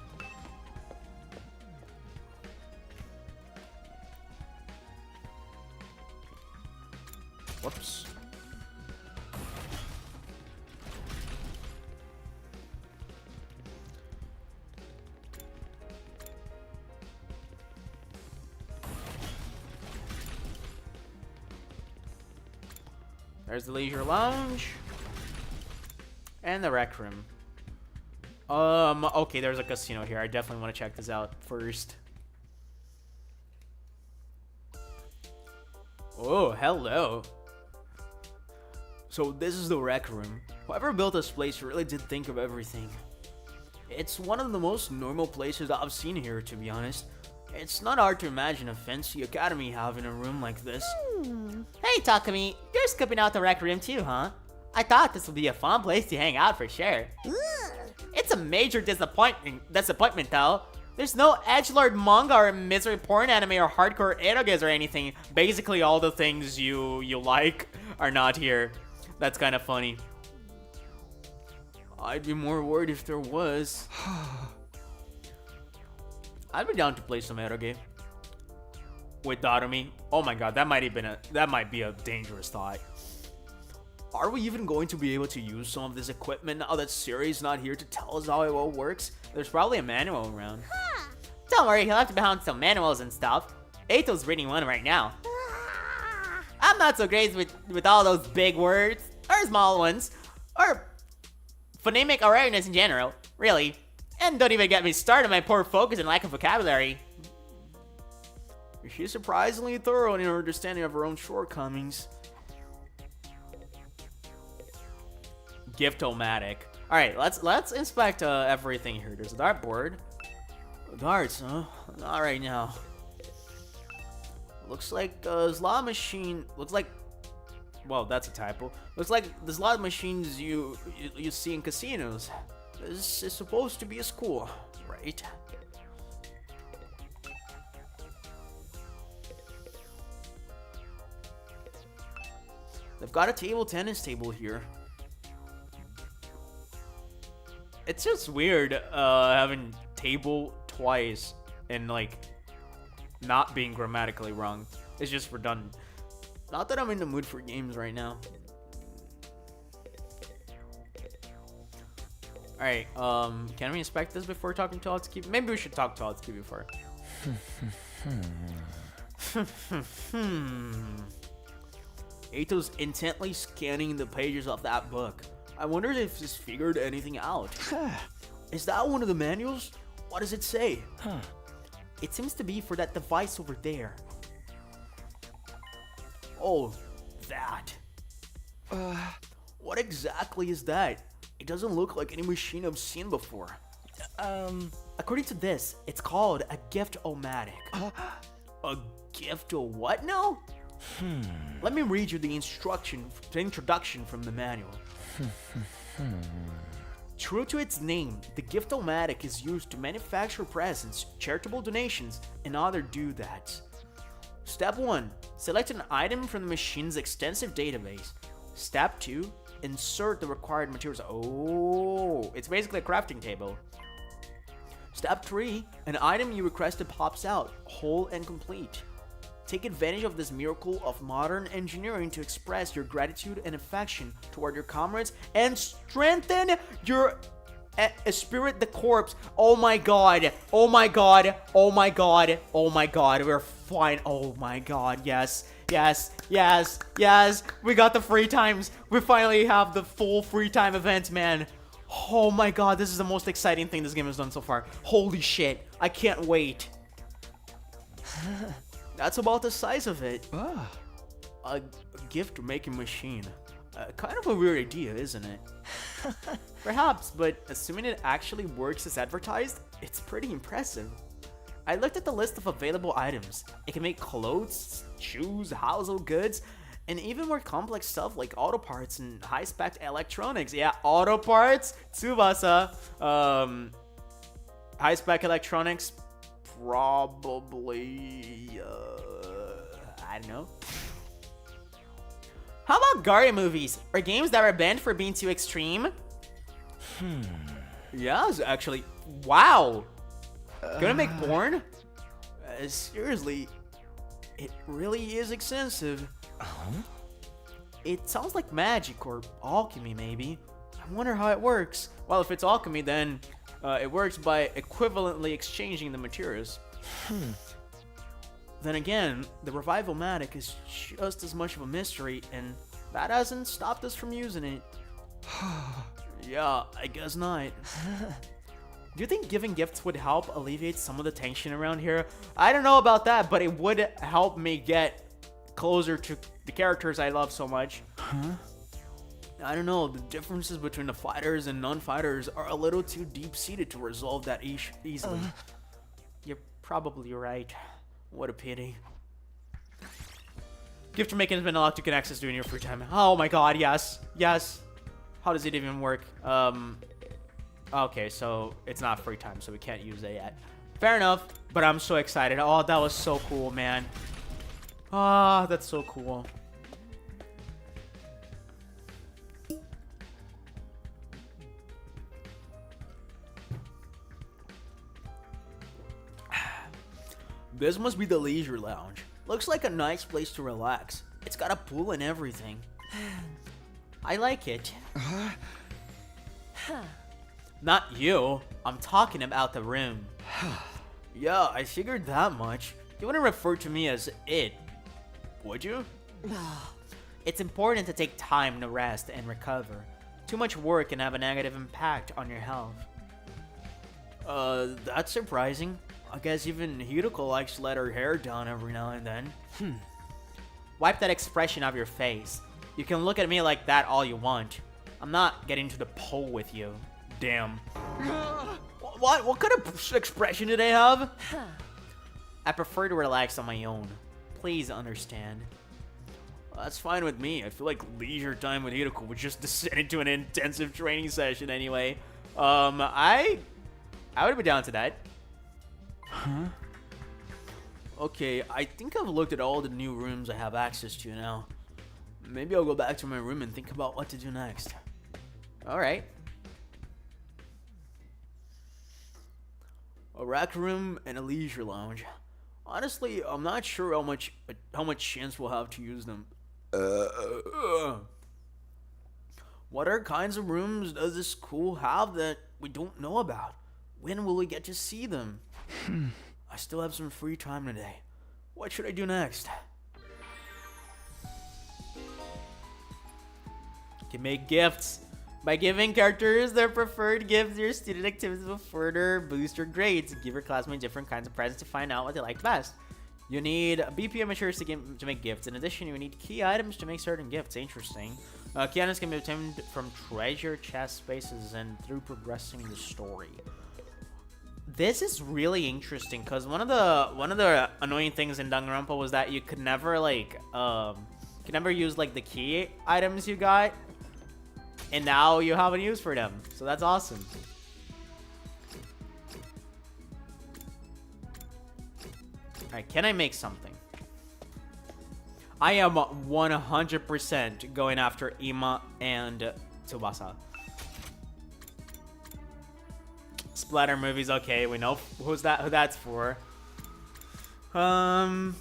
Whoops. There's the leisure lounge. And the rec room. Okay, there's a casino here. I definitely want to check this out first. Oh, hello. So this is the rec room. Whoever built this place really did think of everything. It's one of the most normal places I've seen here, to be honest. It's not hard to imagine a fancy academy having a room like this. Hey, Takumi, you're scooping out the rec room too, huh? I thought this would be a fun place to hang out for sure. It's a major disappointment though. There's no edgelord manga or misery porn anime or hardcore eroges or anything. Basically all the things you like are not here. That's kind of funny. I'd be more worried if there was. I'd be down to play some eroge with Darumi. Oh my god, that might be a dangerous thought. Are we even going to be able to use some of this equipment now that Siri's not here to tell us how it all works? There's probably a manual around. Don't worry, he'll have to behind some manuals and stuff. Ato's reading one right now. I'm not so great with all those big words, or small ones, or phonemic awareness in general, really. And don't even get me started on my poor focus and lack of vocabulary. She's surprisingly thorough in her understanding of her own shortcomings. Gift-o-matic. Alright, let's inspect everything here. There's a dartboard. Darts, huh? Not right now. Looks like a slot machine. Looks like, well, that's a typo. Looks like the slot machines you see in casinos. This is supposed to be a school, right? They've got a tennis table here. It's just weird having table twice and like not being grammatically wrong. It's just redundant. Not that I'm in the mood for games right now. Alright, can we inspect this before talking to Atsuki? Maybe we should talk to Atsuki before. Ato's intently scanning the pages of that book. I wonder if he's figured anything out. Is that one of the manuals? What does it say? It seems to be for that device over there. Oh, that. What exactly is that? It doesn't look like any machine I've seen before. According to this, it's called a gift-o-matic. A gift or what now? Let me read you the introduction from the manual. True to its name, the gift-o-matic is used to manufacture presents, charitable donations, and other do-that's. Step 1. Select an item from the machine's extensive database. Step 2. Insert the required materials. Oh, it's basically a crafting table. Step 3. An item you requested pops out, whole and complete. Take advantage of this miracle of modern engineering to express your gratitude and affection toward your comrades and strengthen your spirit the corpse. Oh my god. Oh my god. Oh my god. Oh my god. We're fine. Oh my god. Yes. Yes. Yes. Yes. We got the free times. We finally have the full free time events, man. Oh my god. This is the most exciting thing this game has done so far. Holy shit. I can't wait. That's about the size of it. A gift-making machine. Kind of a weird idea, isn't it? Perhaps, but assuming it actually works as advertised, it's pretty impressive. I looked at the list of available items. It can make clothes, shoes, household goods, and even more complex stuff like auto parts and high-spec electronics. Yeah, auto parts, Tsubasa. High-spec electronics, probably, I don't know. How about Garia movies, or games that were banned for being too extreme? Yes, actually. Wow. Gonna make porn? Seriously, it really is extensive. It sounds like magic or alchemy, maybe. I wonder how it works. Well, if it's alchemy, then it works by equivalently exchanging the materials. Then again, the Revival-matic is just as much of a mystery, and that hasn't stopped us from using it. Yeah, I guess not. Do you think giving gifts would help alleviate some of the tension around here? I don't know about that, but it would help me get closer to the characters I love so much. I don't know, the differences between the fighters and non-fighters are a little too deep-seated to resolve that easily. You're probably right. What a pity. Gift making has been allowed to get access to in your free time. Oh my god, yes. Yes. How does it even work? Okay, so it's not free time, so we can't use it yet. Fair enough, but I'm so excited. Oh, that was so cool, man. Ah, that's so cool. This must be the leisure lounge. Looks like a nice place to relax. It's got a pool and everything. I like it. Not you. I'm talking about the room. Yeah, I figured that much. You wouldn't refer to me as it, would you? It's important to take time to rest and recover. Too much work can have a negative impact on your health. That's surprising. I guess even Hideko likes to let her hair down every now and then. Wipe that expression off your face. You can look at me like that all you want. I'm not getting to the pole with you. Damn. What kind of expression did I have? I prefer to relax on my own. Please understand. Well, that's fine with me. I feel like leisure time with Hideko would just descend into an intensive training session anyway. I would be down to that. Huh? Okay, I think I've looked at all the new rooms I have access to now. Maybe I'll go back to my room and think about what to do next. Alright. A rec room and a leisure lounge. Honestly, I'm not sure how much chance we'll have to use them. What other kinds of rooms does this school have that we don't know about? When will we get to see them? I still have some free time today. What should I do next? You can make gifts. By giving characters their preferred gifts, your student activities will further boost your grades. Give your classmates different kinds of presents to find out what they like best. You need BPM materials to make gifts. In addition, you need key items to make certain gifts. Interesting. Key items can be obtained from treasure chest spaces and through progressing the story. This is really interesting because one of the annoying things in Danganronpa was that you could never use like the key items you got, and now you have a use for them. So that's awesome. Alright, can I make something? I am 100% going after Ima and Tsubasa. Splatter movies, okay, we know who that's for. Also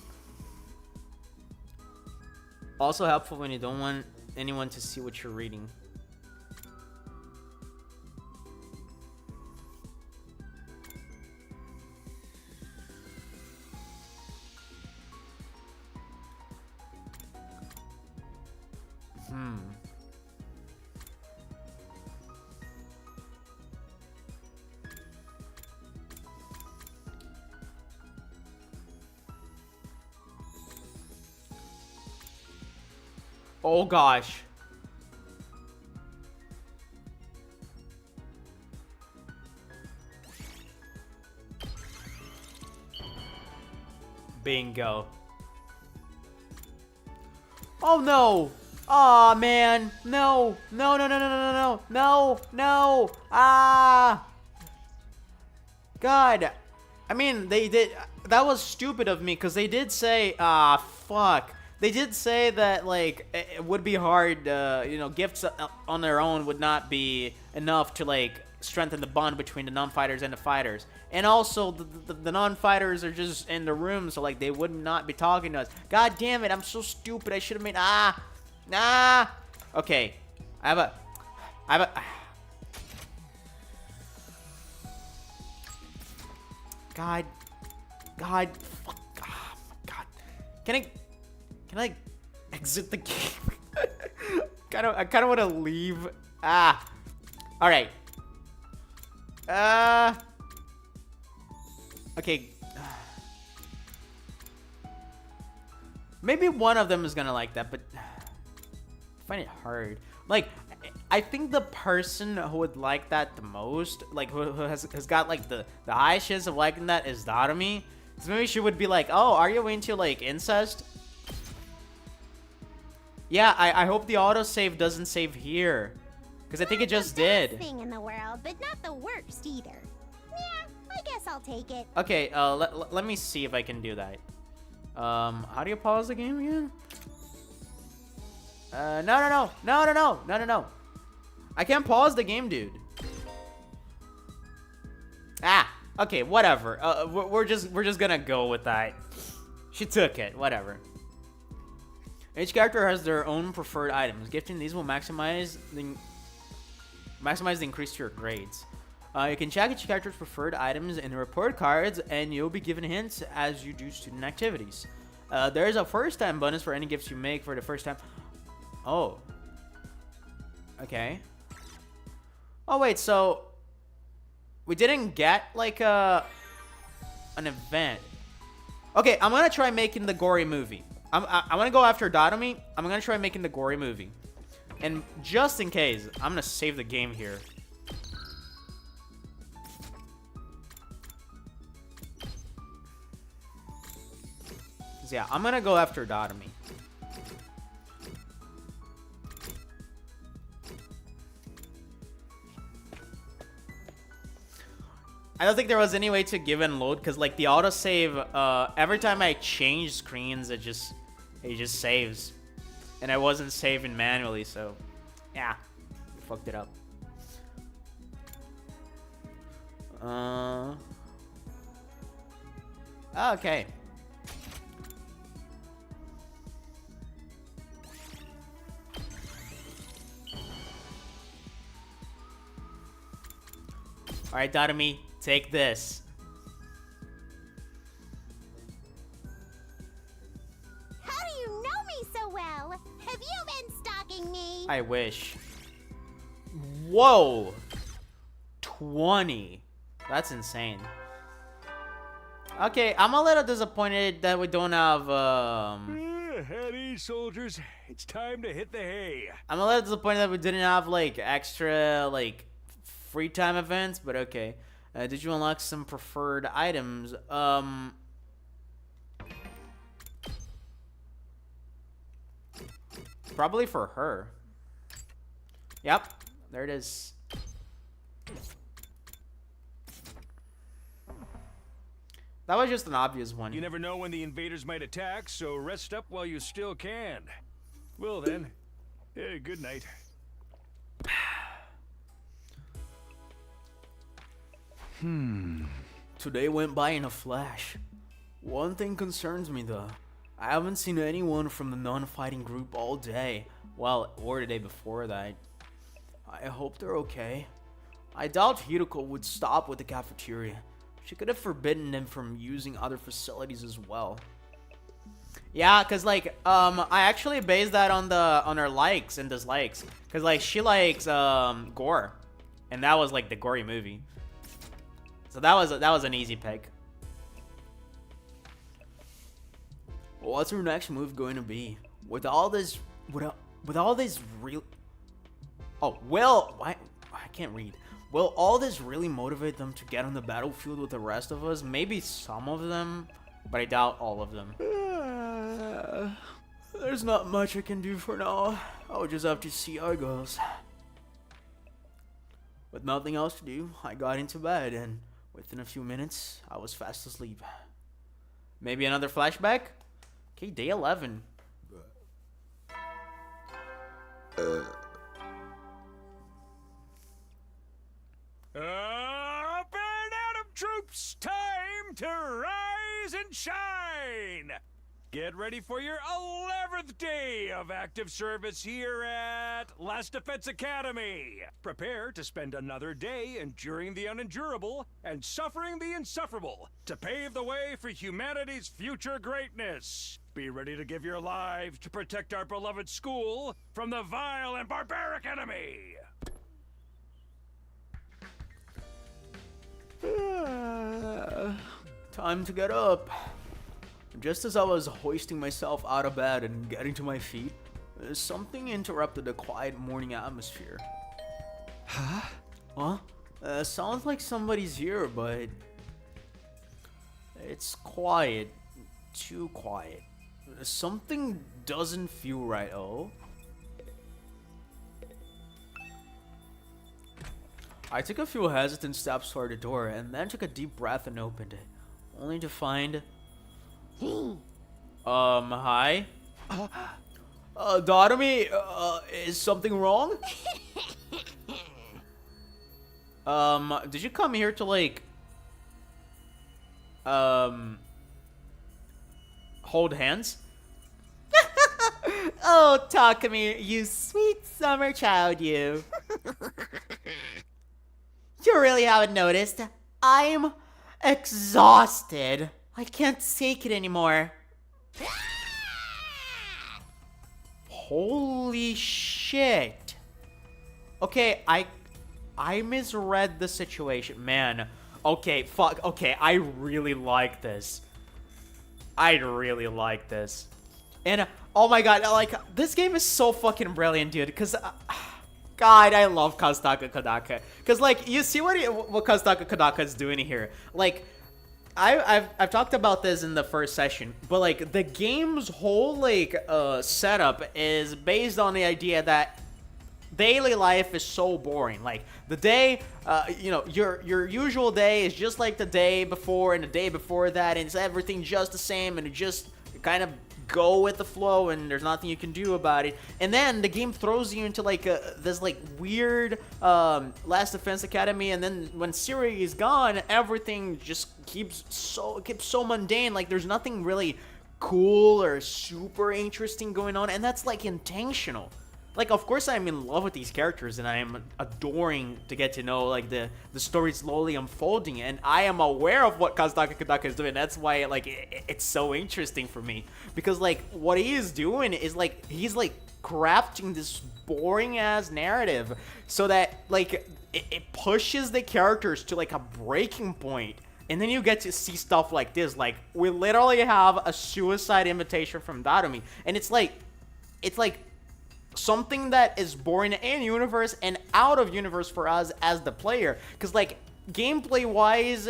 helpful when you don't want anyone to see what you're reading. Oh gosh. Bingo. Oh no. Aw, man. No. No, no, no, no, no, no, no. No. Ah. God. I mean, they did. That was stupid of me because they did say, fuck. They did say that, like, it would be hard, you know, gifts on their own would not be enough to, like, strengthen the bond between the non-fighters and the fighters. And also, the non-fighters are just in the room, so, like, they would not be talking to us. God damn it, I'm so stupid. I should have made, Okay, I have a, God, fuck, oh my God. Can I exit the game? I kind of want to leave. All right. Okay. Maybe one of them is gonna like that, but I find it hard. Like, I think the person who would like that the most, like who has got like the highest chance of liking that is Darumi. So maybe she would be like, oh, are you into like incest? Yeah, I hope the autosave doesn't save here. Because I think it just did. Best thing in the world, but not the worst either. Yeah, I guess I'll take it. Okay, let me see if I can do that. How do you pause the game again? No. I can't pause the game, dude. Okay, whatever. We're just gonna go with that. She took it. Whatever. Each character has their own preferred items. Gifting these will maximize the increase to your grades. You can check each character's preferred items in the report cards, and you'll be given hints as you do student activities. There is a first-time bonus for any gifts you make for the first time. Oh. Okay. Oh wait, so we didn't get like an event. Okay, I'm gonna try making the gory movie. I'm gonna go after Dotomy. I'm gonna try making the gory movie, and just in case, I'm gonna save the game here. So yeah, I'm gonna go after Dotomy. I don't think there was any way to give and load because like the autosave, every time I change screens, it just saves, and I wasn't saving manually, so yeah, fucked it up. Okay. All right, Dotomy, take this. How do you know me so well? Have you been stalking me? I wish. Whoa. 20. That's insane. Okay, I'm a little disappointed that we don't have, At ease, soldiers. It's time to hit the hay. I'm a little disappointed that we didn't have, like, extra, like, free time events, but okay. Did you unlock some preferred items? Probably for her. Yep, there it is. That was just an obvious one. You never know when the invaders might attack, so rest up while you still can. Well then, good night. Today went by in a flash. One thing concerns me though. I haven't seen anyone from the non-fighting group all day. Well, or the day before that. I hope they're okay. I doubt Hideko would stop with the cafeteria. She could have forbidden them from using other facilities as well. Yeah, cause like I actually based that on her likes and dislikes. Cause like she likes gore, and that was like the gory movie. So that was an easy pick. What's her next move going to be? With all this real... Oh, I can't read. Will all this really motivate them to get on the battlefield with the rest of us? Maybe some of them, but I doubt all of them. There's not much I can do for now. I'll just have to see how it goes. With nothing else to do, I got into bed, and within a few minutes, I was fast asleep. Maybe another flashback? Okay, day 11. Up and out of troops! Time to rise and shine! Get ready for your 11th day of active service here at Last Defense Academy. Prepare to spend another day enduring the unendurable and suffering the insufferable to pave the way for humanity's future greatness. Be ready to give your lives to protect our beloved school from the vile and barbaric enemy. Time to get up. Just as I was hoisting myself out of bed and getting to my feet, something interrupted the quiet morning atmosphere. Huh? Sounds like somebody's here, but it's quiet. Too quiet. Something doesn't feel right, oh? I took a few hesitant steps toward the door and then took a deep breath and opened it, only to find... Hi? Dotomy, is something wrong? Did you come here to, like, hold hands. Oh, Takumi, you sweet summer child, you. You really haven't noticed. I'm exhausted. I can't take it anymore. Holy shit. Okay, I misread the situation. Man. Okay, fuck. Okay, I really like this. I really like this. And, oh my god, like, this game is so fucking brilliant, dude. Because, God, I love Kazutaka Kodaka. Because, like, you see what Kazutaka Kodaka is doing here. Like, I've talked about this in the first session, but like the game's whole like setup is based on the idea that daily life is so boring. Like the day, you know, your usual day is just like the day before and the day before that, and it's everything just the same, and it just kind of go with the flow, and there's nothing you can do about it. And then the game throws you into like this like weird Last Defense Academy, and then when Siri is gone, everything just keeps so mundane. Like there's nothing really cool or super interesting going on, and that's like intentional. Like, of course, I'm in love with these characters, and I am adoring to get to know, like, the story slowly unfolding, and I am aware of what Kazutaka Kodaka is doing. That's why, like, it's so interesting for me. Because, like, what he is doing is, like, he's, like, crafting this boring-ass narrative so that, like, it pushes the characters to, like, a breaking point. And then you get to see stuff like this. Like, we literally have a suicide invitation from Darumi, and it's like something that is boring in universe and out of universe for us as the player, because like gameplay wise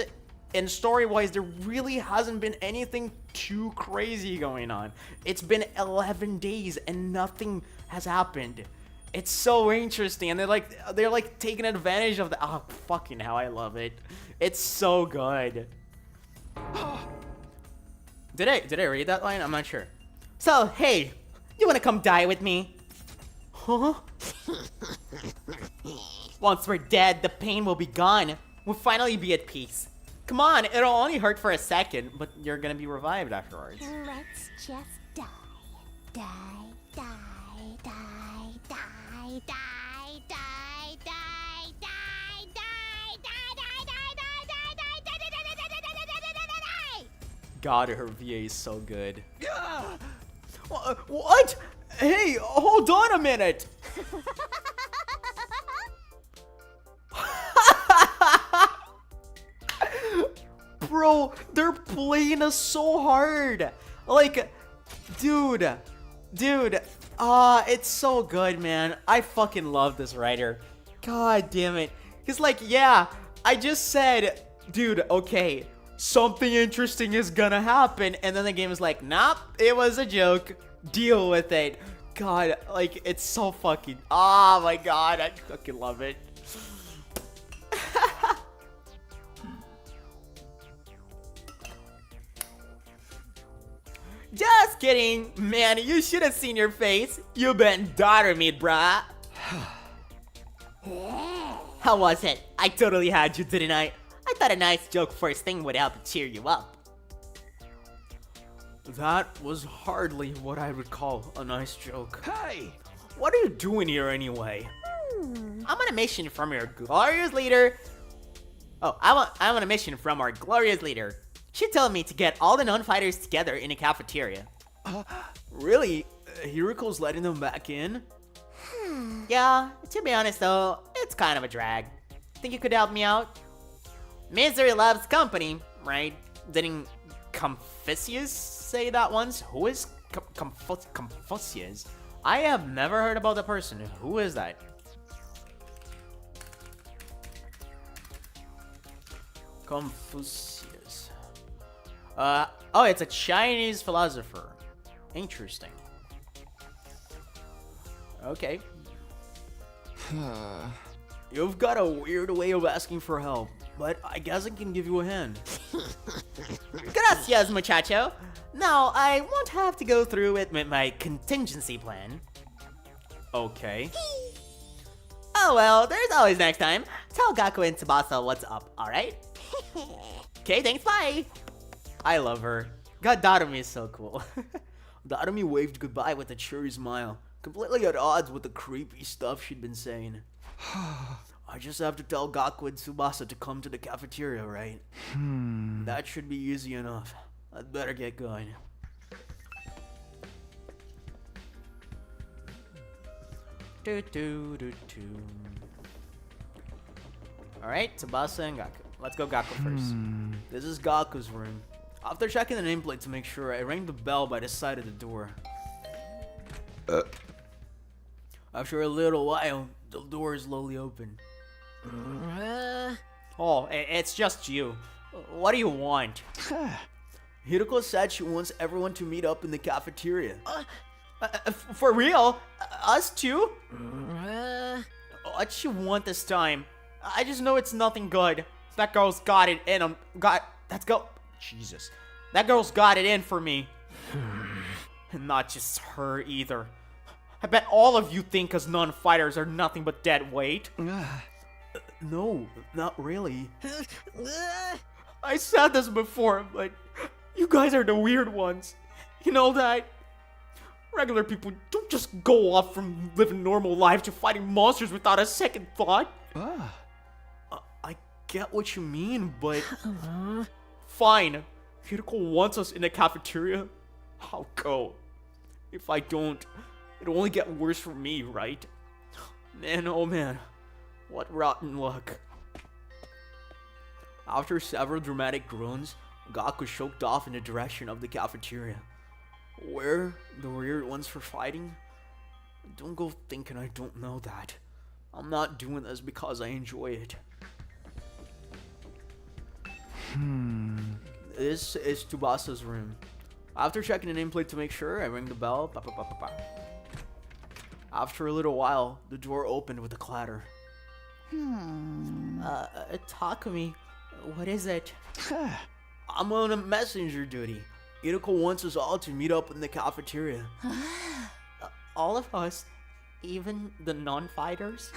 and story wise there really hasn't been anything too crazy going on. It's been 11 days and nothing has happened. It's so interesting, and they're like taking advantage of the fucking hell, I love it. It's so good. Did I read that line? I'm not sure. So hey, you wanna come die with me? Huh? Once we're dead, the pain will be gone. We'll finally be at peace. Come on, it'll only hurt for a second, but you're gonna be revived afterwards. Let's just die. Die, die, die, die, die, die, die, die, die, die, die, die. God, her VA is so good. What? Hey, hold on a minute. Bro, they're playing us so hard. Like, dude, it's so good, man. I fucking love this writer. God damn it. He's like, yeah, I just said, dude, okay, something interesting is gonna happen. And then the game is like, nope, it was a joke. Deal with it. God, like, it's so fucking... Oh my god, I fucking love it. Just kidding. Man, you should have seen your face. You been daughter meat, bruh. How was it? I totally had you, didn't I? I thought a nice joke first thing would help cheer you up. That was hardly what I would call a nice joke. Hey! What are you doing here anyway? I'm on a mission from your glorious leader. Oh, I'm on a mission from our glorious leader. She told me to get all the non-fighters together in a cafeteria. Really? Hiruko's letting them back in? Yeah, to be honest though, it's kind of a drag. Think you could help me out? Misery loves company, right? Didn't Confucius say that once? Who is Confucius? I have never heard about the person. Who is that? Confucius. Oh, it's a Chinese philosopher. Interesting. Okay. You've got a weird way of asking for help, but I guess I can give you a hand. Gracias, muchacho. Now, I won't have to go through with my contingency plan. Okay. Oh well, there's always next time. Tell Gaku and Tsubasa what's up, alright? Okay, thanks, bye! I love her. God, Darumi is so cool. Darumi waved goodbye with a cheery smile, completely at odds with the creepy stuff she'd been saying. I just have to tell Gaku and Tsubasa to come to the cafeteria, right? That should be easy enough. I'd better get going. Alright, Tsubasa and Gaku. Let's go Gaku first. This is Gaku's room. After checking the nameplate to make sure, I rang the bell by the side of the door. After a little while, the door slowly opened. Oh, it's just you. What do you want? Hiroko said she wants everyone to meet up in the cafeteria. For real? Us too? What she want this time? I just know it's nothing good. That girl's got it in Jesus. That girl's got it in for me. And not just her either. I bet all of you think us non-fighters are nothing but dead weight. No, not really. I said this before, but you guys are the weird ones. You know that? Regular people don't just go off from living normal lives to fighting monsters without a second thought. I get what you mean, but... Fine. Hiroko wants us in the cafeteria. I'll go. If I don't, it'll only get worse for me, right? Man, oh man. What rotten luck. After several dramatic groans, Gaku choked off in the direction of the cafeteria. Where the weird ones for fighting? Don't go thinking I don't know that. I'm not doing this because I enjoy it. This is Tsubasa's room. After checking the nameplate to make sure, I rang the bell. After a little while, the door opened with a clatter. Takumi, what is it? I'm on a messenger duty. Hiroko wants us all to meet up in the cafeteria. All of us? Even the non-fighters?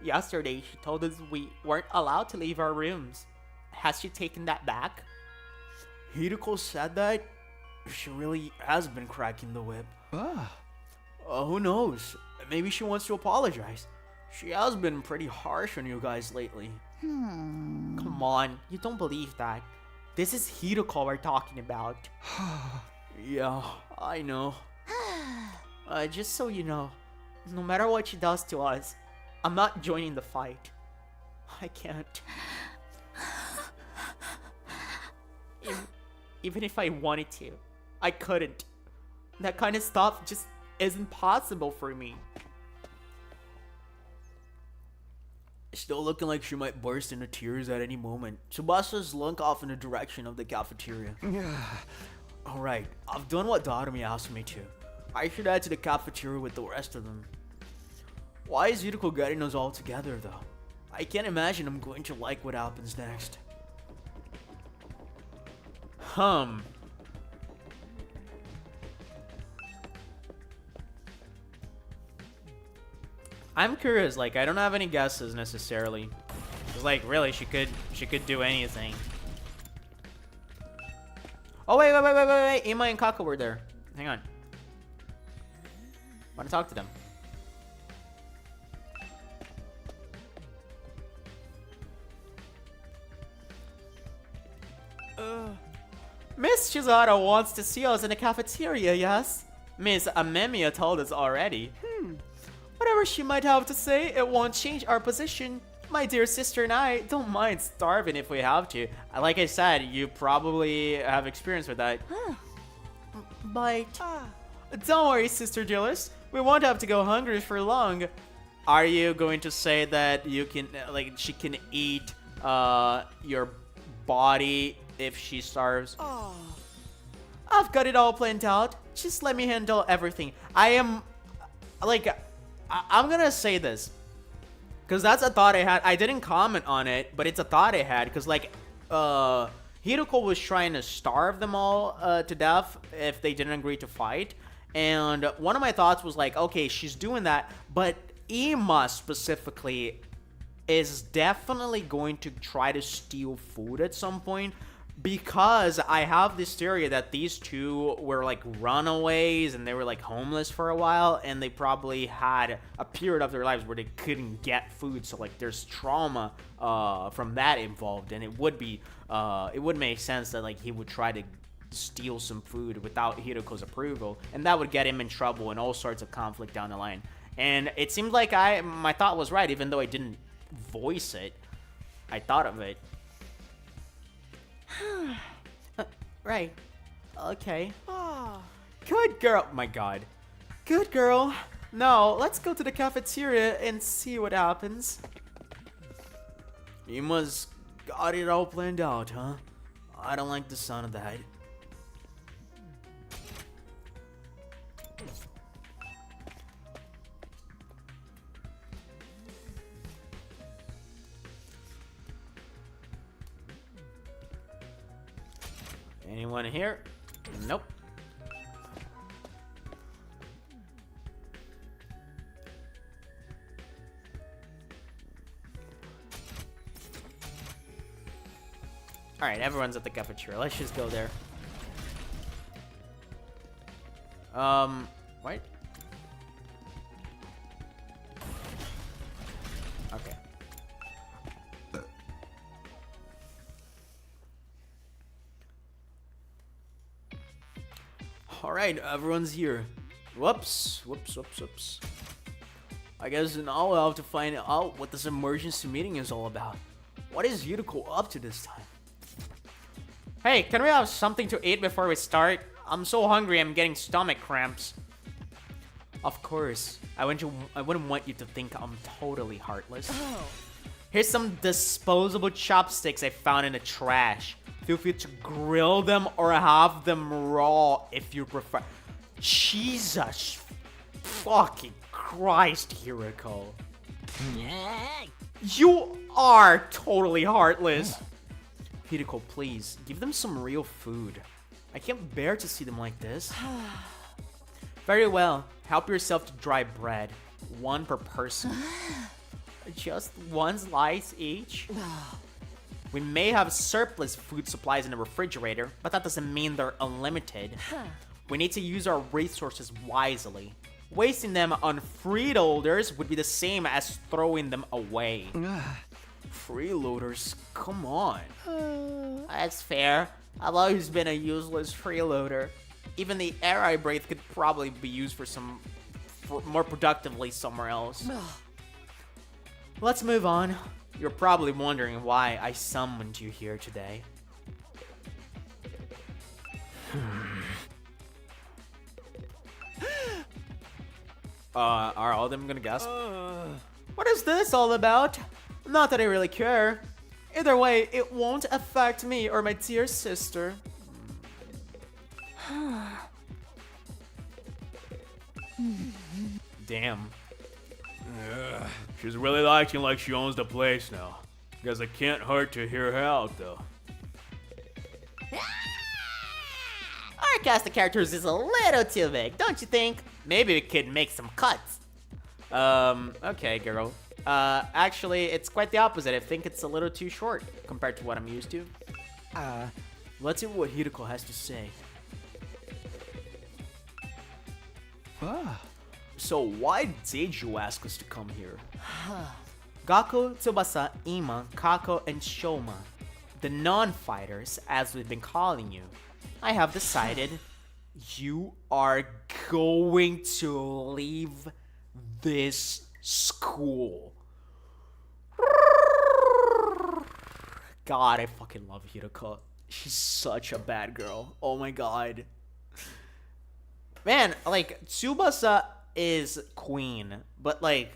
Yesterday, she told us we weren't allowed to leave our rooms. Has she taken that back? Hiroko said that? She really has been cracking the whip. Who knows? Maybe she wants to apologize. She has been pretty harsh on you guys lately. Come on, you don't believe that. This is Hiroko we're talking about. Yeah, I know. Just so you know, no matter what she does to us, I'm not joining the fight. I can't. Even if I wanted to, I couldn't. That kind of stuff just isn't possible for me. Still looking like she might burst into tears at any moment, Tsubasa slunk off in the direction of the cafeteria. Alright, I've done what Darumi asked me to. I should head to the cafeteria with the rest of them. Why is Hiroko getting us all together though? I can't imagine I'm going to like what happens next. I'm curious, like, I don't have any guesses necessarily. Cause, like, really, she could do anything. Oh, wait. Ima and Kako were there. Hang on. Want to talk to them. Miss Shizara wants to see us in the cafeteria, yes? Miss Amemiya told us already. Whatever she might have to say, it won't change our position. My dear sister and I don't mind starving if we have to. Like I said, you probably have experience with that. But don't worry, Sister Jealous. We won't have to go hungry for long. Are you going to say that you can, like, she can eat your body if she starves? I've got it all planned out. Just let me handle everything. I'm gonna say this, because that's a thought I had. I didn't comment on it, but it's a thought I had, because, like, Hiroko was trying to starve them all to death if they didn't agree to fight. And one of my thoughts was, like, okay, she's doing that, but Ima specifically is definitely going to try to steal food at some point, because I have this theory that these two were like runaways and they were like homeless for a while, and they probably had a period of their lives where they couldn't get food, so like there's trauma from that involved, and it would make sense that like he would try to steal some food without Hiroko's approval, and that would get him in trouble and all sorts of conflict down the line. And it seemed like my thought was right, even though I didn't voice it. I thought of it. Right. Okay. Good girl. My God. Good girl. Now, let's go to the cafeteria and see what happens. You must got it all planned out, huh? I don't like the sound of that. Anyone here? Nope. Alright, everyone's at the cafeteria. Let's just go there. What? Okay. Alright, everyone's here. Whoops. I guess now we'll have to find out what this emergency meeting is all about. What is Yuruko up to this time? Hey, can we have something to eat before we start? I'm so hungry, I'm getting stomach cramps. Of course. I wouldn't want you to think I'm totally heartless. Here's some disposable chopsticks I found in the trash. Feel free to grill them or have them raw if you prefer. Jesus fucking Christ, Hiroko. You are totally heartless. Hiroko, please, give them some real food. I can't bear to see them like this. Very well. Help yourself to dry bread. 1 per person. Just 1 slice each? We may have surplus food supplies in the refrigerator, but that doesn't mean they're unlimited. We need to use our resources wisely. Wasting them on freeloaders would be the same as throwing them away. Freeloaders? Come on. That's fair. I've always been a useless freeloader. Even the air I breathe could probably be used for more productively somewhere else. Let's move on. You're probably wondering why I summoned you here today. Are all of them gonna guess? What is this all about? Not that I really care. Either way, it won't affect me or my dear sister. Damn. She's really acting like she owns the place now. Guess it can't hurt to hear her out, though. Our cast of characters is a little too big, don't you think? Maybe we could make some cuts. Okay, girl. Actually, it's quite the opposite. I think it's a little too short compared to what I'm used to. Let's hear what Hiroko has to say. So why did you ask us to come here? Gakko, Tsubasa, Ima, Kako, and Shoma, the non-fighters, as we've been calling you, I have decided you are going to leave this school. God, I fucking love Hiroko. She's such a bad girl. Oh my god. Man, like, Tsubasa is queen, but like,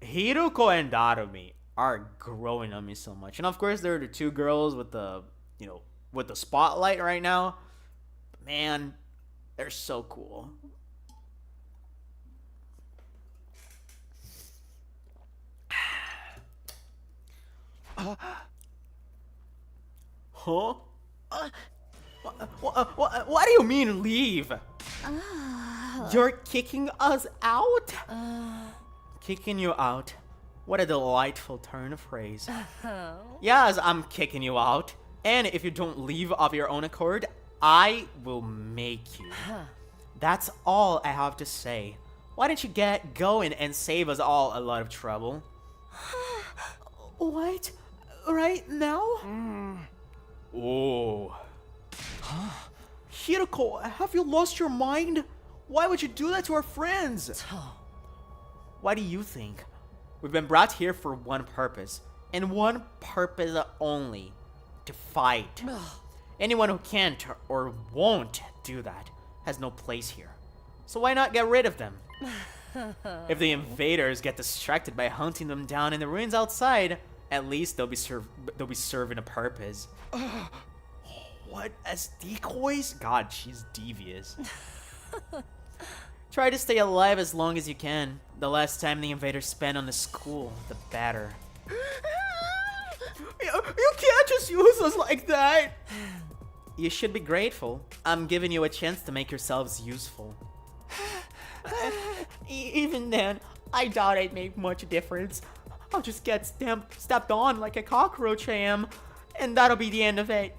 Hiroko and Darumi are growing on me so much. And of course, there are the 2 girls with the, with the spotlight right now. But man, they're so cool. Huh? What do you mean leave? You're kicking us out? Kicking you out? What a delightful turn of phrase. Yes, I'm kicking you out. And if you don't leave of your own accord, I will make you. That's all I have to say. Why don't you get going and save us all a lot of trouble? What? Right now? Oh. Hiroko, have you lost your mind? Why would you do that to our friends? What do you think? We've been brought here for one purpose, and one purpose only: to fight. Anyone who can't or won't do that has no place here. So why not get rid of them? If the invaders get distracted by hunting them down in the ruins outside, at least they'll be serving a purpose. What, as decoys? God, she's devious. Try to stay alive as long as you can. The less time the invaders spend on the school, the better. You can't just use us like that! You should be grateful. I'm giving you a chance to make yourselves useful. Even then, I doubt I'd make much difference. I'll just get stepped on like a cockroach I am, and that'll be the end of it.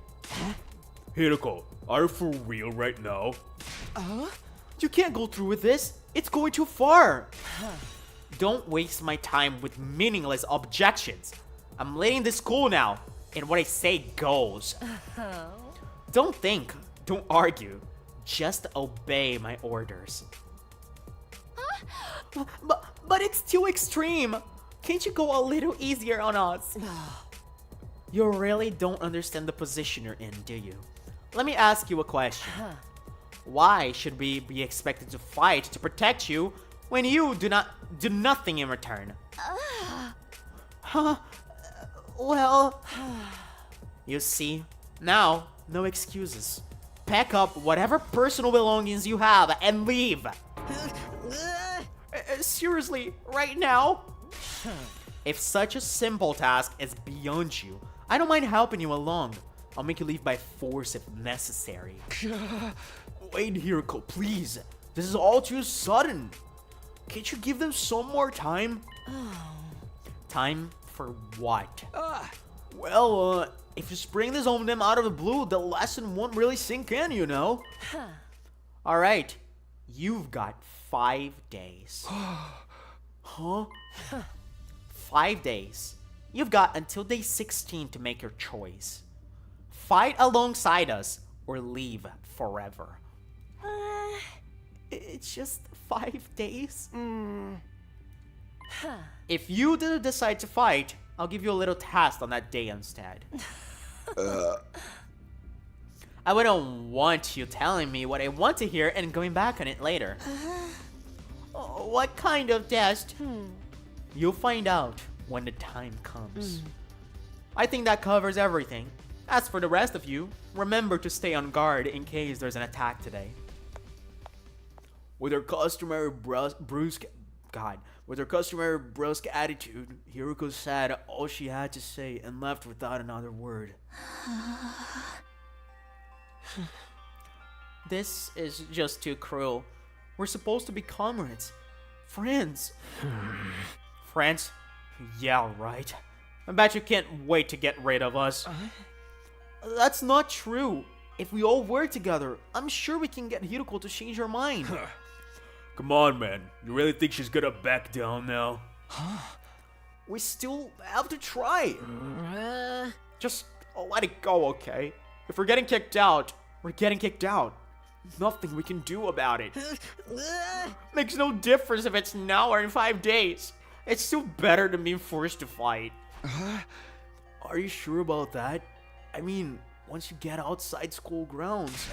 Hiroko, are you for real right now? You can't go through with this. It's going too far. Don't waste my time with meaningless objections. I'm leading the school now, and what I say goes. Don't think, don't argue, just obey my orders. But it's too extreme. Can't you go a little easier on us? You really don't understand the position you're in, do you? Let me ask you a question. Why should we be expected to fight to protect you when you do nothing in return? Well, you see, now, no excuses. Pack up whatever personal belongings you have and leave. Seriously, right now? If such a simple task is beyond you, I don't mind helping you along. I'll make you leave by force if necessary. Wait, Hiroko, please. This is all too sudden. Can't you give them some more time? Time for what? Well, if you spring this on them out of the blue, the lesson won't really sink in, you know? Alright, you've got 5 days. Huh? 5 days. You've got until day 16 to make your choice. Fight alongside us or leave forever. It's just 5 days? If you do decide to fight, I'll give you a little task on that day instead. I wouldn't want you telling me what I want to hear and going back on it later. What kind of test? You'll find out when the time comes. I think that covers everything. As for the rest of you, remember to stay on guard in case there's an attack today. With her customary brusque attitude, Hiroko said all she had to say and left without another word. This is just too cruel. We're supposed to be comrades. Friends. Friends? Yeah, right. I bet you can't wait to get rid of us. That's not true. If we all work together, I'm sure we can get Hiroko to change her mind. Come on, man. You really think she's gonna back down now? We still have to try. Just let it go, okay? If we're getting kicked out, we're getting kicked out. Nothing we can do about it. Makes no difference if it's now or in 5 days. It's still better than being forced to fight. Are you sure about that? I mean, once you get outside school grounds.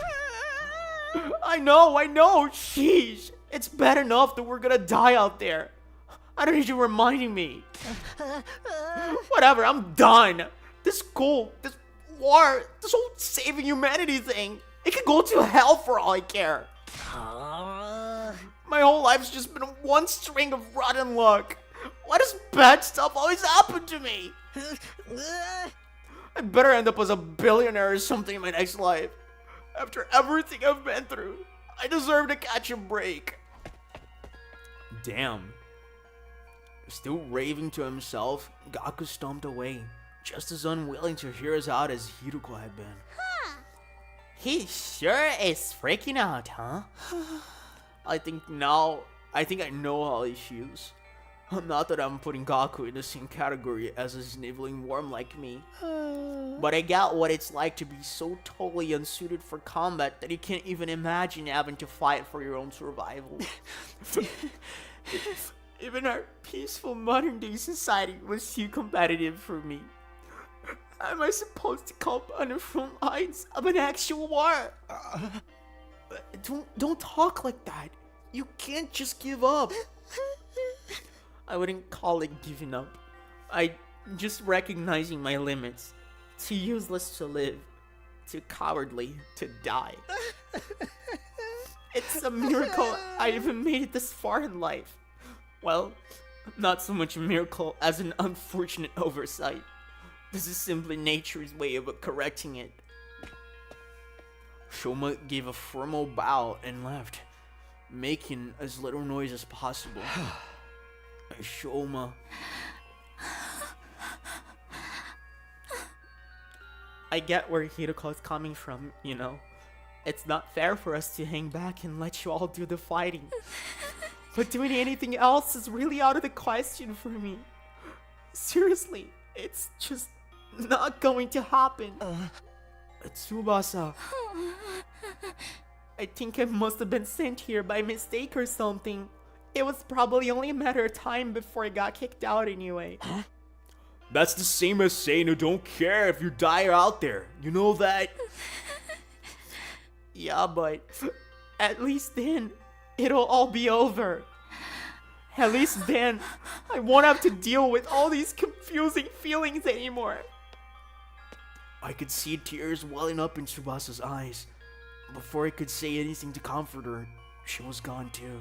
I know. Sheesh. It's bad enough that we're gonna die out there. I don't need you reminding me. Whatever, I'm done. This school, this war, this whole saving humanity thing, it could go to hell for all I care. My whole life's just been one string of rotten luck. Why does bad stuff always happen to me? I better end up as a billionaire or something in my next life. After everything I've been through, I deserve to catch a break. Damn. Still raving to himself, Gaku stomped away. just as unwilling to hear us out as Hiruko had been. Huh. He sure is freaking out, huh? I think I know how he feels. Not that I'm putting Gaku in the same category as a sniveling worm like me. But I get what it's like to be so totally unsuited for combat that you can't even imagine having to fight for your own survival. Even our peaceful modern day society was too competitive for me. How am I supposed to cope on the front lines of an actual war? Don't talk like that. You can't just give up. I wouldn't call it giving up. I just recognizing my limits. Too useless to live. Too cowardly to die. It's a miracle I even made it this far in life. Well, not so much a miracle as an unfortunate oversight. This is simply nature's way of correcting it. Shoma gave a formal bow and left, making as little noise as possible. Shoma. I get where Hiroko is coming from, you know. It's not fair for us to hang back and let you all do the fighting. But doing anything else is really out of the question for me. Seriously, it's just not going to happen. Tsubasa. I think I must have been sent here by mistake or something. It was probably only a matter of time before I got kicked out anyway. Huh? That's the same as saying you don't care if you die out there. You know that? Yeah, but at least then, it'll all be over. At least then, I won't have to deal with all these confusing feelings anymore. I could see tears welling up in Tsubasa's eyes. Before I could say anything to comfort her, she was gone too.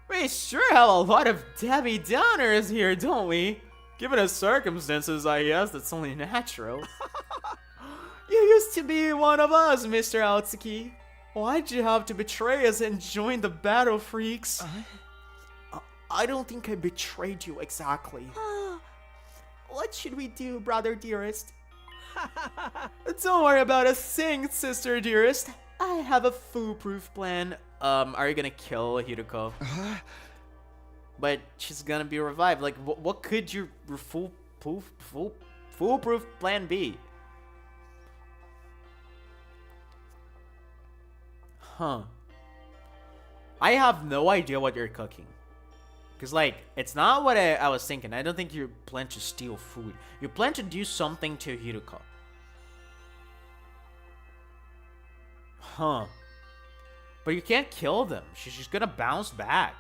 We sure have a lot of Debbie Downers here, don't we? Given the circumstances, I guess that's only natural. You used to be one of us, Mr. Aotsuki. Why'd you have to betray us and join the Battle Freaks? I don't think I betrayed you exactly. What should we do, brother dearest? Don't worry about a thing, sister dearest. I have a foolproof plan. Are you gonna kill Hiroko? But she's gonna be revived. Like, what could your foolproof plan be? Huh. I have no idea what you're cooking. Because, like, it's not what I was thinking. I don't think you plan to steal food. You plan to do something to Hiroko. Huh. But you can't kill them. She's just gonna bounce back.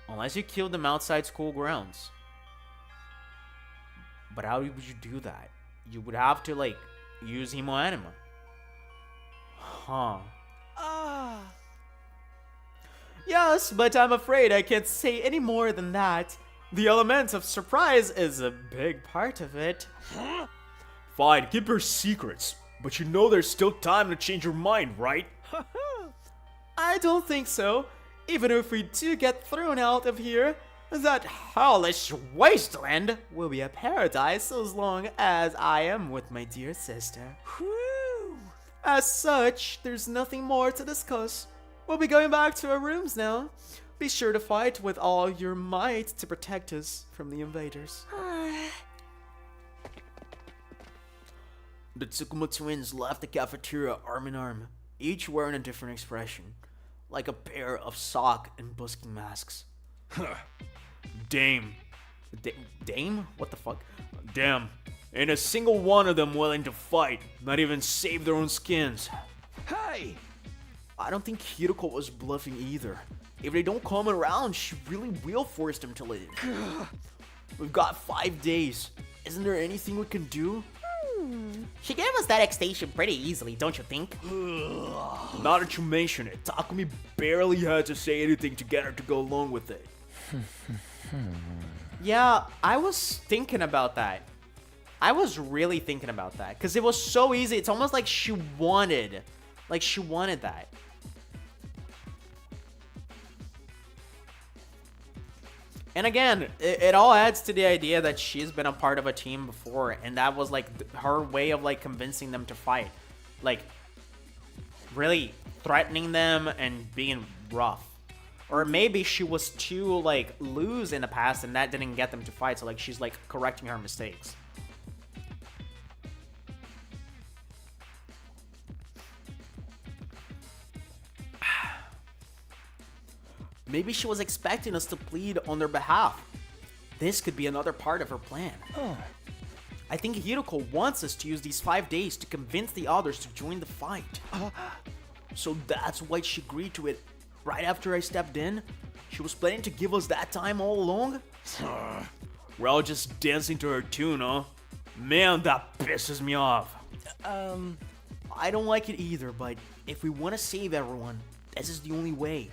Unless you kill them outside school grounds. But how would you do that? You would have to, like, use Hemoanima. Huh. Yes, but I'm afraid I can't say any more than that. The element of surprise is a big part of it. Fine, keep your secrets. But you know there's still time to change your mind, right? I don't think so. Even if we do get thrown out of here, that hellish wasteland will be a paradise as long as I am with my dear sister. Whew. As such, there's nothing more to discuss. We'll be going back to our rooms now. Be sure to fight with all your might to protect us from the invaders. The Tsukuma twins left the cafeteria arm in arm, each wearing a different expression, like a pair of sock and busking masks. Dame. Dame? What the fuck? Damn. Ain't a single one of them willing to fight, not even save their own skins. Hey! I don't think Hiroko was bluffing either. If they don't come around, she really will force them to leave. We've got 5 days. Isn't there anything we can do? She gave us that extension pretty easily, don't you think? Now that you mention it, Takumi barely had to say anything to get her to go along with it. Yeah, I was thinking about that. I was really thinking about that. Because it was so easy. It's almost like she wanted. Like, she wanted that. And again, it all adds to the idea that she's been a part of a team before, and that was like her way of like convincing them to fight, like really threatening them and being rough. Or maybe she was too like loose in the past and that didn't get them to fight, so like she's like correcting her mistakes. Maybe she was expecting us to plead on their behalf. This could be another part of her plan. I think Hiroko wants us to use these 5 days to convince the others to join the fight. So that's why she agreed to it right after I stepped in? She was planning to give us that time all along? We're all just dancing to her tune, huh? Man, that pisses me off. I don't like it either, but if we want to save everyone, this is the only way.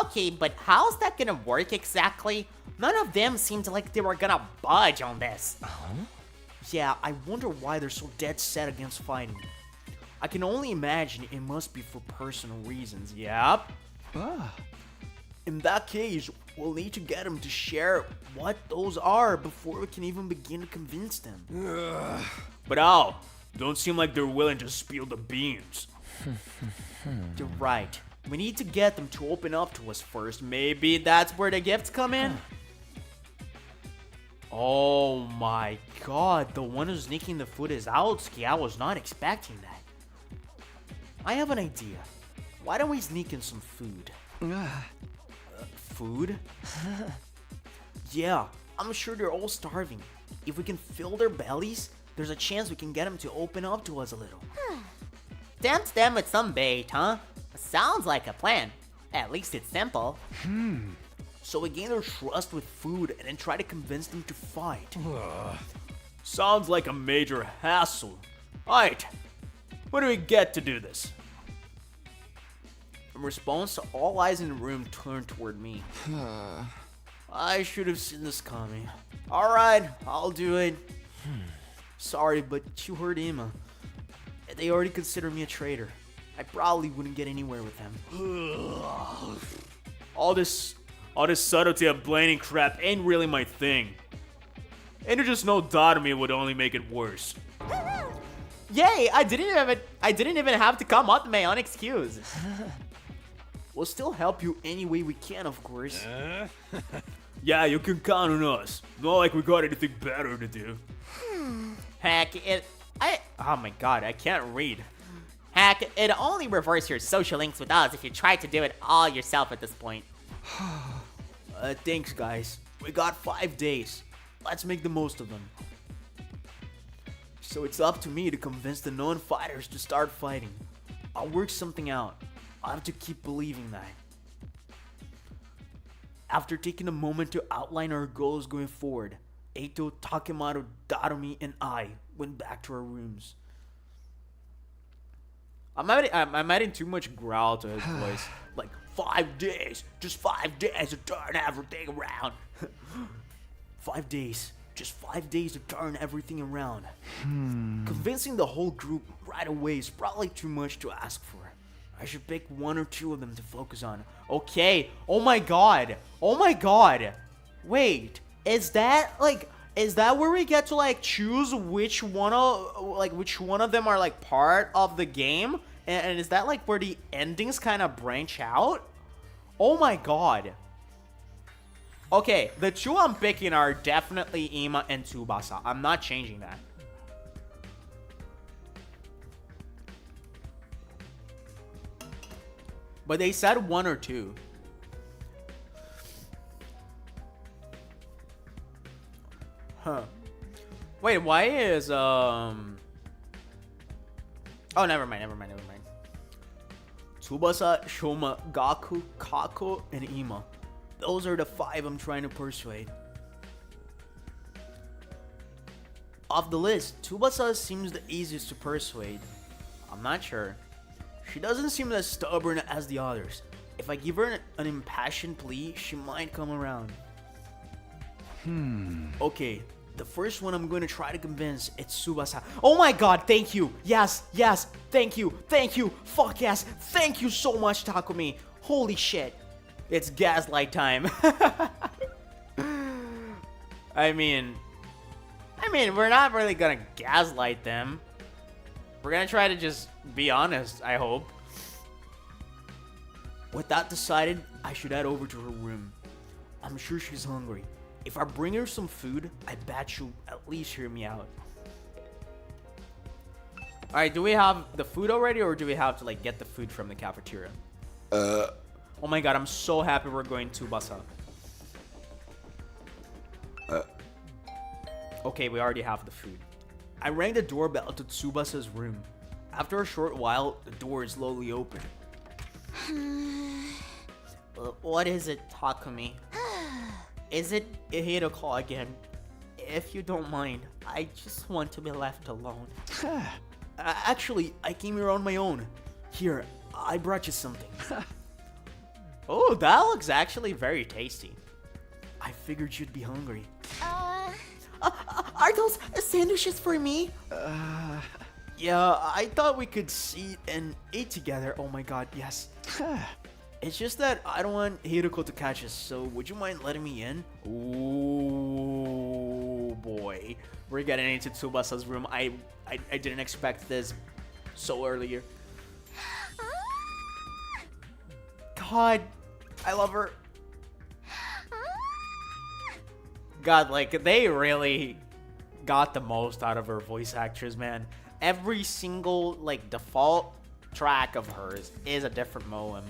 Okay, but how's that gonna work exactly? None of them seemed like they were gonna budge on this. Yeah, I wonder why they're so dead set against fighting. I can only imagine it must be for personal reasons. Yep. In that case, we'll need to get them to share what those are before we can even begin to convince them. But Al, don't seem like they're willing to spill the beans. You're right. We need to get them to open up to us first. Maybe that's where the gifts come in? Oh my god, the one who's sneaking the food is Aotsuki. I was not expecting that. I have an idea. Why don't we sneak in some food? Food? Yeah, I'm sure they're all starving. If we can fill their bellies, there's a chance we can get them to open up to us a little. Tempt them with some bait, huh? Sounds like a plan. At least it's simple. So we gain their trust with food and then try to convince them to fight. Sounds like a major hassle. Alright, what do we get to do this? In response, all eyes in the room turned toward me. I should have seen this coming. Alright, I'll do it. Sorry, but you heard Emma. They already consider me a traitor. I probably wouldn't get anywhere with them. All this subtlety of blaming crap ain't really my thing. And to just no doubt of me would only make it worse. Yay! I didn't even have to come up with my own excuse. We'll still help you any way we can, of course. Yeah, you can count on us. Not like we got anything better to do. Heck, oh my god, I can't read. Heck, it'd only reverse your social links with us if you tried to do it all yourself at this point. Thanks, guys. We got 5 days. Let's make the most of them. So it's up to me to convince the non-fighters to start fighting. I'll work something out. I'll have to keep believing that. After taking a moment to outline our goals going forward, Eito, Takemaru, Darumi, and I went back to our rooms. I'm adding too much growl to his voice. Like, 5 days, just 5 days to turn everything around. 5 days, just 5 days to turn everything around. Convincing the whole group right away is probably too much to ask for. I should pick 1 or 2 of them to focus on. Okay, oh my god. Wait, is that where we get to like choose which one of them are like part of the game? And is that like where the endings kind of branch out? Oh my god. Okay, the 2 I'm picking are definitely Ima and Tsubasa. I'm not changing that. But they said 1 or 2. Huh. Wait, why is Oh, never mind. Tsubasa, Shoma, Gaku, Kako, and Ima. Those are the 5 I'm trying to persuade. Of the list, Tsubasa seems the easiest to persuade. I'm not sure. She doesn't seem as stubborn as the others. If I give her an impassioned plea, she might come around. Okay, the first one I'm going to try to convince is Tsubasa. Oh my god, thank you. Yes, thank you. Fuck yes. Thank you so much, Takumi. Holy shit. It's gaslight time. I mean, we're not really gonna gaslight them. We're gonna try to just be honest, I hope. With that decided, I should head over to her room. I'm sure she's hungry. If I bring her some food, I bet she'll at least hear me out. Alright, do we have the food already, or do we have to, like, get the food from the cafeteria? Oh my god, I'm so happy we're going to Tsubasa. Okay, we already have the food. I rang the doorbell to Tsubasa's room. After a short while, the door is slowly opened. What is it, Takumi? Is it Hiroko again? If you don't mind, I just want to be left alone. Actually, I came here on my own. Here, I brought you something. Oh, that looks actually very tasty. I figured you'd be hungry. Are those sandwiches for me? Yeah, I thought we could sit and eat together. Oh my god, yes. It's just that I don't want Hiroko to catch us, so would you mind letting me in? Ooh, boy. We're getting into Tsubasa's room. I didn't expect this so earlier. God, I love her. God, like, they really got the most out of her voice actress, man. Every single, like, default track of hers is a different Moem.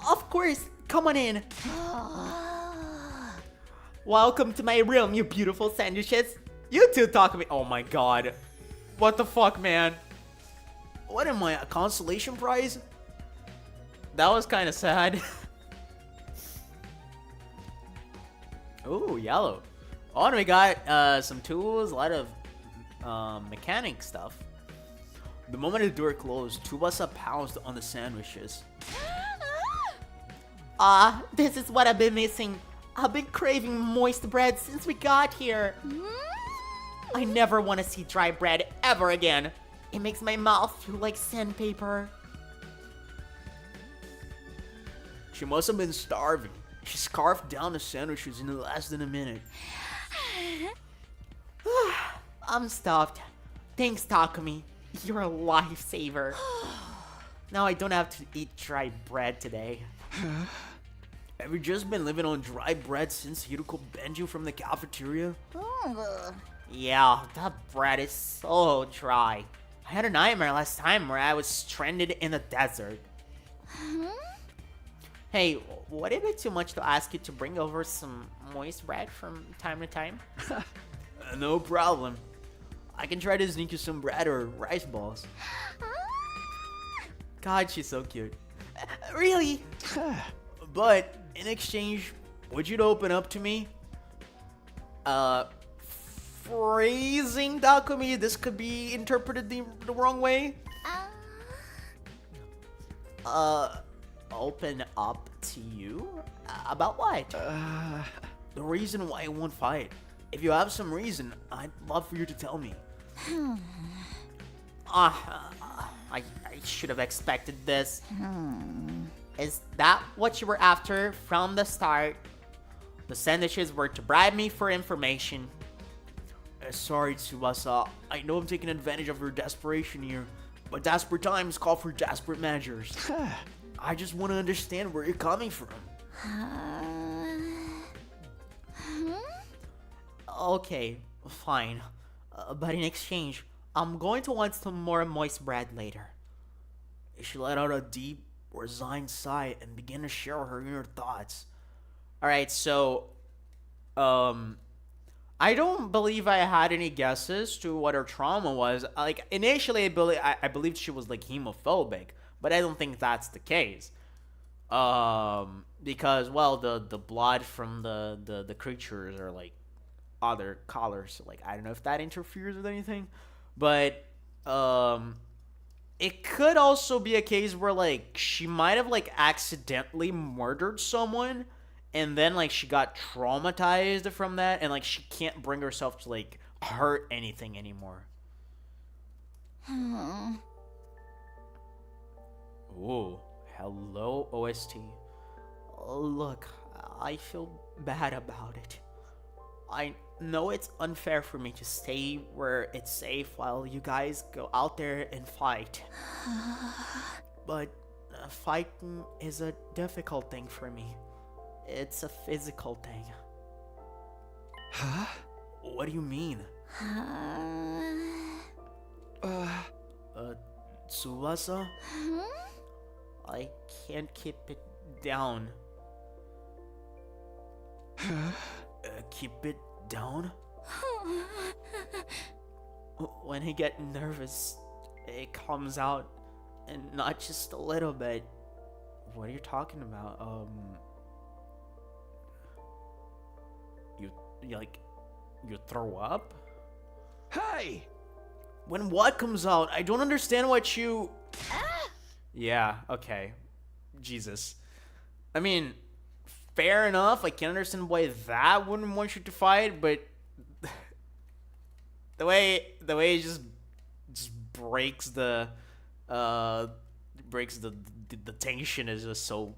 Of course, come on in. Welcome to my room, you beautiful sandwiches. You two talk to me. Oh my god. What the fuck, man? What am I, a consolation prize? That was kind of sad. Ooh, yellow. Oh, and we got some tools, a lot of mechanic stuff. The moment the door closed, Tsubasa pounced on the sandwiches. This is what I've been missing. I've been craving moist bread since we got here. I never want to see dry bread ever again. It makes my mouth feel like sandpaper. She must have been starving. She scarfed down the sandwiches in less than a minute. I'm stuffed. Thanks, Takumi. You're a lifesaver. Now I don't have to eat dry bread today. Have you just been living on dry bread since Hiroko banned you from the cafeteria? Yeah, that bread is so dry. I had a nightmare last time where I was stranded in the desert. Hey, would it be too much to ask you to bring over some moist bread from time to time? No problem. I can try to sneak you some bread or rice balls. God, she's so cute. Really? But in exchange, would you open up to me? Phrasing, Takumi, this could be interpreted the wrong way. Open up to you? About what? The reason why I won't fight. If you have some reason, I'd love for you to tell me. I should have expected this. Is that what you were after from the start? The sandwiches were to bribe me for information. Sorry, Tsubasa. I know I'm taking advantage of your desperation here, but desperate times call for desperate measures. I just want to understand where you're coming from. Okay, fine. But in exchange, I'm going to want some more moist bread later. She let out a deep, resigned sigh and began to share her inner thoughts. Alright, so, I don't believe I had any guesses to what her trauma was. Like, initially, I believed she was, like, homophobic, but I don't think that's the case. Because, well, the blood from the creatures are, like, other colors. Like, I don't know if that interferes with anything. But, it could also be a case where, like, she might have, like, accidentally murdered someone, and then, like, she got traumatized from that, and, like, she can't bring herself to, like, hurt anything anymore. Ooh, hello OST. Look, I feel bad about it. I know it's unfair for me to stay where it's safe while you guys go out there and fight. But fighting is a difficult thing for me. It's a physical thing. Huh? What do you mean? Tsubasa? I can't keep it down. Keep it down? When I get nervous, it comes out, and not just a little bit. What are you talking about? You throw up? Hey! When what comes out? I don't understand what you... Yeah, okay. Jesus. I mean, fair enough. I can understand why that wouldn't want you to fight, but the way it just breaks the tension is just so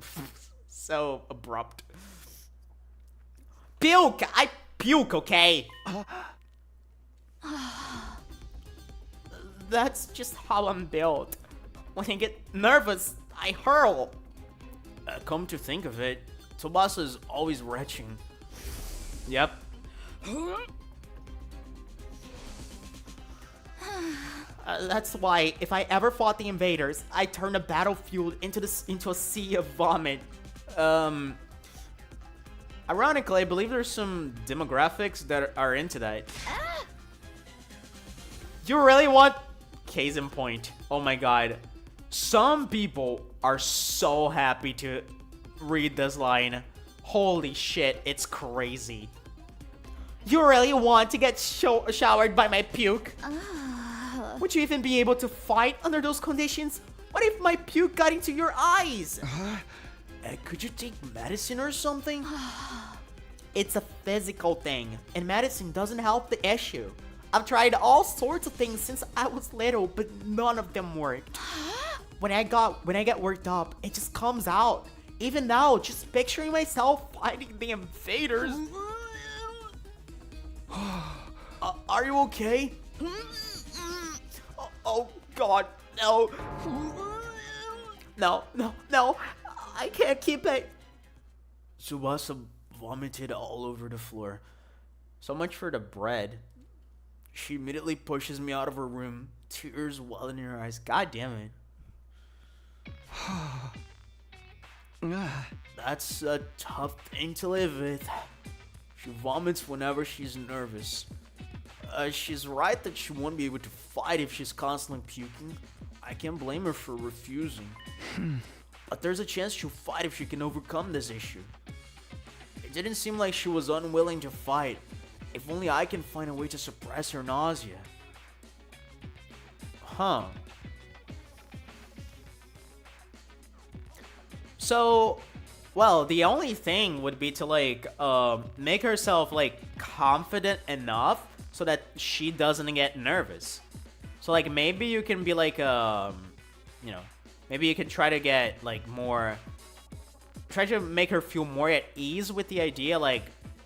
so abrupt. Puke! I puke, okay? That's just how I'm built. When I get nervous, I hurl. Come to think of it, Tsubasa is always retching. Yep. That's why, if I ever fought the invaders, I turn the battlefield into a sea of vomit. Ironically, I believe there's some demographics that are into that. You really want... Case in point. Oh my god. Some people are so happy to read this line. Holy shit, it's crazy. You really want to get showered by my puke? Would you even be able to fight under those conditions? What if my puke got into your eyes? Could you take medicine or something? It's a physical thing, and medicine doesn't help the issue. I've tried all sorts of things since I was little, but none of them worked. When I get worked up, it just comes out. Even now, just picturing myself fighting the invaders. Are you okay? Oh god, no. No. I can't keep it. Tsubasa vomited all over the floor. So much for the bread. She immediately pushes me out of her room, tears welling in her eyes. God damn it. That's a tough thing to live with. She vomits whenever she's nervous. She's right that she won't be able to fight if she's constantly puking. I can't blame her for refusing. But there's a chance she'll fight if she can overcome this issue. It didn't seem like she was unwilling to fight. If only I can find a way to suppress her nausea. Huh. So, well, the only thing would be to make herself confident enough so that she doesn't get nervous. So maybe you can be maybe you can try to get try to make her feel more at ease with the idea,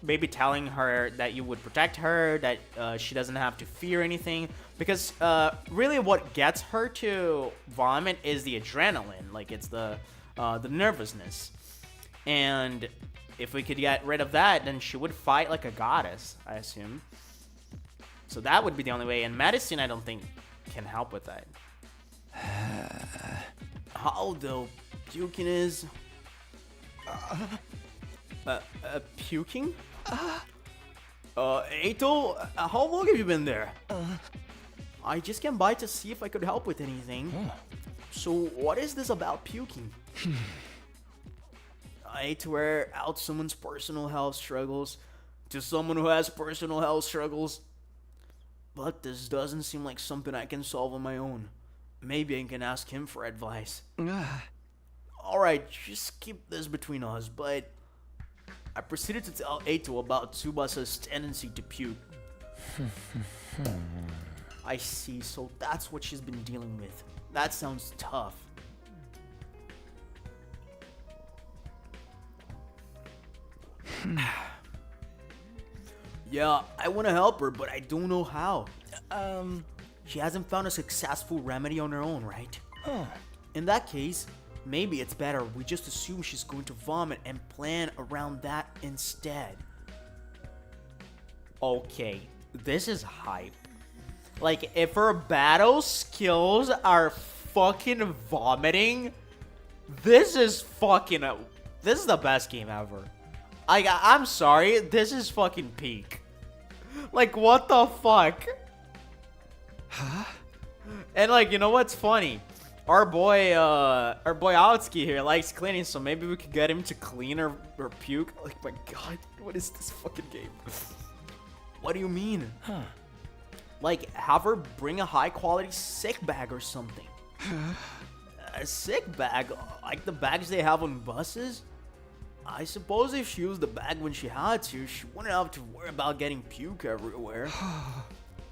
maybe telling her that you would protect her, that she doesn't have to fear anything. Because really what gets her to vomit is the adrenaline, it's the nervousness. And if we could get rid of that, then she would fight like a goddess, I assume. So that would be the only way, and medicine I don't think can help with that. How though puking is... puking? Eito, how long have you been there? I just came by to see if I could help with anything. So what is this about puking? I hate to wear out someone's personal health struggles to someone who has personal health struggles, but this doesn't seem like something I can solve on my own. Maybe I can ask him for advice. Alright, just keep this between us, but I proceeded to tell Eito about Tsubasa's tendency to puke. I see, so that's what she's been dealing with. That sounds tough. Yeah, I want to help her, but I don't know how. She hasn't found a successful remedy on her own, right? In that case, maybe it's better we just assume she's going to vomit and plan around that instead. Okay, this is hype. Like, if her battle skills are fucking vomiting, this is the best game ever. I'm sorry, this is fucking peak. Like, what the fuck? Huh? And like, you know what's funny? Our boy Outski here likes cleaning, so maybe we could get him to clean or puke. Like, my god, what is this fucking game? What do you mean? Like, have her bring a high quality sick bag or something. A sick bag? Like the bags they have on buses? I suppose if she used the bag when she had to, she wouldn't have to worry about getting puke everywhere.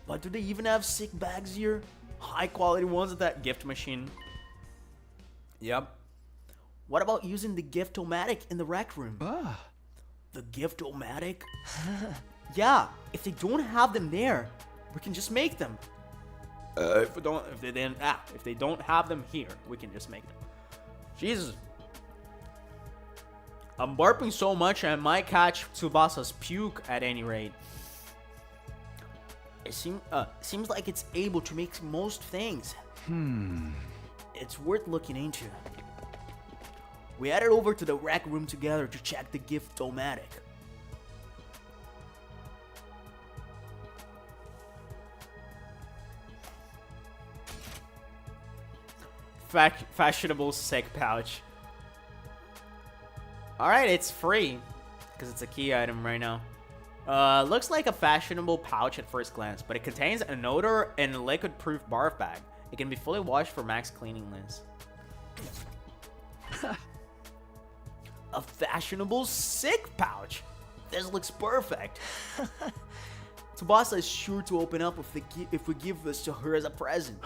But do they even have sick bags here? High quality ones at that gift machine? Yep. What about using the gift-o-matic in the rec room? The gift-o-matic? Yeah, if they don't have them there, we can just make them. If they don't have them here, we can just make them. Jesus. I'm burping so much I might catch Tsubasa's puke at any rate. It seems like it's able to make most things. It's worth looking into. We headed over to the rec room together to check the gift-o-matic. Fashionable sick pouch. Alright, it's free. Because it's a key item right now. Looks like a fashionable pouch at first glance, but it contains an odor and liquid-proof barf bag. It can be fully washed for max cleanliness. A fashionable sick pouch. This looks perfect. Tsubasa is sure to open up if we give this to her as a present.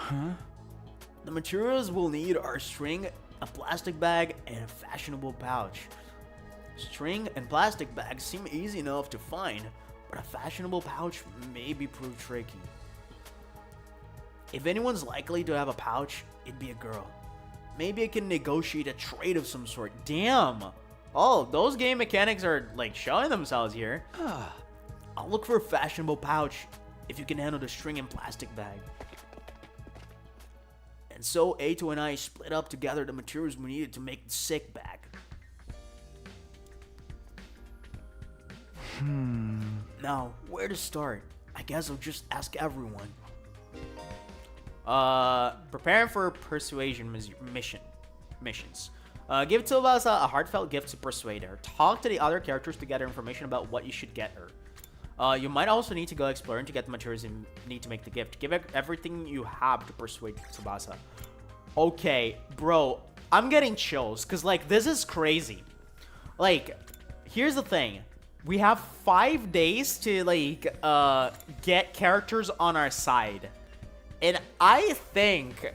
The materials we'll need are string, a plastic bag, and a fashionable pouch. String and plastic bags seem easy enough to find, but a fashionable pouch may be proved tricky. If anyone's likely to have a pouch, it'd be a girl. Maybe I can negotiate a trade of some sort. Damn! Oh, those game mechanics are like showing themselves here. I'll look for a fashionable pouch if you can handle the string and plastic bag. And so Ato and I split up to gather the materials we needed to make the sick bag. Now, where to start? I guess I'll just ask everyone. Preparing for persuasion missions. Give Tsubasa a heartfelt gift to persuade her. Talk to the other characters to gather information about what you should get her. You might also need to go exploring to get the materials you need to make the gift. Give everything you have to persuade Tsubasa. Okay, bro, I'm getting chills, because, like, this is crazy. Like, here's the thing. We have 5 days to, like, get characters on our side. And I think,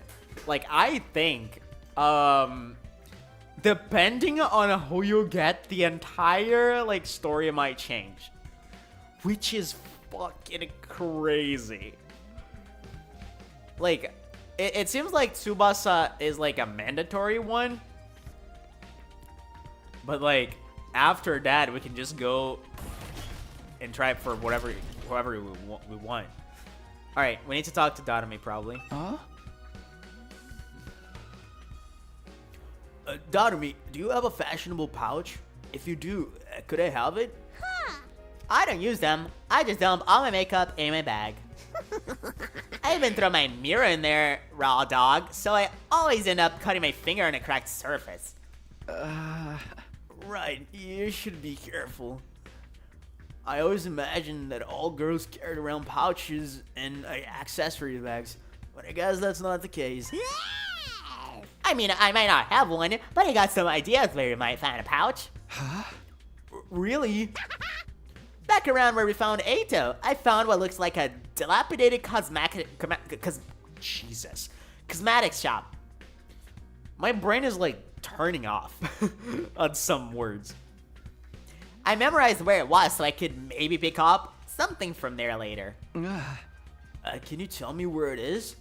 depending on who you get, the entire, like, story might change. Which is fucking crazy. Like, it seems like Tsubasa is, like, a mandatory one. But, like, after that, we can just go and try it for whoever we want. Alright, we need to talk to Dadame, probably. Dadame, do you have a fashionable pouch? If you do, could I have it? I don't use them. I just dump all my makeup in my bag. I even throw my mirror in there, raw dog, so I always end up cutting my finger on a cracked surface. Right, you should be careful. I always imagined that all girls carried around pouches and accessory bags, but I guess that's not the case. I mean, I might not have one, but I got some ideas where you might find a pouch. Really? Back around where we found Ato, I found what looks like a dilapidated cosmetics shop. My brain is like turning off on some words. I memorized where it was so I could maybe pick up something from there later. Can you tell me where it is?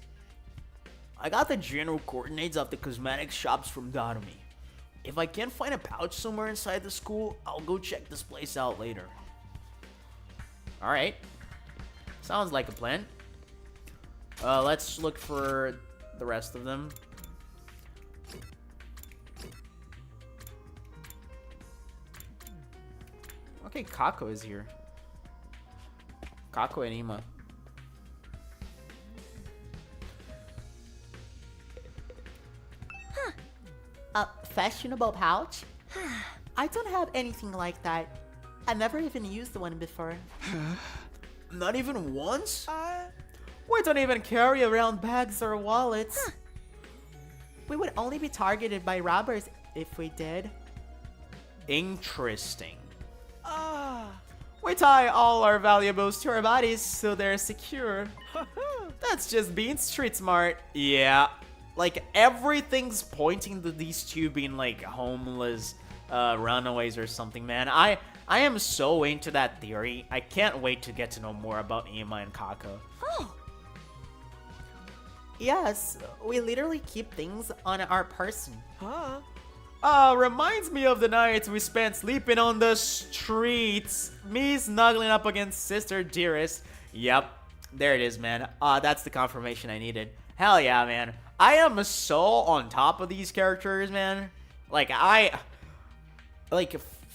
I got the general coordinates of the cosmetics shops from Datomi. If I can't find a pouch somewhere inside the school, I'll go check this place out later. Alright. Sounds like a plan. Let's look for the rest of them. Okay, Kako is here. Kako and Ima. A fashionable pouch? I don't have anything like that. I've never even used one before. Not even once? We don't even carry around bags or wallets. We would only be targeted by robbers if we did. Interesting. We tie all our valuables to our bodies so they're secure. That's just being street smart. Yeah. Like, everything's pointing to these two being, like, homeless runaways or something, man. I am so into that theory. I can't wait to get to know more about Ima and Kako. Oh. Yes, we literally keep things on our person. Reminds me of the nights we spent sleeping on the streets. Me snuggling up against Sister Dearest. Yep. There it is, man. That's the confirmation I needed. Hell yeah, man. I am so on top of these characters, man. Like,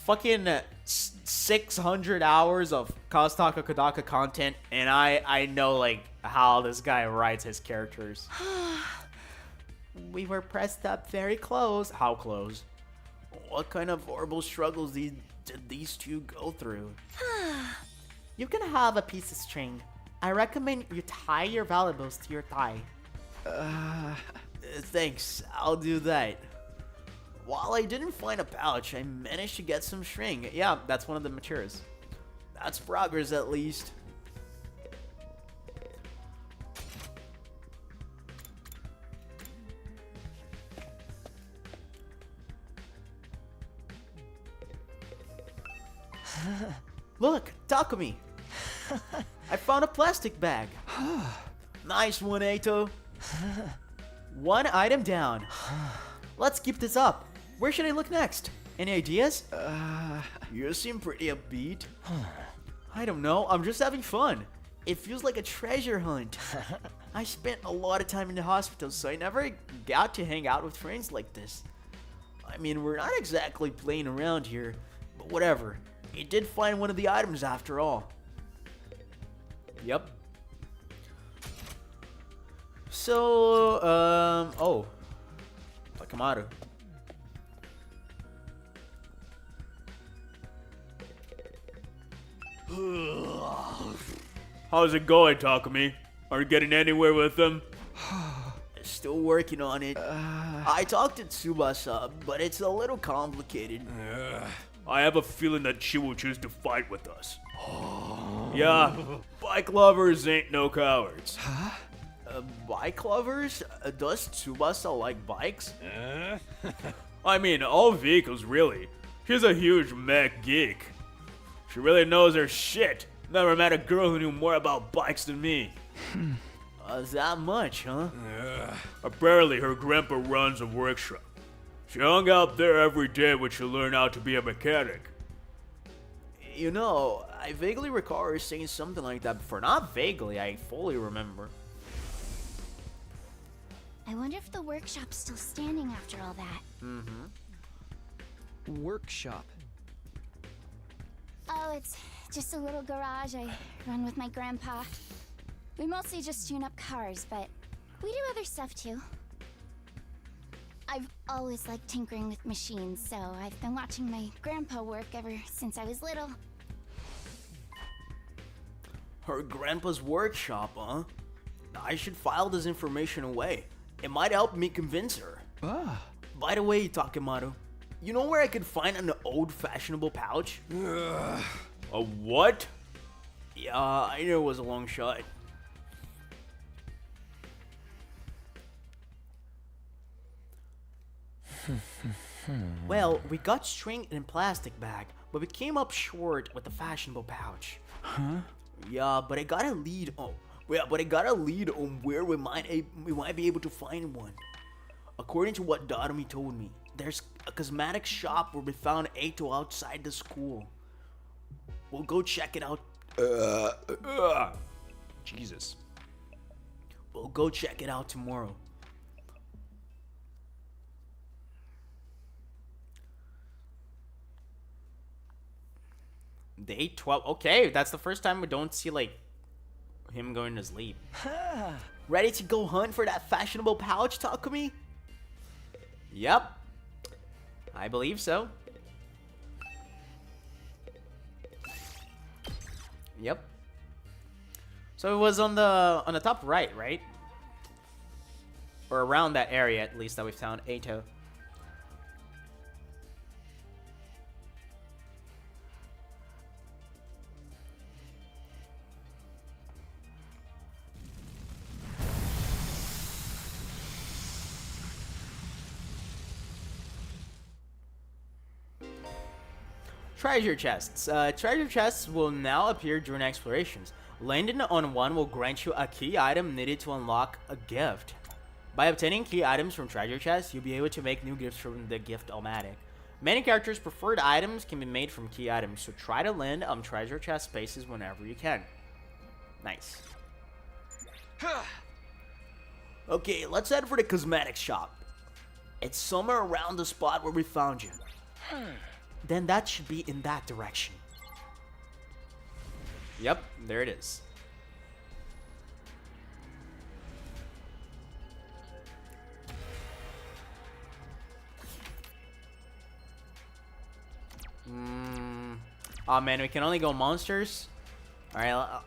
fucking 600 hours of Kazutaka Kodaka content, and I know, like, how this guy writes his characters. We were pressed up very close. How close? What kind of horrible struggles did these two go through? You can have a piece of string. I recommend you tie your valuables to your thigh. Thanks, I'll do that. While I didn't find a pouch, I managed to get some string. Yeah, that's one of the materials. That's progress, at least. Look, Takumi. I found a plastic bag. Nice one, Eito. One item down. Let's keep this up. Where should I look next? Any ideas? You seem pretty upbeat. I don't know. I'm just having fun. It feels like a treasure hunt. I spent a lot of time in the hospital, so I never got to hang out with friends like this. I mean, we're not exactly playing around here, but whatever. It did find one of the items after all. Yep. So, oh. Takamaru. How's it going, Takumi? Are you getting anywhere with them? Still working on it. I talked to Tsubasa, but it's a little complicated. I have a feeling that she will choose to fight with us. Yeah, bike lovers ain't no cowards. Bike lovers? Does Tsubasa like bikes? I mean, all vehicles, really. She's a huge mech geek. She really knows her shit. Never met a girl who knew more about bikes than me. That much, huh? Apparently, her grandpa runs a workshop. She hung out there every day when she learned how to be a mechanic. You know, I vaguely recall her saying something like that before. Not vaguely, I fully remember. I wonder if the workshop's still standing after all that. Workshop. Oh, it's just a little garage I run with my grandpa. We mostly just tune up cars, but we do other stuff too. I've always liked tinkering with machines, so I've been watching my grandpa work ever since I was little. Her grandpa's workshop, huh? I should file this information away. It might help me convince her. By the way, Takemaru, you know where I could find an old fashionable pouch? A what? Yeah, I knew it was a long shot. Well, we got string in a plastic bag, but we came up short with the fashionable pouch. Huh? Yeah, but I got a lead. Oh, yeah, but I got a lead on where we might be able to find one. According to what Dotomi told me, there's a cosmetic shop where we found Ato outside the school. We'll go check it out. Jesus. We'll go check it out tomorrow. Day 12. Okay, that's the first time we don't see, like, him going to sleep. Ready to go hunt for that fashionable pouch, Takumi? Yep. I believe so. Yep. So it was on the top right? Or around that area, at least, that we found Ato. Treasure chests. Treasure chests will now appear during explorations. Landing on one will grant you a key item needed to unlock a gift. By obtaining key items from treasure chests, you'll be able to make new gifts from the gift-o-matic. Many characters' preferred items can be made from key items, so try to land on treasure chest spaces whenever you can. Nice. Okay, let's head for the cosmetics shop. It's somewhere around the spot where we found you. Then that should be in that direction. Yep, there it is. Oh man, we can only go monsters. Alright,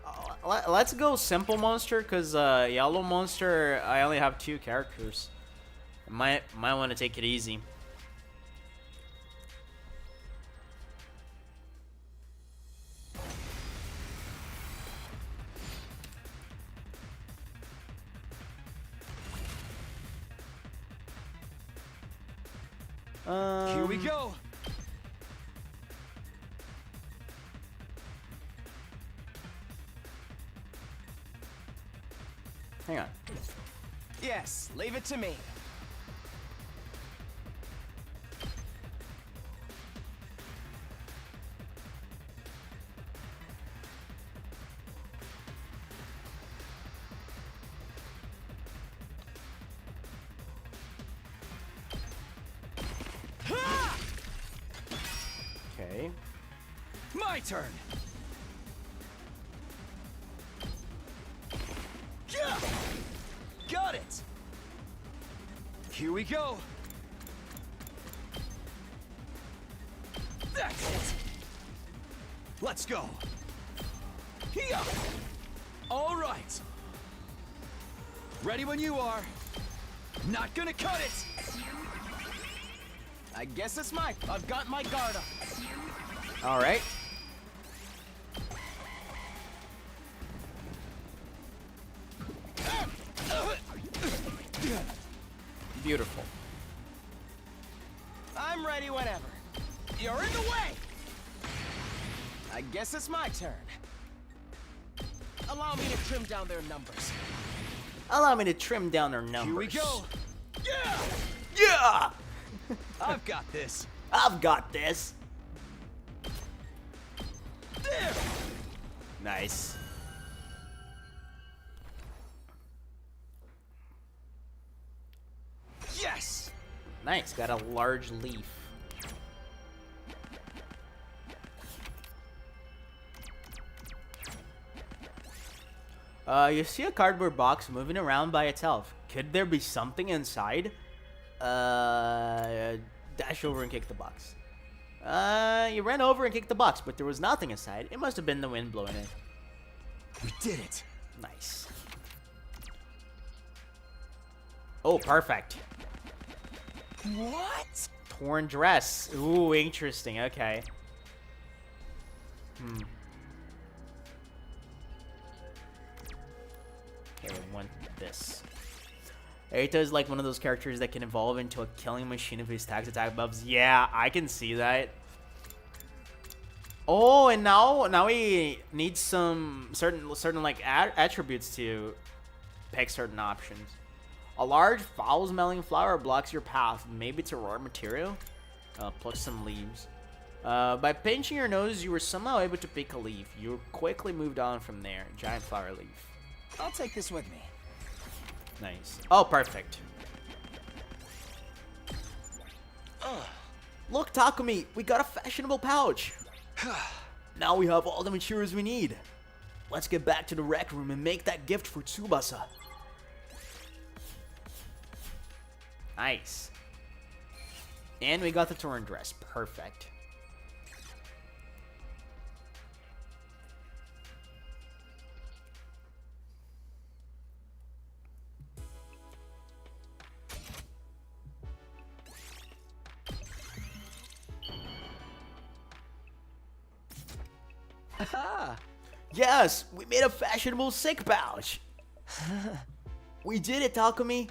let's go simple monster, because yellow monster, I only have 2 characters. Might want to take it easy. Here we go. Hang on. Yes, leave it to me. Okay. My turn. Got it. Here we go. That's it. Let's go. Here. All right. Ready when you are. Not gonna cut it. I guess it's I've got my guard up. All right. Beautiful. I'm ready whenever. You're in the way. I guess it's my turn. Allow me to trim down their numbers. Allow me to trim down their numbers. Here we go. Yeah! Yeah! I've got this. I've got this. There! Nice. Yes! Nice, got a large leaf. You see a cardboard box moving around by itself. Could there be something inside? Dash over and kick the box. You ran over and kicked the box, but there was nothing inside. It must have been the wind blowing it. We did it. Nice. Oh, perfect. What? Torn dress. Ooh, interesting. Okay. Okay, we want this. Eita is like one of those characters that can evolve into a killing machine if he stacks attack buffs. Yeah, I can see that. Oh, and now we need some certain like attributes to pick certain options. A large foul-smelling flower blocks your path. Maybe it's a rare material. Pluck some leaves. By pinching your nose, you were somehow able to pick a leaf. You quickly moved on from there. Giant flower leaf. I'll take this with me. Nice. Oh, perfect. Look, Takumi, we got a fashionable pouch. Now we have all the materials we need. Let's get back to the rec room and make that gift for Tsubasa. Nice. And we got the torn dress. Perfect. Yes, we made a fashionable sick pouch. We did it, Takumi.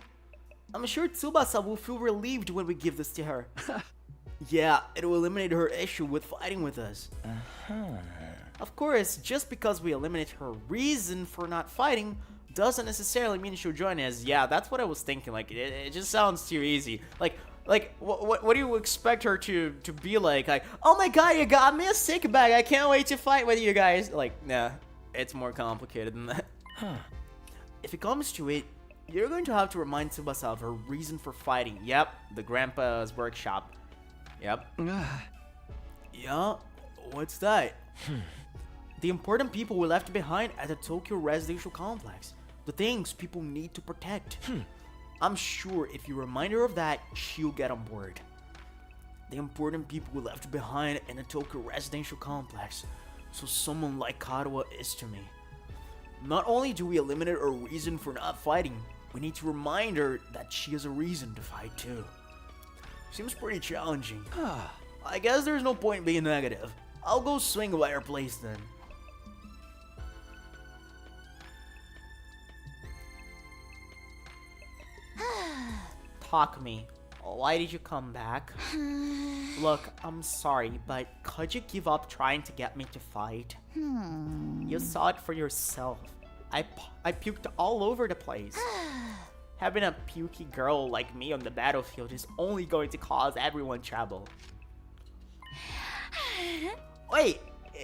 I'm sure Tsubasa will feel relieved when we give this to her. Yeah, it will eliminate her issue with fighting with us. Of course, just because we eliminate her reason for not fighting doesn't necessarily mean she'll join us. Yeah, that's what I was thinking. Like, it just sounds too easy. Like, what do you expect her to be like? Like, oh my god, you got me a sick bag. I can't wait to fight with you guys. Like, nah, it's more complicated than that. If it comes to it, you're going to have to remind Tsubasa of her reason for fighting. Yep, the grandpa's workshop. Yep. Yeah, what's that? The important people we left behind at the Tokyo residential complex. The things people need to protect. I'm sure if you remind her of that, she'll get on board. The important people we left behind in the Tokyo residential complex. So someone like Karawa is to me. Not only do we eliminate her reason for not fighting, we need to remind her that she has a reason to fight too. Seems pretty challenging. I guess there's no point being negative. I'll go swing by her place then. Takumi, why did you come back? Look, I'm sorry, but could you give up trying to get me to fight? You saw it for yourself. I puked all over the place. Having a pukey girl like me on the battlefield is only going to cause everyone trouble. Wait,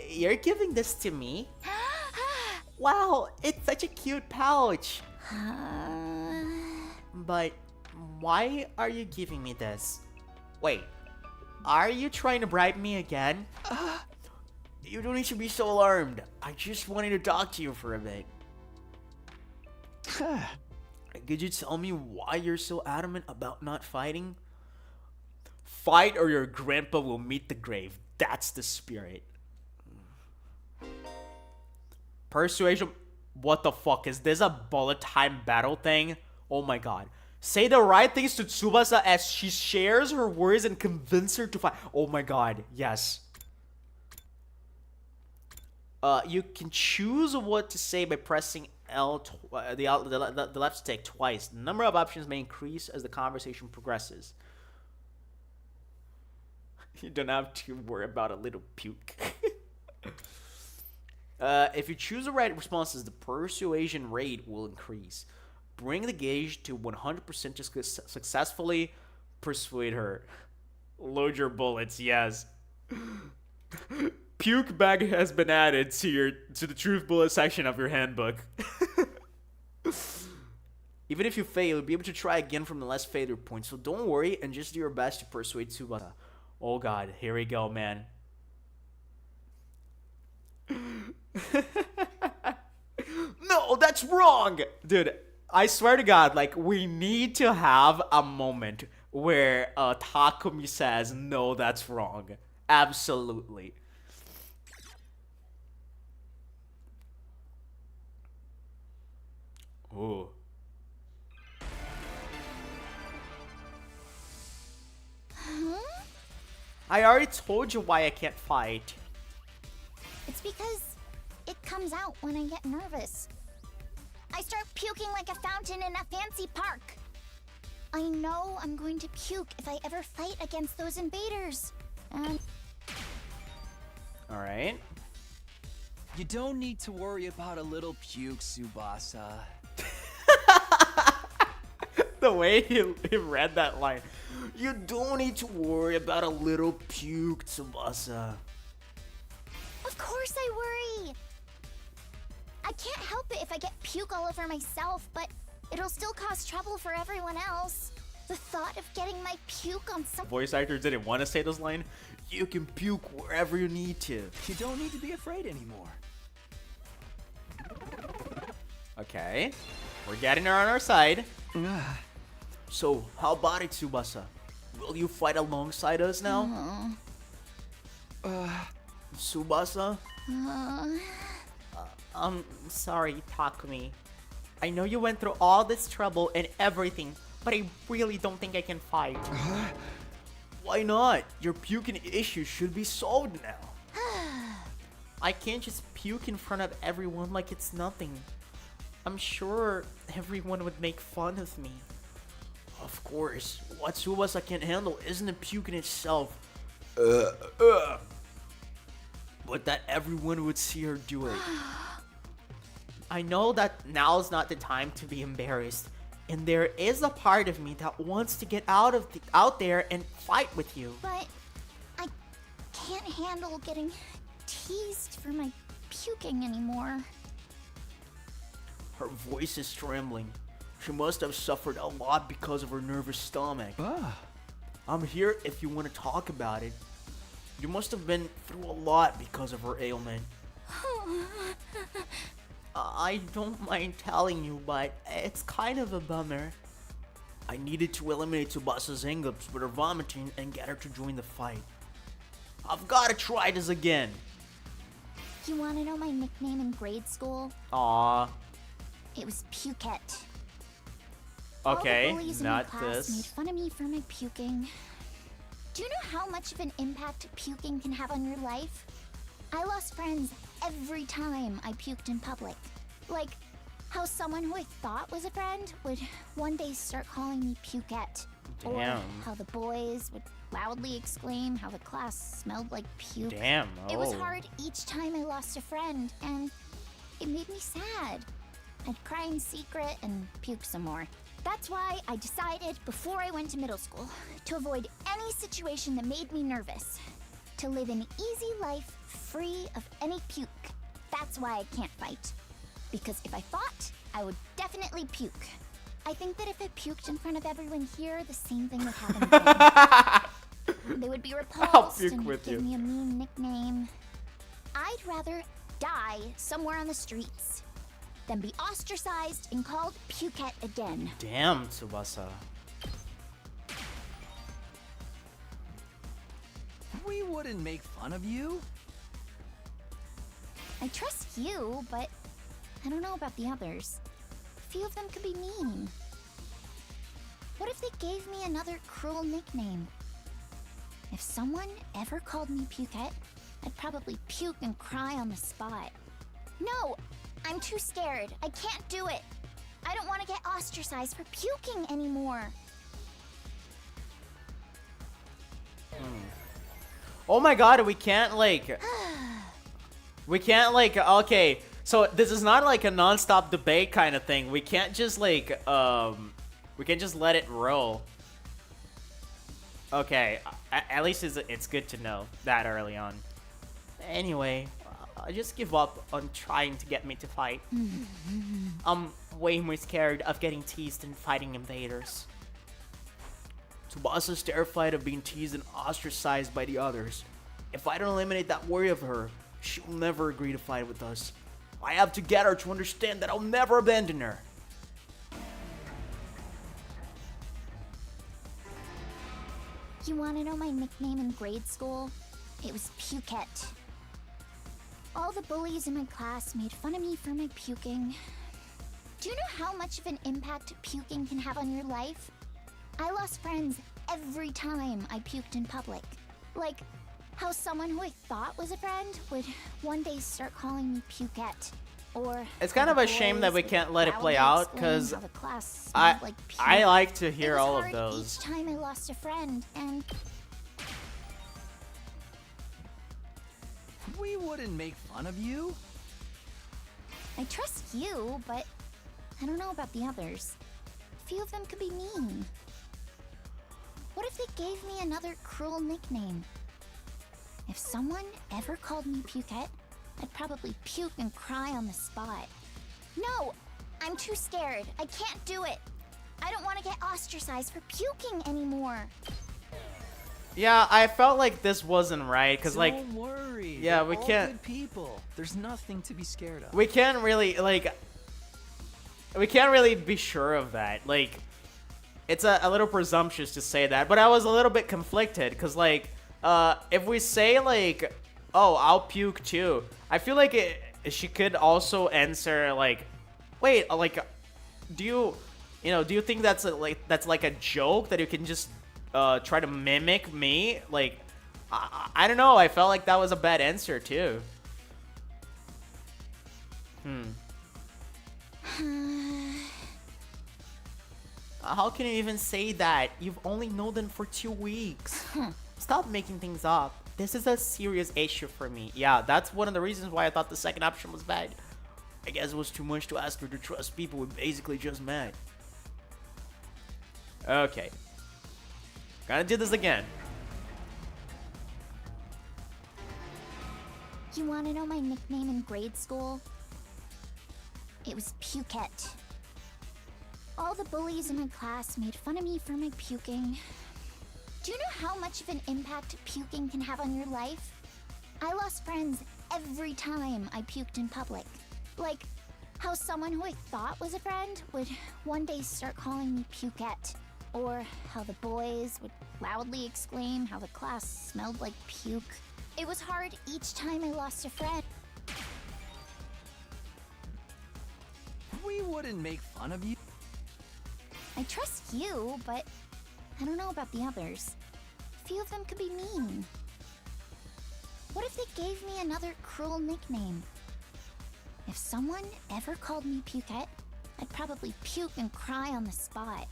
you're giving this to me? Wow, it's such a cute pouch. But why are you giving me this? Wait, are you trying to bribe me again? You don't need to be so alarmed. I just wanted to talk to you for a bit. Could you tell me why you're so adamant about not fighting? Fight or your grandpa will meet the grave. That's the spirit. Persuasion. What the fuck? Is this a bullet time battle thing? Oh my god. Say the right things to Tsubasa as she shares her words and convince her to fight. Oh my god. Yes. You can choose what to say by pressing the left stick twice. The number of options may increase as the conversation progresses. You don't have to worry about a little puke. If you choose the right responses, the persuasion rate will increase. Bring the gauge to 100% to successfully persuade her. Load your bullets, yes. Puke bag has been added to the truth bullet section of your handbook. Even if you fail, you'll be able to try again from the less failure point, so don't worry and just do your best to persuade Tsubasa. Oh god, here we go, man. No, that's wrong! Dude, I swear to god, like, we need to have a moment where Takumi says, no, that's wrong. Absolutely. Ooh. I already told you why I can't fight. It's because it comes out when I get nervous. I start puking like a fountain in a fancy park. I know I'm going to puke if I ever fight against those invaders. Alright. You don't need to worry about a little puke, Tsubasa. The way he read that line. You don't need to worry about a little puke, Tsubasa. Of course I worry. I can't help it if I get puke all over myself, but it'll still cause trouble for everyone else. The thought of getting my puke on some Voice actor didn't want to say this line. You can puke wherever you need to. You don't need to be afraid anymore. Okay. We're getting her on our side. So, how about it, Tsubasa? Will you fight alongside us now? Tsubasa? I'm sorry, Takumi. I know you went through all this trouble and everything, but I really don't think I can fight. Why not? Your puking issue should be solved now. I can't just puke in front of everyone like it's nothing. I'm sure everyone would make fun of me. Of course. What Tsubasa can't handle isn't the puking itself. But that everyone would see her do it. I know that now's not the time to be embarrassed, and there is a part of me that wants to get out there and fight with you. But I can't handle getting teased for my puking anymore. Her voice is trembling. She must have suffered a lot because of her nervous stomach. I'm here if you want to talk about it. You must have been through a lot because of her ailment. I don't mind telling you, but it's kind of a bummer. I needed to eliminate Tsubasa's hangups with her vomiting and get her to join the fight. I've got to try this again. You want to know my nickname in grade school? Aw. It was Pukette. Okay, all the bullies in my not class this. made fun of me for my puking. Do you know how much of an impact puking can have on your life? I lost friends every time I puked in public. Like how someone who I thought was a friend would one day start calling me Pukette. Or Damn. how the boys would loudly exclaim how the class smelled like puke. Damn, It was oh. hard each time I lost a friend, and it made me sad. I'd cry in secret and puke some more. That's why I decided before I went to middle school to avoid any situation that made me nervous. To live an easy life free of any puke. That's why I can't fight. Because if I fought, I would definitely puke. I think that if I puked in front of everyone here, the same thing would happen again. They would be repulsed puke and with give you. me a mean nickname. I'd rather die somewhere on the streets than be ostracized and called Pukette again. Damn, Tsubasa. We wouldn't make fun of you. I trust you, but I don't know about the others. A few of them could be mean. What if they gave me another cruel nickname? If someone ever called me Pukette, I'd probably puke and cry on the spot. No, I'm too scared. I can't do it. I don't want to get ostracized for puking anymore. Oh my god, we can't like... okay, so this is not like a non-stop debate kind of thing. We can't just like, we can just let it roll. Okay, at least it's good to know that early on. Anyway, I just give up on trying to get me to fight. I'm way more scared of getting teased and fighting invaders. Tsubasa's terrified of being teased and ostracized by the others. If I don't eliminate that worry of her, she will never agree to fight with us. I have to get her to understand that I'll never abandon her. You want to know my nickname in grade school? It was Pukette. All the bullies in my class made fun of me for my puking. Do you know how much of an impact puking can have on your life? I lost friends every time I puked in public. Like how someone who I thought was a friend would one day start calling me Pukette. Or It's kind of a shame that we can't let it play out, because I like to hear all of those. Each time I lost a friend, and We wouldn't make fun of you. I trust you, but I don't know about the others. A few of them could be mean. What if they gave me another cruel nickname? If someone ever called me Pukette, I'd probably puke and cry on the spot. No! I'm too scared. I can't do it. I don't want to get ostracized for puking anymore. Yeah, I felt like this wasn't right, because, like... Don't worry. Yeah, They're we all can't... good people. There's nothing to be scared of. We can't really, like... We can't really be sure of that. Like, it's a little presumptuous to say that, but I was a little bit conflicted, because, like, if we say, like, oh, I'll puke too, I feel like she could also answer, like, wait, like, do you think that's like a joke that you can just try to mimic me? Like, I don't know. I felt like that was a bad answer too. How can you even say that? You've only known them for 2 weeks. Stop making things up. This is a serious issue for me. Yeah, that's one of the reasons why I thought the second option was bad. I guess it was too much to ask her to trust people we basically just met. Okay. Gonna do this again. You want to know my nickname in grade school? It was Pukette. All the bullies in my class made fun of me for my puking. Do you know how much of an impact puking can have on your life? I lost friends every time I puked in public. Like, how someone who I thought was a friend would one day start calling me Pukette. Or how the boys would loudly exclaim how the class smelled like puke. It was hard each time I lost a friend. We wouldn't make fun of you. I trust you, but I don't know about the others. A few of them could be mean. What if they gave me another cruel nickname? If someone ever called me Pukette, I'd probably puke and cry on the spot.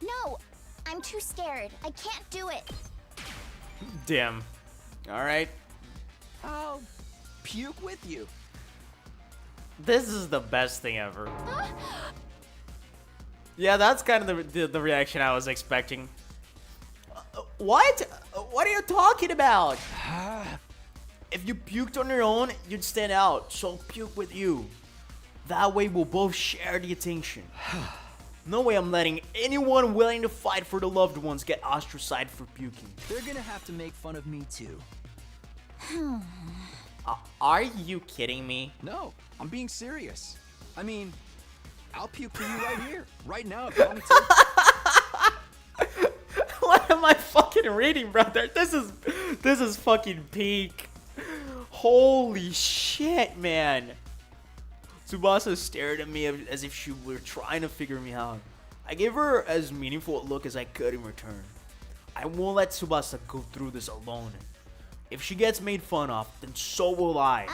No! I'm too scared. I can't do it. Damn. Alright. I'll puke with you. This is the best thing ever. Yeah, that's kind of the reaction I was expecting. What? What are you talking about? If you puked on your own, you'd stand out, so I'll puke with you. That way we'll both share the attention. No way I'm letting anyone willing to fight for the loved ones get ostracized for puking. They're gonna have to make fun of me too. Are you kidding me? No, I'm being serious. I mean, I'll puke for you right here, right now if you want me to. What am I fucking reading, brother? This is fucking peak. Holy shit, man. Tsubasa stared at me as if she were trying to figure me out. I gave her as meaningful a look as I could in return. I won't let Tsubasa go through this alone. If she gets made fun of, then so will I.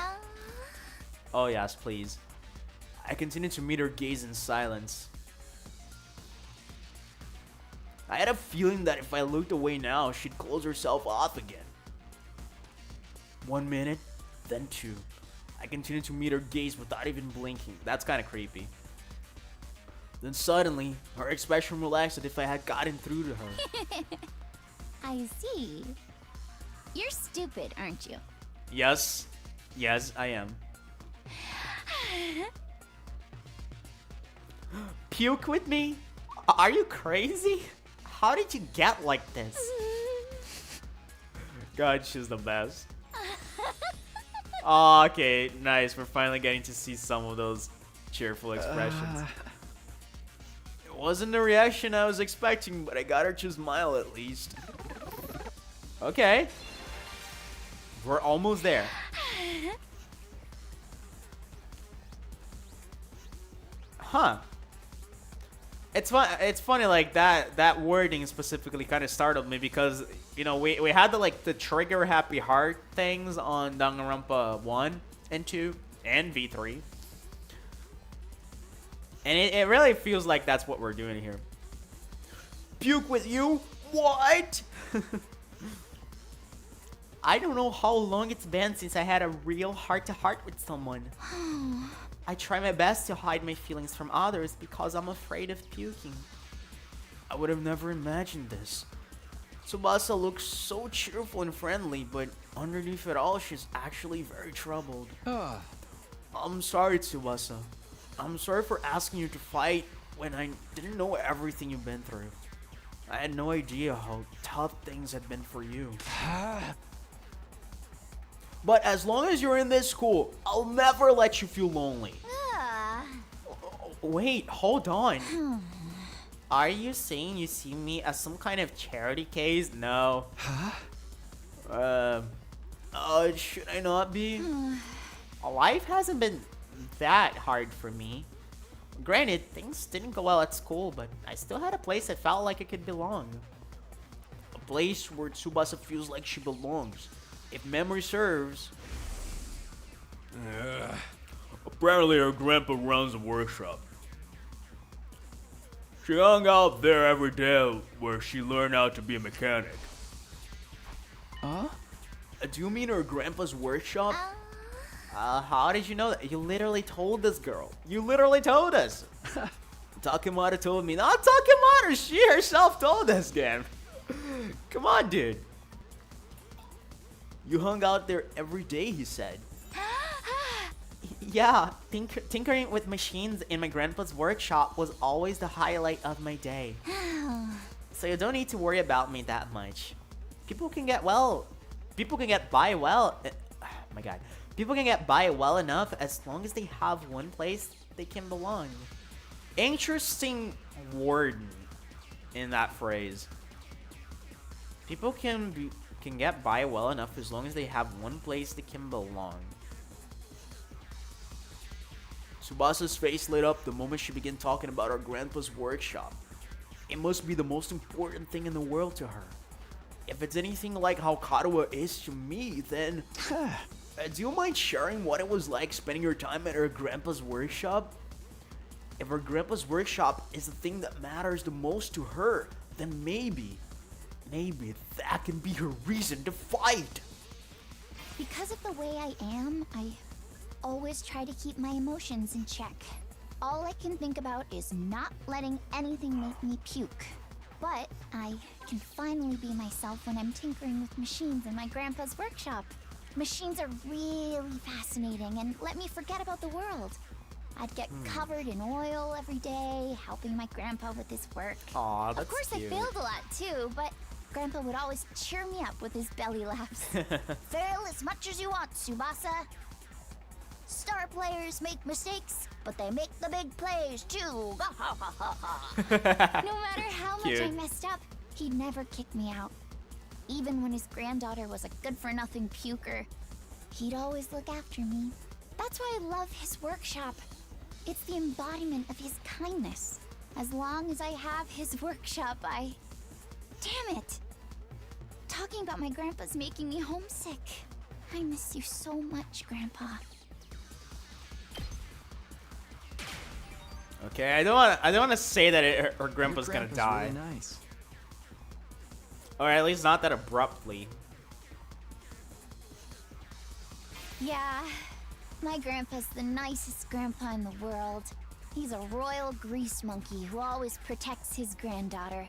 Oh yes, please. I continued to meet her gaze in silence. I had a feeling that if I looked away now, she'd close herself off again. 1 minute, then 2. I continued to meet her gaze without even blinking. That's kind of creepy. Then suddenly, her expression relaxed as if I had gotten through to her. I see. You're stupid, aren't you? Yes. Yes, I am. Puke with me? Are you crazy? How did you get like this? God, she's the best. Oh, okay, nice. We're finally getting to see some of those cheerful expressions. It wasn't the reaction I was expecting, but I got her to smile at least. Okay. We're almost there. Huh. It's funny, like that wording specifically kind of startled me because, you know, we had the trigger happy heart things on Danganronpa 1 and 2 and V3. And it really feels like that's what we're doing here. Puke with you? What? I don't know how long it's been since I had a real heart-to-heart with someone. I try my best to hide my feelings from others because I'm afraid of puking. I would have never imagined this. Tsubasa looks so cheerful and friendly, but underneath it all, she's actually very troubled. I'm sorry, Tsubasa. I'm sorry for asking you to fight when I didn't know everything you've been through. I had no idea how tough things had been for you. But as long as you're in this school, I'll never let you feel lonely. Wait, hold on. Are you saying you see me as some kind of charity case? No. Should I not be? Life hasn't been that hard for me. Granted, things didn't go well at school, but I still had a place that felt like it could belong. A place where Tsubasa feels like she belongs. If memory serves. Apparently her grandpa runs a workshop. She hung out there every day where she learned how to be a mechanic. Do you mean her grandpa's workshop? How did you know that? You literally told this girl. You literally told us. Takemata told me. Not Takemata, she herself told us, Gan. Come on, dude. You hung out there every day, he said. Yeah, tinkering with machines in my grandpa's workshop was always the highlight of my day. So you don't need to worry about me that much. People can get by well. Oh my god. People can get by well enough as long as they have one place they can belong. Interesting word in that phrase. People can get by well enough as long as they have one place they can belong. Tsubasa's face lit up the moment she began talking about her grandpa's workshop. It must be the most important thing in the world to her. If it's anything like how Katawa is to me, then... do you mind sharing what it was like spending your time at her grandpa's workshop? If her grandpa's workshop is the thing that matters the most to her, then maybe that can be her reason to fight. Because of the way I am, I always try to keep my emotions in check. All I can think about is not letting anything make me puke. But I can finally be myself when I'm tinkering with machines in my grandpa's workshop. Machines are really fascinating and let me forget about the world. I'd get covered in oil every day, helping my grandpa with his work. Aw, that's Of course, cute. I failed a lot too, but Grandpa would always cheer me up with his belly laughs. Fail as much as you want, Tsubasa. Star players make mistakes, but they make the big plays too. No matter how much I Cute. messed up, he'd never kick me out. Even when his granddaughter was a good-for-nothing puker, he'd always look after me. That's why I love his workshop. It's the embodiment of his kindness. As long as I have his workshop, Damn it! Talking about my grandpa's making me homesick. I miss you so much, Grandpa. Okay, I don't want to say that her grandpa's Your gonna grandpa's die. really nice. Or at least not that abruptly. Yeah, my grandpa's the nicest grandpa in the world. He's a royal grease monkey who always protects his granddaughter.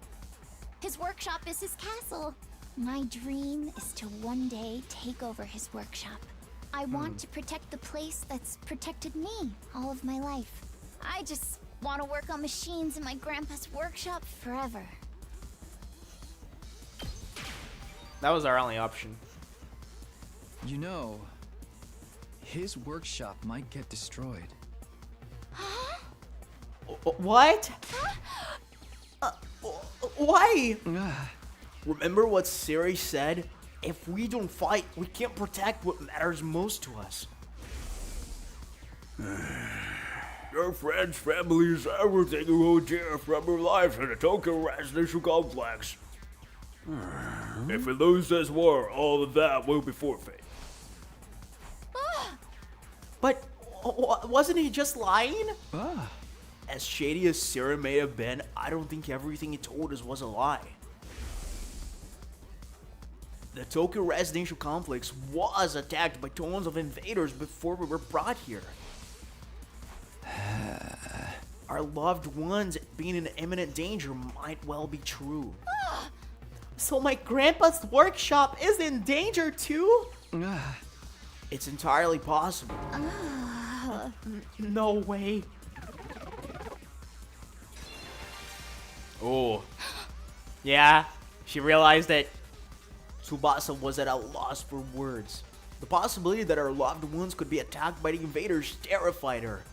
His workshop is his castle. My dream is to one day take over his workshop. I want to protect the place that's protected me all of my life. I just want to work on machines in my grandpa's workshop forever. That was our only option. You know, his workshop might get destroyed. What? Why? Remember what Siri said? If we don't fight, we can't protect what matters most to us. Your friend's family is everything you hold dear from your life in the Tokyo residential complex. If we lose this war, all of that will be forfeit. But wasn't he just lying? As shady as Sarah may have been, I don't think everything he told us was a lie. The Tokyo residential complex was attacked by tons of invaders before we were brought here. Our loved ones being in imminent danger might well be true. So my grandpa's workshop is in danger too? It's entirely possible. No way. Oh, Yeah, she realized it. Tsubasa was at a loss for words. The possibility that our loved ones could be attacked by the invaders terrified her.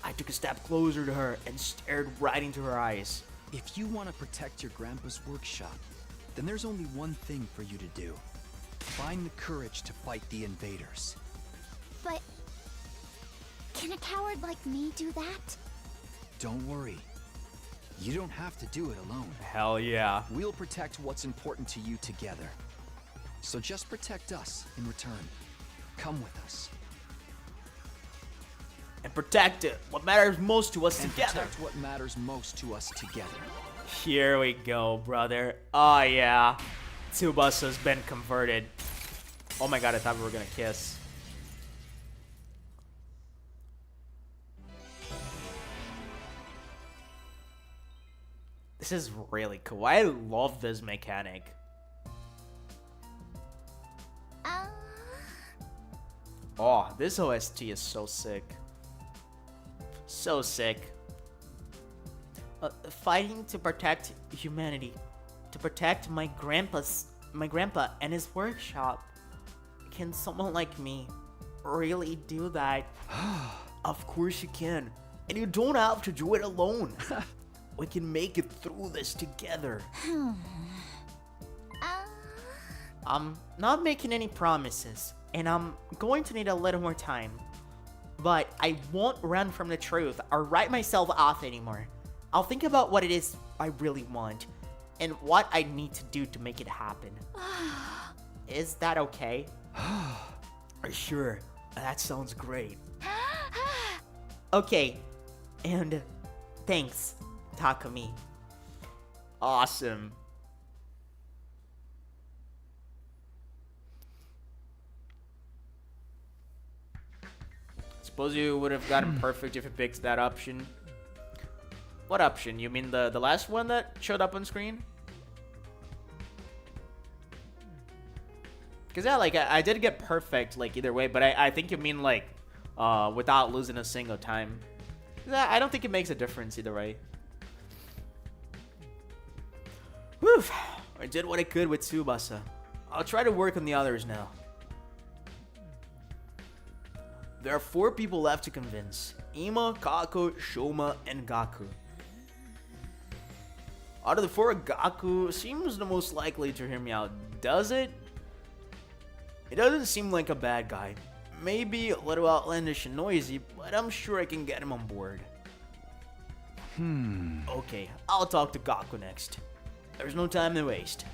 I took a step closer to her and stared right into her eyes. If you want to protect your grandpa's workshop, then there's only one thing for you to do. Find the courage to fight the invaders. But can a coward like me do that? Don't worry. You don't have to do it alone. Hell yeah. We'll protect what's important to you together. So just protect us in return. Come with us. And protect it. What matters most to us And together. protect what matters most to us together. Here we go, brother. Oh yeah. Tsubasa's been converted. Oh my god, I thought we were gonna kiss. This is really cool. I love this mechanic. Oh, this OST is so sick. So sick. Fighting to protect humanity. To protect my grandpa and his workshop. Can someone like me really do that? Of course you can. And you don't have to do it alone. We can make it through this together. I'm not making any promises, and I'm going to need a little more time. But I won't run from the truth or write myself off anymore. I'll think about what it is I really want, and what I need to do to make it happen. Is that okay? Sure, that sounds great. Okay, and thanks, Takumi. Awesome. Suppose you would have gotten perfect if you picked that option. What option? You mean the last one that showed up on screen? Because yeah, like I did get perfect like either way, but I think you mean like without losing a single time. I don't think it makes a difference either way. Whew. I did what I could with Tsubasa. I'll try to work on the others now. There are 4 people left to convince. Ima, Kako, Shoma, and Gaku. Out of the 4, Gaku seems the most likely to hear me out, does it? He doesn't seem like a bad guy. Maybe a little outlandish and noisy, but I'm sure I can get him on board. Okay, I'll talk to Gaku next. There's no time to waste.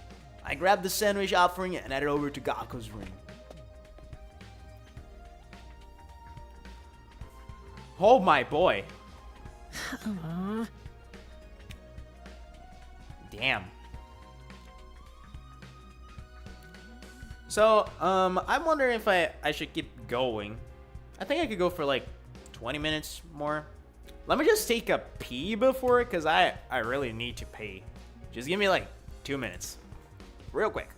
I grabbed the sandwich offering and headed over to Gaku's room. Oh my boy. Damn. So, I'm wondering if I should keep going. I think I could go for like 20 minutes more. Let me just take a pee before it, because I really need to pee. Just give me like 2 minutes. Real quick.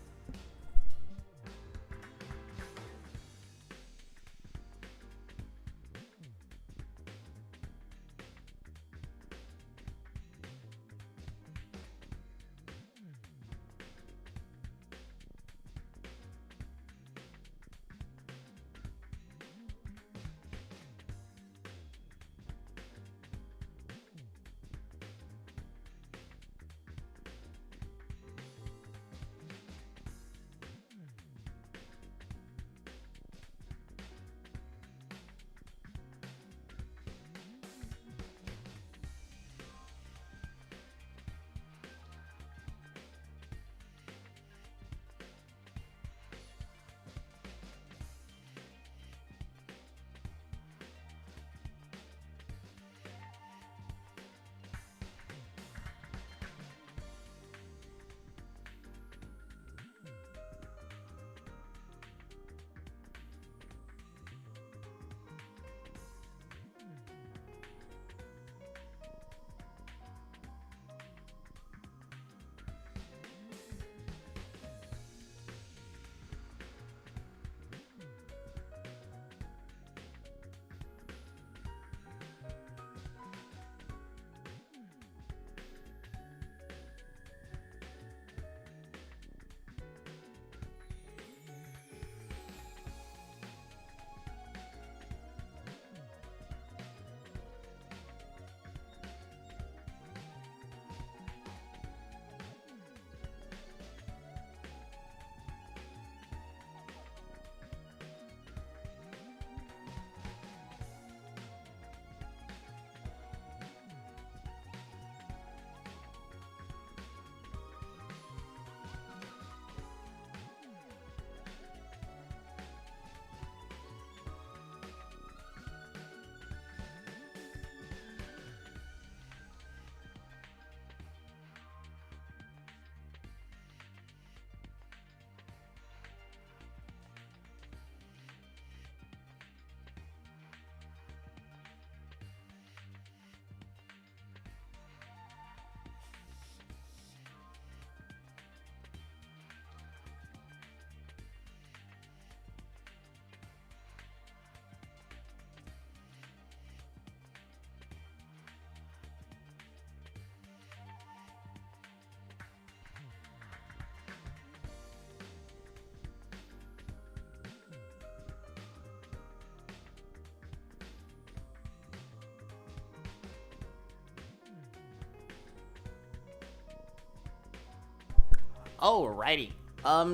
Alrighty.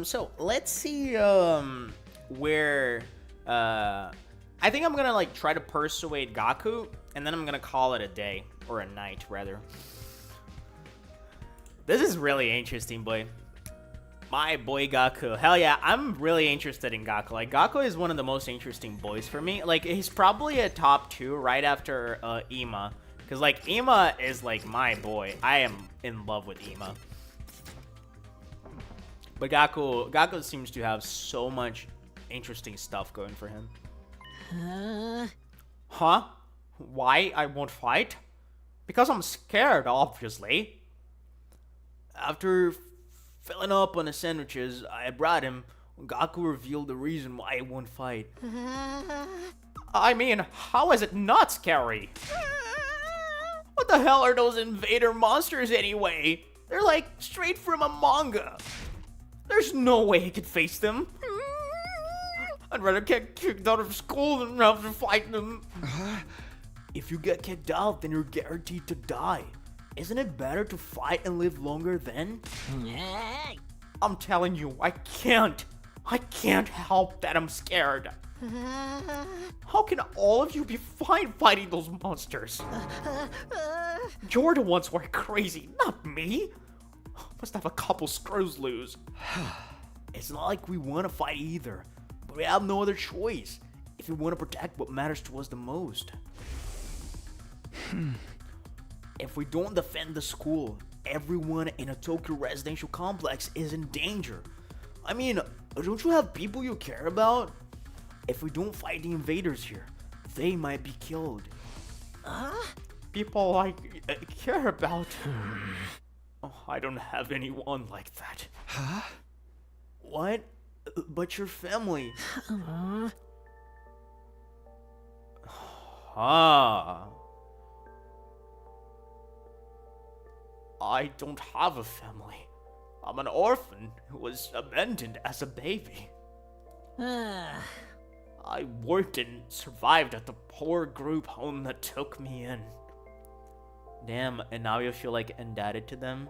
So let's see, where, I think I'm gonna, like, try to persuade Gaku, and then I'm gonna call it a day, or a night, rather. This is really interesting, boy. My boy Gaku. Hell yeah, I'm really interested in Gaku. Like, Gaku is one of the most interesting boys for me. Like, he's probably a top 2 right after, Ima. Because, like, Ima is, like, my boy. I am in love with Ima. But Gaku seems to have so much interesting stuff going for him. Huh? Why I won't fight? Because I'm scared, obviously. After filling up on the sandwiches I brought him, Gaku revealed the reason why he won't fight. I mean, how is it not scary? What the hell are those invader monsters anyway? They're like straight from a manga. There's no way he could face them. I'd rather get kicked out of school than have to fight them. If you get kicked out, then you're guaranteed to die. Isn't it better to fight and live longer then? I'm telling you, I can't. I can't help that I'm scared. How can all of you be fine fighting those monsters? You're the ones who are crazy, not me. Must have a couple screws loose. It's not like we want to fight either, but we have no other choice if we want to protect what matters to us the most. If we don't defend the school, everyone in a Tokyo residential complex is in danger. I mean, don't you have people you care about? If we don't fight the invaders here, they might be killed. People I care about. Oh, I don't have anyone like that. Huh? What? But your family. I don't have a family. I'm an orphan who was abandoned as a baby. I worked and survived at the poor group home that took me in. Damn, and now you feel like indebted to them,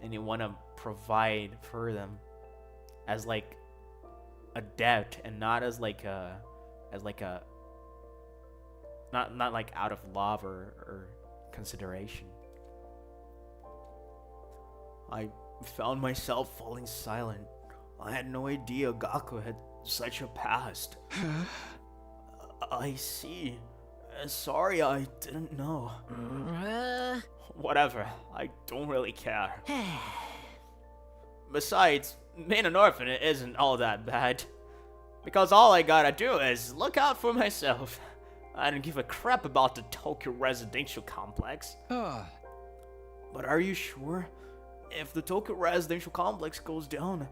and you want to provide for them as like a debt, and not as like a, not like out of love or consideration. I found myself falling silent. I had no idea Gaku had such a past. I see. Sorry, I didn't know. Whatever, I don't really care. Besides, being an orphan isn't all that bad. Because all I gotta do is look out for myself. I don't give a crap about the Tokyo residential complex. But are you sure? If the Tokyo residential complex goes down,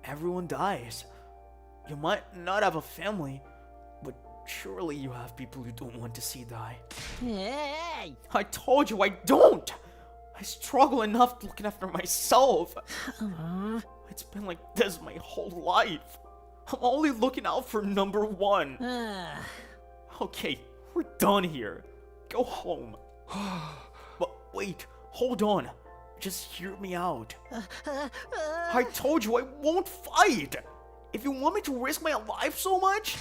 everyone dies. You might not have a family, but surely you have people you don't want to see die. Hey! I told you I don't! I struggle enough looking after myself. It's been like this my whole life. I'm only looking out for number one. Okay, we're done here. Go home. But wait, hold on. Just hear me out. I told you I won't fight. If you want me to risk my life so much,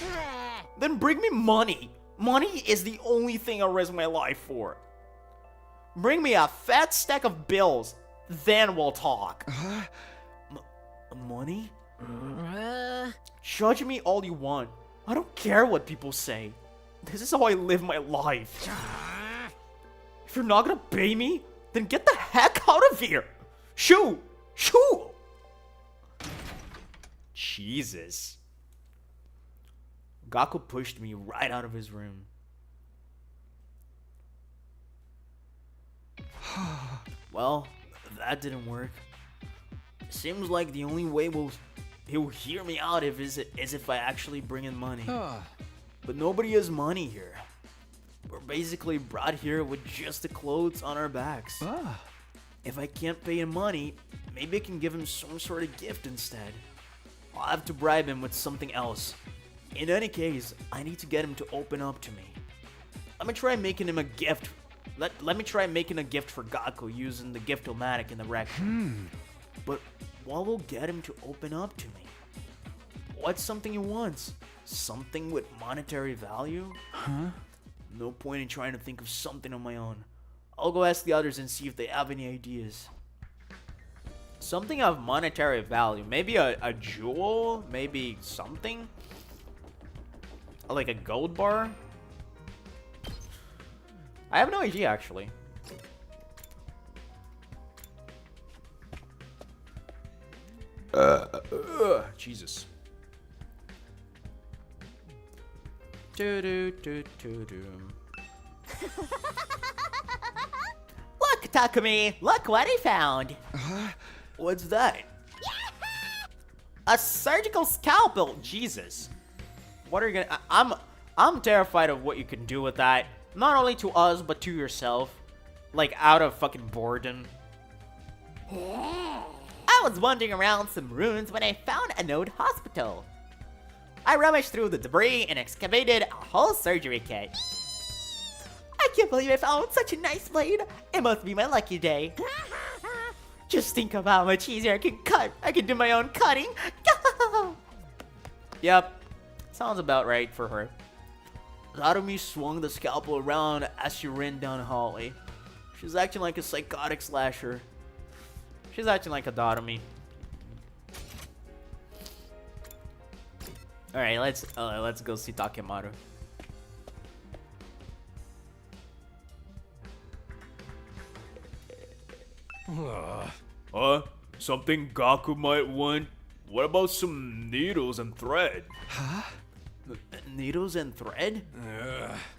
then bring me money. Money is the only thing I'll risk my life for. Bring me a fat stack of bills, then we'll talk. Money? Judge me all you want. I don't care what people say. This is how I live my life. If you're not gonna pay me, then get the heck out of here! Shoo! Shoo! Jesus. Gaku pushed me right out of his room. Well, that didn't work. Seems like the only way he'll hear me out is if I actually bring in money. But nobody has money here. We're basically brought here with just the clothes on our backs. If I can't pay him money, maybe I can give him some sort of gift instead. I'll have to bribe him with something else. In any case, I need to get him to open up to me. Let me try making him a gift. Let me try making a gift for Gaku using the gift-o-matic in the wreck. But What will get him to open up to me? What's something he wants? Something with monetary value? Huh? No point in trying to think of something on my own. I'll go ask the others and see if they have any ideas. Something of monetary value. Maybe a jewel? Maybe something? Like a gold bar? I have no idea, actually. Jesus. Look, Takumi! Look what I found! What's that? A surgical scalpel! Jesus. What are you gonna... I'm terrified of what you can do with that. Not only to us, but to yourself. Like, out of fucking boredom. I was wandering around some ruins when I found an old hospital. I rummaged through the debris and excavated a whole surgery kit. I can't believe I found such a nice blade. It must be my lucky day. Just think of how much easier I can cut. I can do my own cutting. Yep. Sounds about right for her. Zarumi swung the scalpel around as she ran down the hallway. She's acting like a psychotic slasher. She's acting like a Darumi. Alright, let's go see Takemaru. Something Gaku might want? What about some needles and thread? Needles and thread?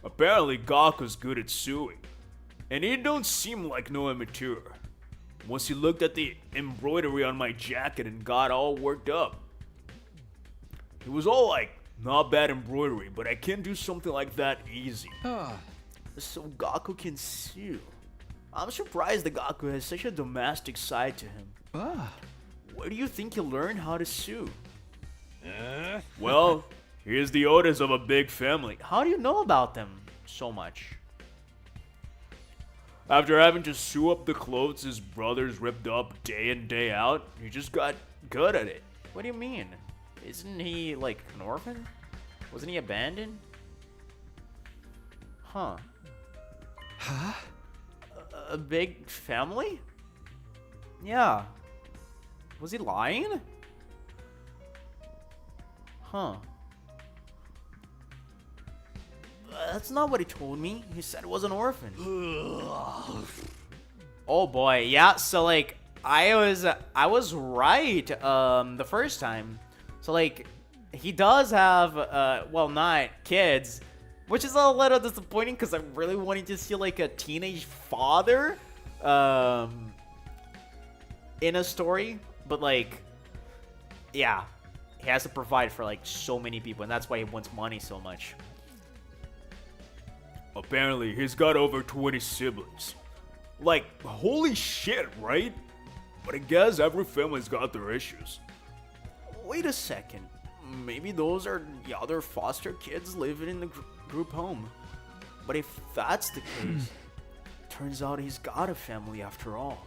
Apparently Gaku's good at sewing. And he don't seem like no amateur. Once he looked at the embroidery on my jacket and got all worked up. It was all like, not bad embroidery, but I can't do something like that easy. So Gaku can sew. I'm surprised that Gaku has such a domestic side to him. Where do you think he learned how to sew? Well, here's the orders of a big family. How do you know about them so much? After having to sew up the clothes his brothers ripped up day in, day out, he just got good at it. What do you mean? Isn't he like an orphan? Wasn't he abandoned? Huh. A big family? Yeah. Was he lying? Huh. That's not what he told me. He said it was an orphan. Oh boy, yeah. So like, I was right the first time. So like, he does have well, not kids, which is a little disappointing because I really wanted to see like a teenage father in a story, but like, yeah, he has to provide for like so many people, and that's why he wants money so much. Apparently, he's got over 20 siblings. Like, holy shit, right? But I guess every family's got their issues. Wait a second. Maybe those are the other foster kids living in the group home. But if that's the case, turns out he's got a family after all.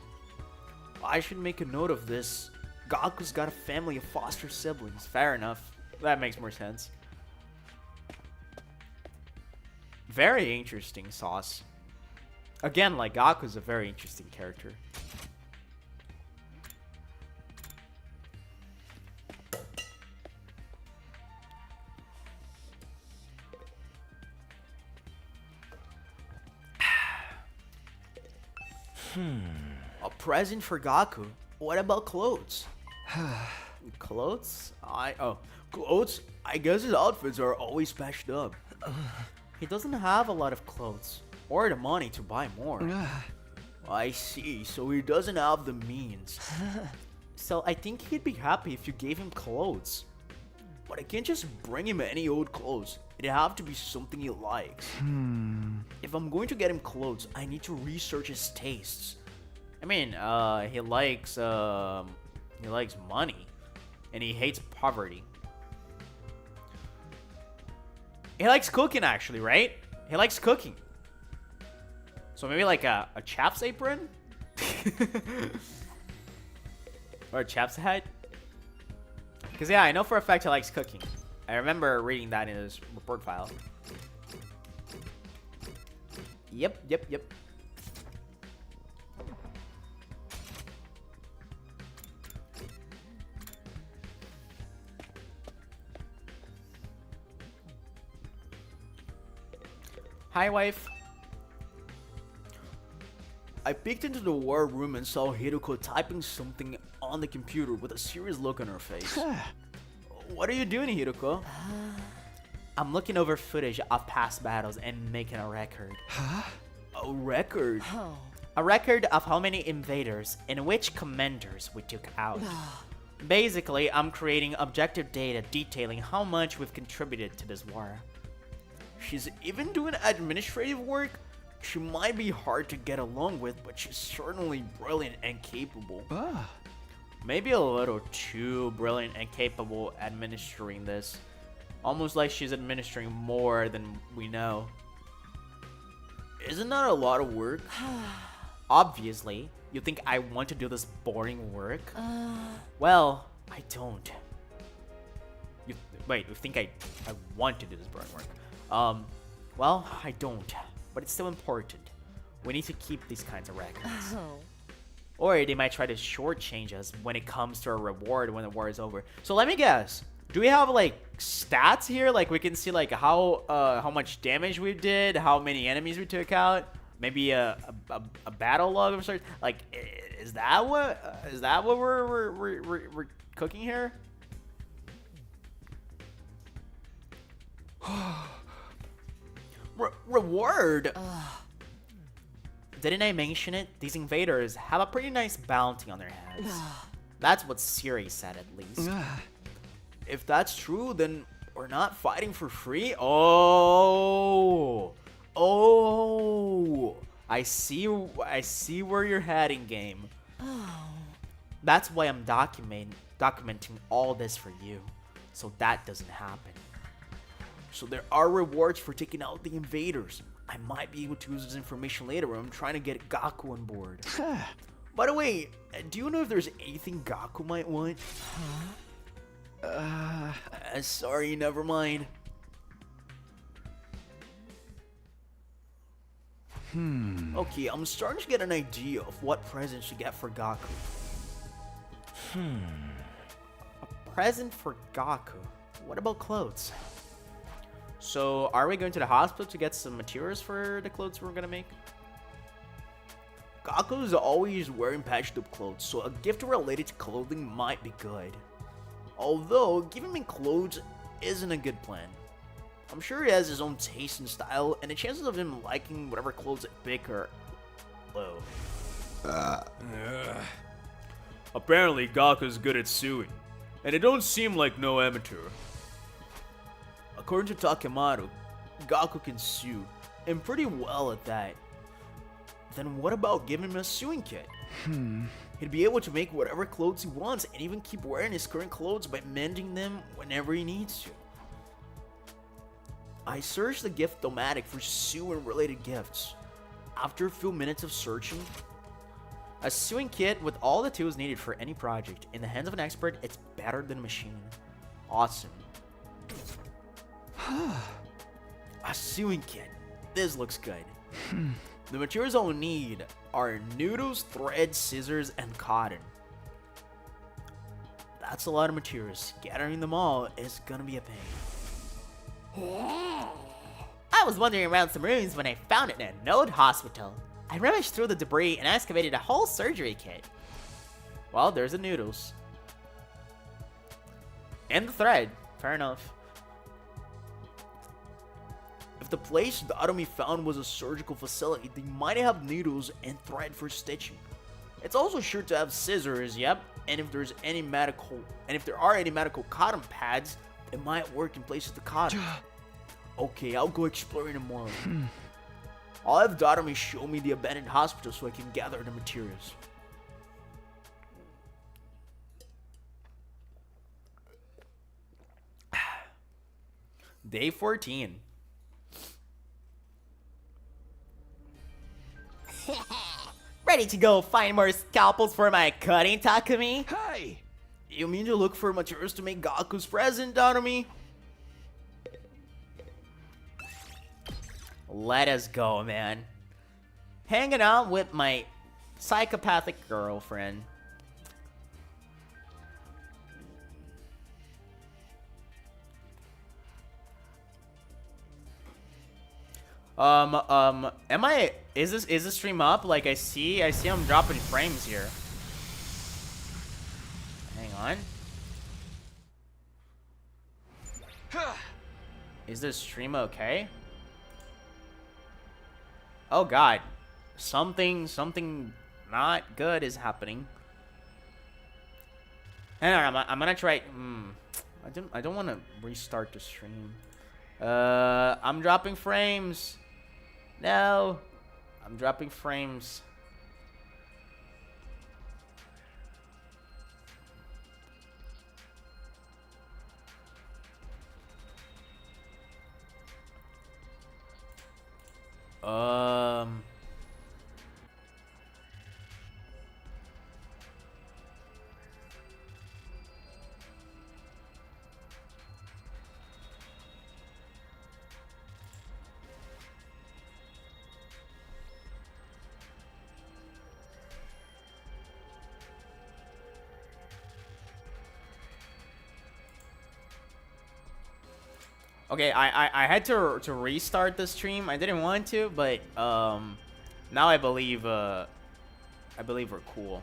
I should make a note of this. Gaku's got a family of foster siblings. Fair enough. That makes more sense. Very interesting, Sauce. Again, like, Gaku's a very interesting character. A present for Gaku. What about clothes? Clothes? Clothes? I guess his outfits are always patched up. He doesn't have a lot of clothes, or the money to buy more. I see, so he doesn't have the means. So I think he'd be happy if you gave him clothes. But I can't just bring him any old clothes. It'd have to be something he likes. If I'm going to get him clothes, I need to research his tastes. I mean, he likes money, and he hates poverty. He likes cooking, actually, right? He likes cooking. So maybe like a chef's apron? Or Chap's head? Because, yeah, I know for a fact he likes cooking. I remember reading that in his report file. Yep. Hi, wife. I peeked into the war room and saw Hiroko typing something on the computer with a serious look on her face. What are you doing, Hiroko? I'm looking over footage of past battles and making a record. Huh? A record? Oh. A record of how many invaders and which commanders we took out. Basically, I'm creating objective data detailing how much we've contributed to this war. She's even doing administrative work. She might be hard to get along with, but she's certainly brilliant and capable. Maybe a little too brilliant and capable administering this. Almost like she's administering more than we know. Isn't that a lot of work? Obviously, you think I want to do this boring work? Well, I don't. You think I want to do this boring work? Well, I don't. But it's still important. We need to keep these kinds of records. Or they might try to shortchange us when it comes to a reward when the war is over. So let me guess. Do we have like stats here? Like we can see like how much damage we did, how many enemies we took out, maybe a battle log of sorts. Like, is that what we're cooking here? Reward? Didn't I mention it? These invaders have a pretty nice bounty on their heads. That's what Siri said, at least. If that's true, then we're not fighting for free? Oh, I see where you're heading, game. That's why I'm documenting all this for you, so that doesn't happen. So there are rewards for taking out the invaders. I might be able to use this information later when I'm trying to get Gaku on board. By the way, do you know if there's anything Gaku might want? Sorry, never mind. Okay, I'm starting to get an idea of what presents to get for Gaku. A present for Gaku? What about clothes? So, are we going to the hospital to get some materials for the clothes we're gonna make? Gaku is always wearing patched up clothes, so a gift related to clothing might be good. Although, giving him clothes isn't a good plan. I'm sure he has his own taste and style, and the chances of him liking whatever clothes I pick are low. Apparently, Gaku's good at sewing, and it don't seem like no amateur. According to Takemaru, Gaku can sew, and pretty well at that. Then what about giving him a sewing kit? He'd be able to make whatever clothes he wants, and even keep wearing his current clothes by mending them whenever he needs to. I searched the gift-o-matic for sewing related gifts. After a few minutes of searching, a sewing kit with all the tools needed for any project. In the hands of an expert, it's better than a machine. Awesome. A sewing kit. This looks good. The materials I'll need are noodles, thread, scissors, and cotton. That's a lot of materials. Gathering them all is gonna be a pain. I was wandering around some rooms when I found it in an old hospital. I rummaged through the debris and excavated a whole surgery kit. Well, there's the noodles. And the thread. Fair enough. If the place the Atomy found was a surgical facility, they might have needles and thread for stitching. It's also sure to have scissors, yep. And if there are any medical cotton pads, it might work in place of the cotton. Okay, I'll go exploring tomorrow. I'll have Atomy show me the abandoned hospital so I can gather the materials. Day 14. Ready to go find more scalpels for my cutting, Takumi? Hey! You mean to look for materials to make Gaku's present, Darumi? Let us go, man. Hanging out with my psychopathic girlfriend. Is this stream up? Like I see I'm dropping frames here. Hang on. Is this stream okay? Oh god. Something not good is happening. Hang on, I'm gonna try. I don't want to restart the stream. I'm dropping frames. No, I'm dropping frames. Okay, I had to restart the stream. I didn't want to, but now I believe we're cool.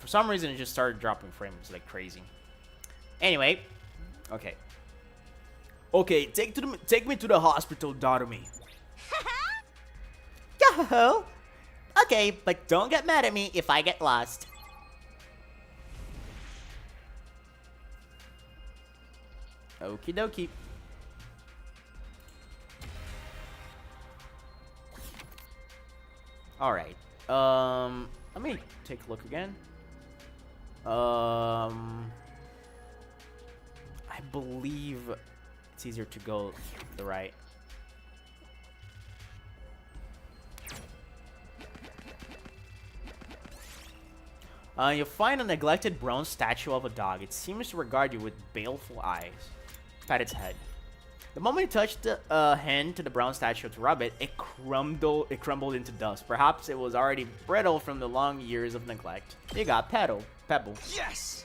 For some reason, it just started dropping frames like crazy. Anyway, okay. Okay, take me to the hospital, Darumi. Yo! Okay, but don't get mad at me if I get lost. Okie dokie. Alright. Let me take a look again. I believe it's easier to go to the right. You'll find a neglected bronze statue of a dog. It seems to regard you with baleful eyes. Pat its head. The moment you touched the hand to the brown statue to rub it, it crumbled into dust. Perhaps it was already brittle from the long years of neglect. You got Pebble. Yes!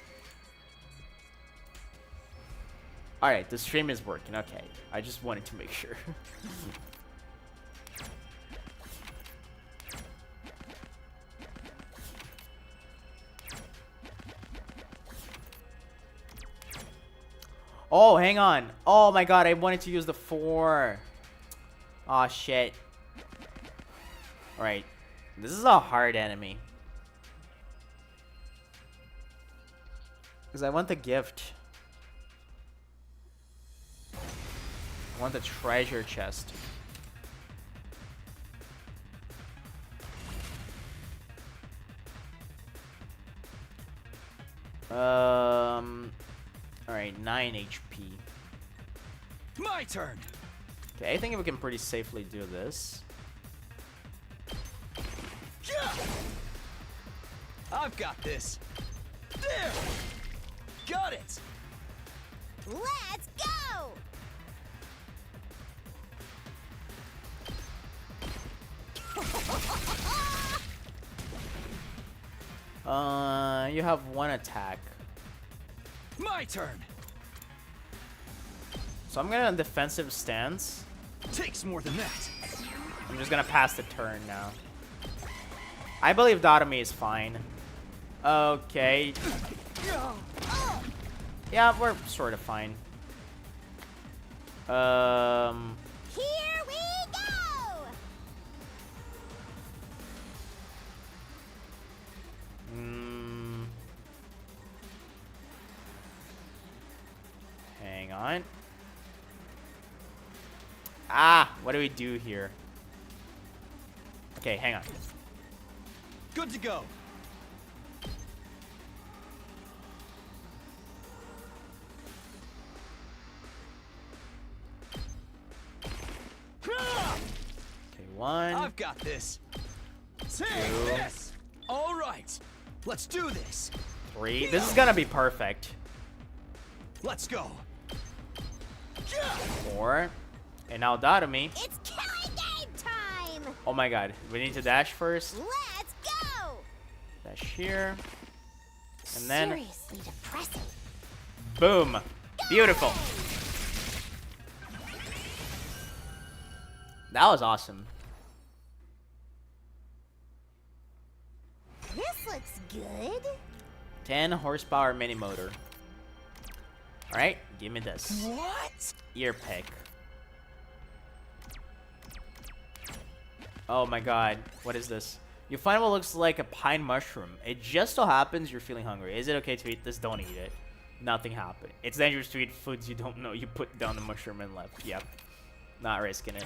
Alright, the stream is working. Okay. I just wanted to make sure. Oh, hang on. Oh my god, I wanted to use the 4. Aw, shit. Alright. This is a hard enemy. Because I want the gift. I want the treasure chest. Alright, 9 HP. My turn. Okay, I think we can pretty safely do this. I've got this. There! Got it! Let's go! You have 1 attack. My turn. So I'm gonna defensive stance. Takes more than that. I'm just gonna pass the turn now. I believe Darumi is fine. Okay. Yeah, we're sort of fine. Here we go! Hang on. Ah, what do we do here? Okay, hang on. Good to go. Okay, 1. I've got this. Yes. All right. Let's do this. 3. This is gonna be perfect. Let's go. 4. And now Dadomi. It's killing game time! Oh my god. We need to dash first. Let's go! Dash here. And then Seriously depressing. boom. Beautiful. That was awesome. This looks good. 10 horsepower mini motor. Alright, give me this. What? Ear pick. Oh my god, what is this? You find what looks like a pine mushroom. It just so happens you're feeling hungry. Is it okay to eat this? Don't eat it. Nothing happened. It's dangerous to eat foods you don't know. You put down the mushroom and left. Yep. Not risking it.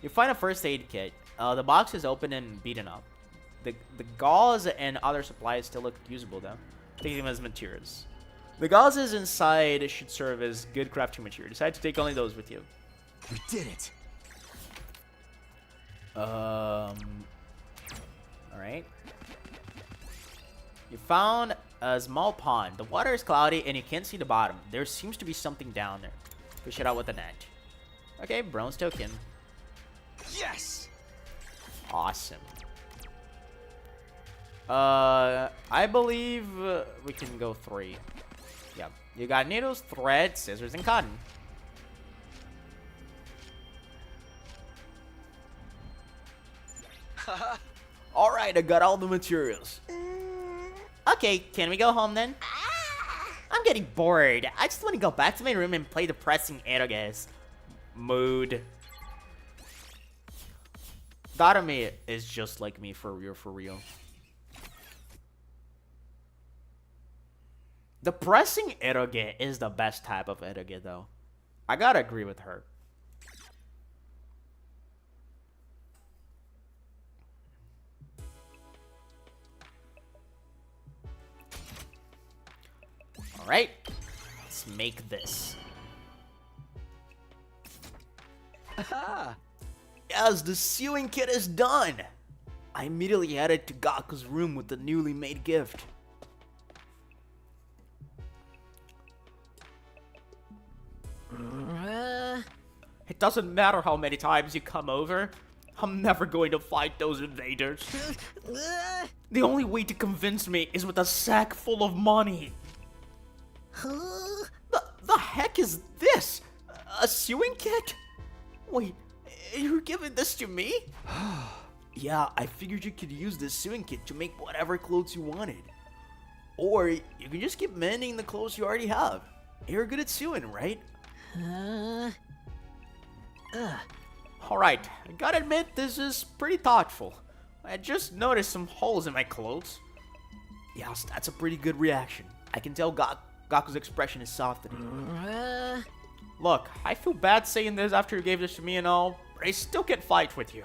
You find a first aid kit. The box is open and beaten up. The gauze and other supplies still look usable though. Take them as materials. The gauzes inside should serve as good crafting material. Decide to take only those with you. We did it. Alright. You found a small pond. The water is cloudy and you can't see the bottom. There seems to be something down there. Fish it out with a net. Okay, bronze token. Yes. Awesome. I believe we can go 3. Yep. You got needles, thread, scissors, and cotton. Alright, I got all the materials. Okay, can we go home then? I'm getting bored. I just want to go back to my room and play depressing eroges. Mood. Dadomi is just like me, for real, for real. Depressing eroge is the best type of eroge, though. I gotta agree with her. Alright, let's make this. Yes, the sewing kit is done! I immediately headed to Gaku's room with the newly made gift. It doesn't matter how many times you come over. I'm never going to fight those invaders. The only way to convince me is with a sack full of money. The heck is this? A sewing kit? Wait, you're giving this to me? Yeah, I figured you could use this sewing kit to make whatever clothes you wanted. Or you can just keep mending the clothes you already have. You're good at sewing, right? Alright, I gotta admit, this is pretty thoughtful. I just noticed some holes in my clothes. Yes, that's a pretty good reaction. I can tell Gaku's expression is softening. Look, I feel bad saying this after you gave this to me and all, but I still can't fight with you.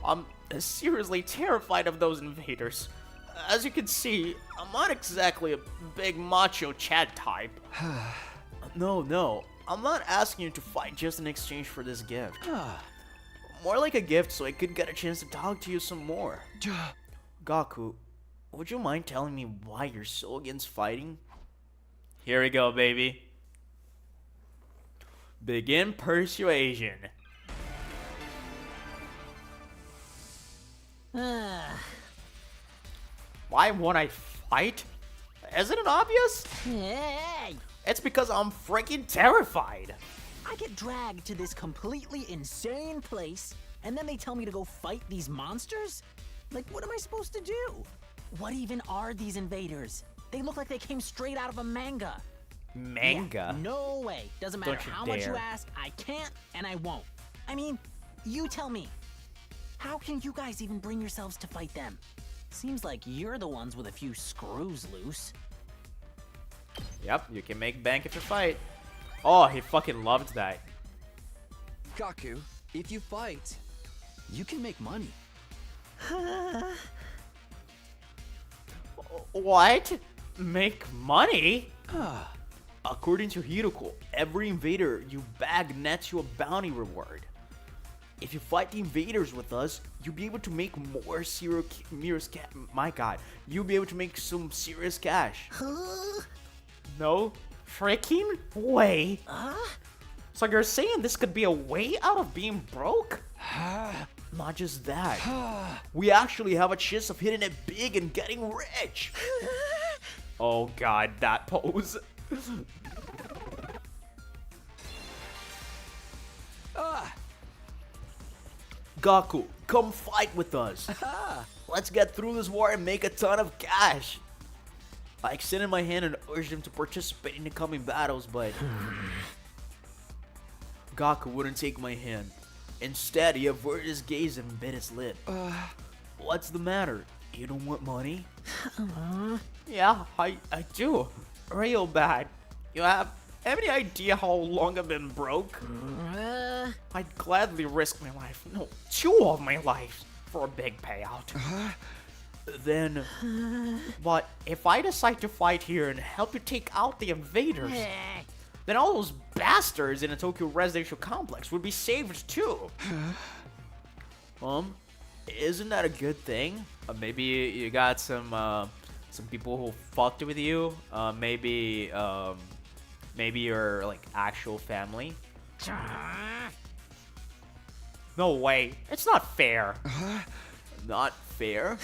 I'm seriously terrified of those invaders. As you can see, I'm not exactly a big macho Chad type. No, I'm not asking you to fight just in exchange for this gift. More like a gift so I could get a chance to talk to you some more. Gaku, would you mind telling me why you're so against fighting? Here we go, baby. Begin persuasion. Why won't I fight? Isn't it obvious? Hey! It's because I'm freaking terrified. I get dragged to this completely insane place, and then they tell me to go fight these monsters? Like, what am I supposed to do? What even are these invaders? They look like they came straight out of a manga. Manga? Yeah, no way. Doesn't matter Don't you how much you dare. ask, I can't and I won't. I mean, you tell me. How can you guys even bring yourselves to fight them? Seems like you're the ones with a few screws loose. Yep, you can make bank if you fight. Oh, he fucking loved that. Gaku, if you fight, you can make money. What? Make money? According to Hiroko, every invader you bag nets you a bounty reward. If you fight the invaders with us, you'll be able to make more my god, you'll be able to make some serious cash. No freaking way. So you're saying this could be a way out of being broke? Not just that. We actually have a chance of hitting it big and getting rich. Oh god, that pose. Gaku, come fight with us. Let's get through this war and make a ton of cash. I extended my hand and urged him to participate in the coming battles, but Gaku wouldn't take my hand. Instead, he averted his gaze and bit his lip. What's the matter? You don't want money? Yeah, I do. Real bad. You have any idea how long I've been broke? I'd gladly risk my life, no, 2 of my lives, for a big payout. Then, but if I decide to fight here and help you take out the invaders, then all those bastards in the Tokyo residential complex would be saved too. Isn't that a good thing? Maybe you got some people who fucked with you. Maybe your like actual family. No way. It's not fair. Not fair?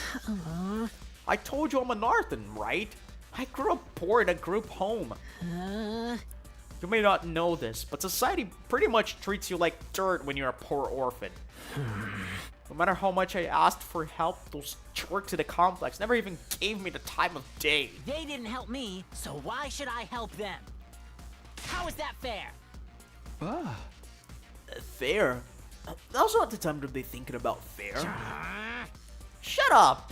I told you I'm an orphan, right? I grew up poor in a group home. You may not know this, but society pretty much treats you like dirt when you're a poor orphan. No matter how much I asked for help, those jerks at the complex never even gave me the time of day. They didn't help me, so why should I help them? How is that fair? Fair? Now's not the time to be thinking about fair. Shut up!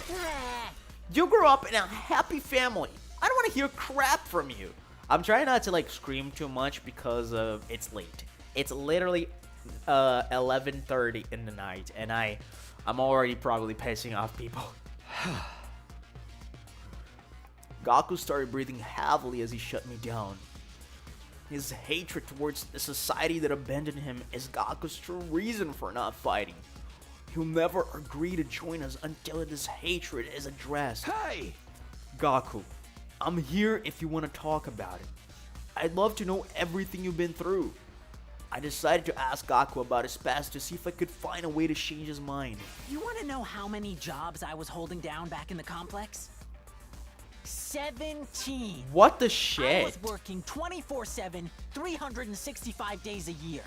You grew up in a happy family. I don't want to hear crap from you. I'm trying not to like scream too much because it's late. It's literally 11:30 in the night, and I'm already probably pissing off people. Gaku started breathing heavily as he shut me down. His hatred towards the society that abandoned him is Gaku's true reason for not fighting. He'll never agree to join us until this hatred is addressed. Hey! Gaku, I'm here if you want to talk about it. I'd love to know everything you've been through. I decided to ask Gaku about his past to see if I could find a way to change his mind. You want to know how many jobs I was holding down back in the complex? 17. What the shit? I was working 24/7, 365 days a year.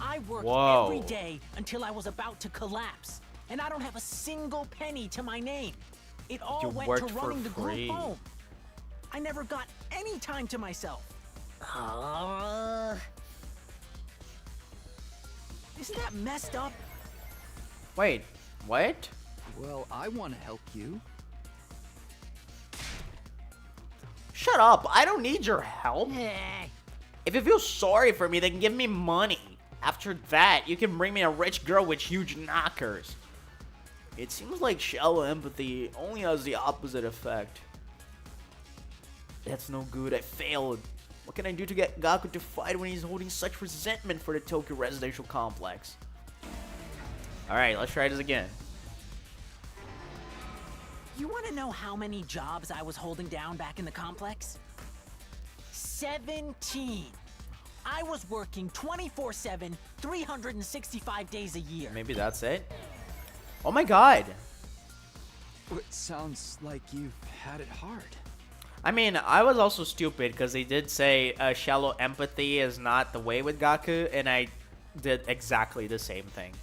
I worked every day until I was about to collapse, and I don't have a single penny to my name. It all went to running the group home. I never got any time to myself. Isn't that messed up? Wait, what? Well, I want to help you. Shut up, I don't need your help. If you feel sorry for me, then give me money. After that, you can bring me a rich girl with huge knockers. It seems like shallow empathy only has the opposite effect. That's no good, I failed. What can I do to get Gaku to fight when he's holding such resentment for the Tokyo residential complex? Alright, let's try this again. You want to know how many jobs I was holding down back in the complex? 17. I was working 24/7, 365 days a year. Maybe that's it? Oh my god! It sounds like you've had it hard. I mean, I was also stupid because they did say shallow empathy is not the way with Gaku, and I did exactly the same thing.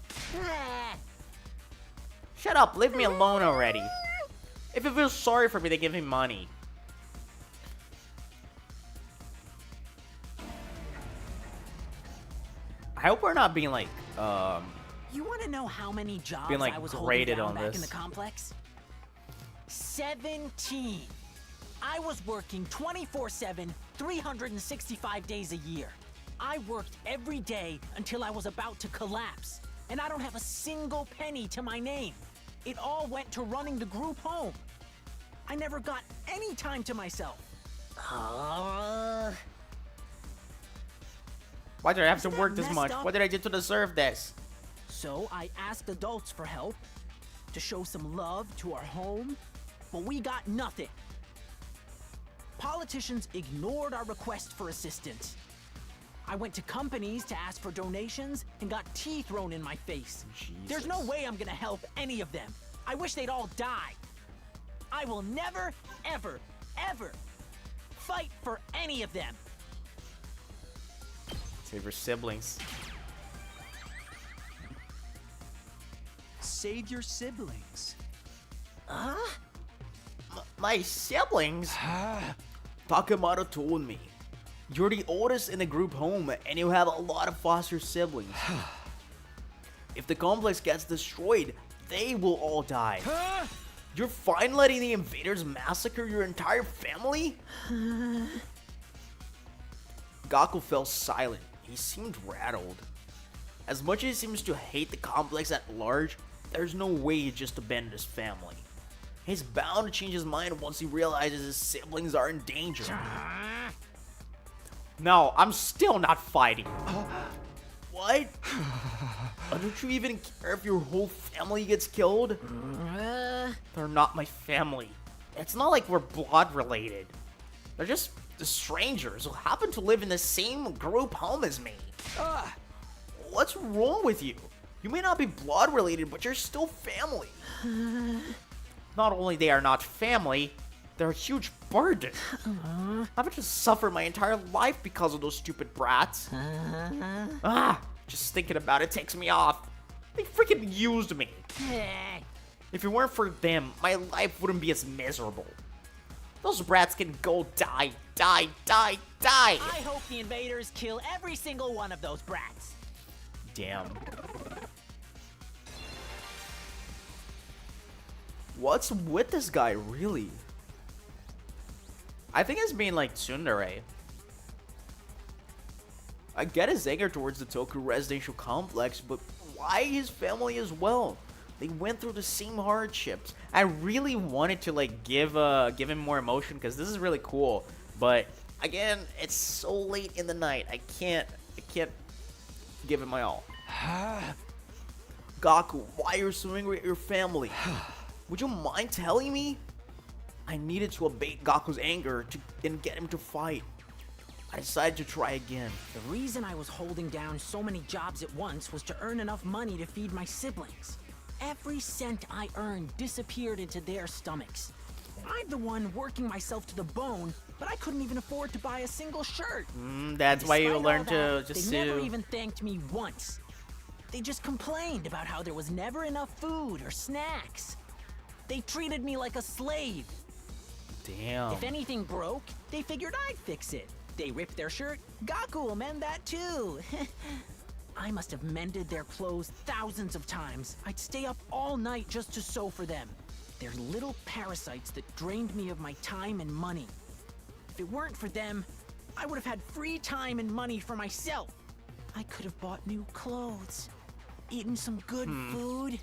Shut up, leave me alone already. If you feel sorry for me, then give me money. I hope we're not being like, You want to know how many jobs being like I was holding graded down on back in this. the complex? 17. I was working 24/7, 365 days a year. I worked every day until I was about to collapse, and I don't have a single penny to my name. It all went to running the group home. I never got any time to myself. Why did I have to Is work that this much? messed up? What did I do to deserve this? So I asked adults for help, to show some love to our home, but we got nothing. Politicians ignored our request for assistance. I went to companies to ask for donations and got tea thrown in my face. There's no way I'm gonna help any of them. I wish they'd all die. I will never, ever, ever fight for any of them. Save your siblings. Save your siblings. My siblings? Takamaro told me. You're the oldest in the group home, and you have a lot of foster siblings. If the complex gets destroyed, they will all die. You're fine letting the invaders massacre your entire family? Gaku fell silent. He seemed rattled. As much as he seems to hate the complex at large, there's no way he just abandoned his family. He's bound to change his mind once he realizes his siblings are in danger. No, I'm still not fighting. What? Don't you even care if your whole family gets killed? They're not my family. It's not like we're blood related. They're just the strangers who happen to live in the same group home as me. What's wrong with you? You may not be blood related, but you're still family. Not only they are not family, they're a huge burden. I've just suffered my entire life because of those stupid brats. Just thinking about it takes me off. They freaking used me. If it weren't for them, my life wouldn't be as miserable. Those brats can go die, die, die, die. I hope the invaders kill every single one of those brats. Damn. What's with this guy, really? I think it's being like tsundere. I get his anger towards the Toku residential complex, but why his family as well? They went through the same hardships. I really wanted to like give him more emotion because this is really cool, but again, it's so late in the night. I can't give it my all. Gaku, why are you so angry at your family? Would you mind telling me? I needed to abate Gaku's anger and get him to fight. I decided to try again. The reason I was holding down so many jobs at once was to earn enough money to feed my siblings. Every cent I earned disappeared into their stomachs. I'm the one working myself to the bone, but I couldn't even afford to buy a single shirt. That's why you Despite learn all to that, just They never even thanked me once. They just complained about how there was never enough food or snacks. They treated me like a slave. Damn. If anything broke, they figured I'd fix it. They ripped their shirt, Gaku will mend that too. I must have mended their clothes thousands of times. I'd stay up all night just to sew for them. They're little parasites that drained me of my time and money. If it weren't for them, I would have had free time and money for myself. I could have bought new clothes, eaten some good food,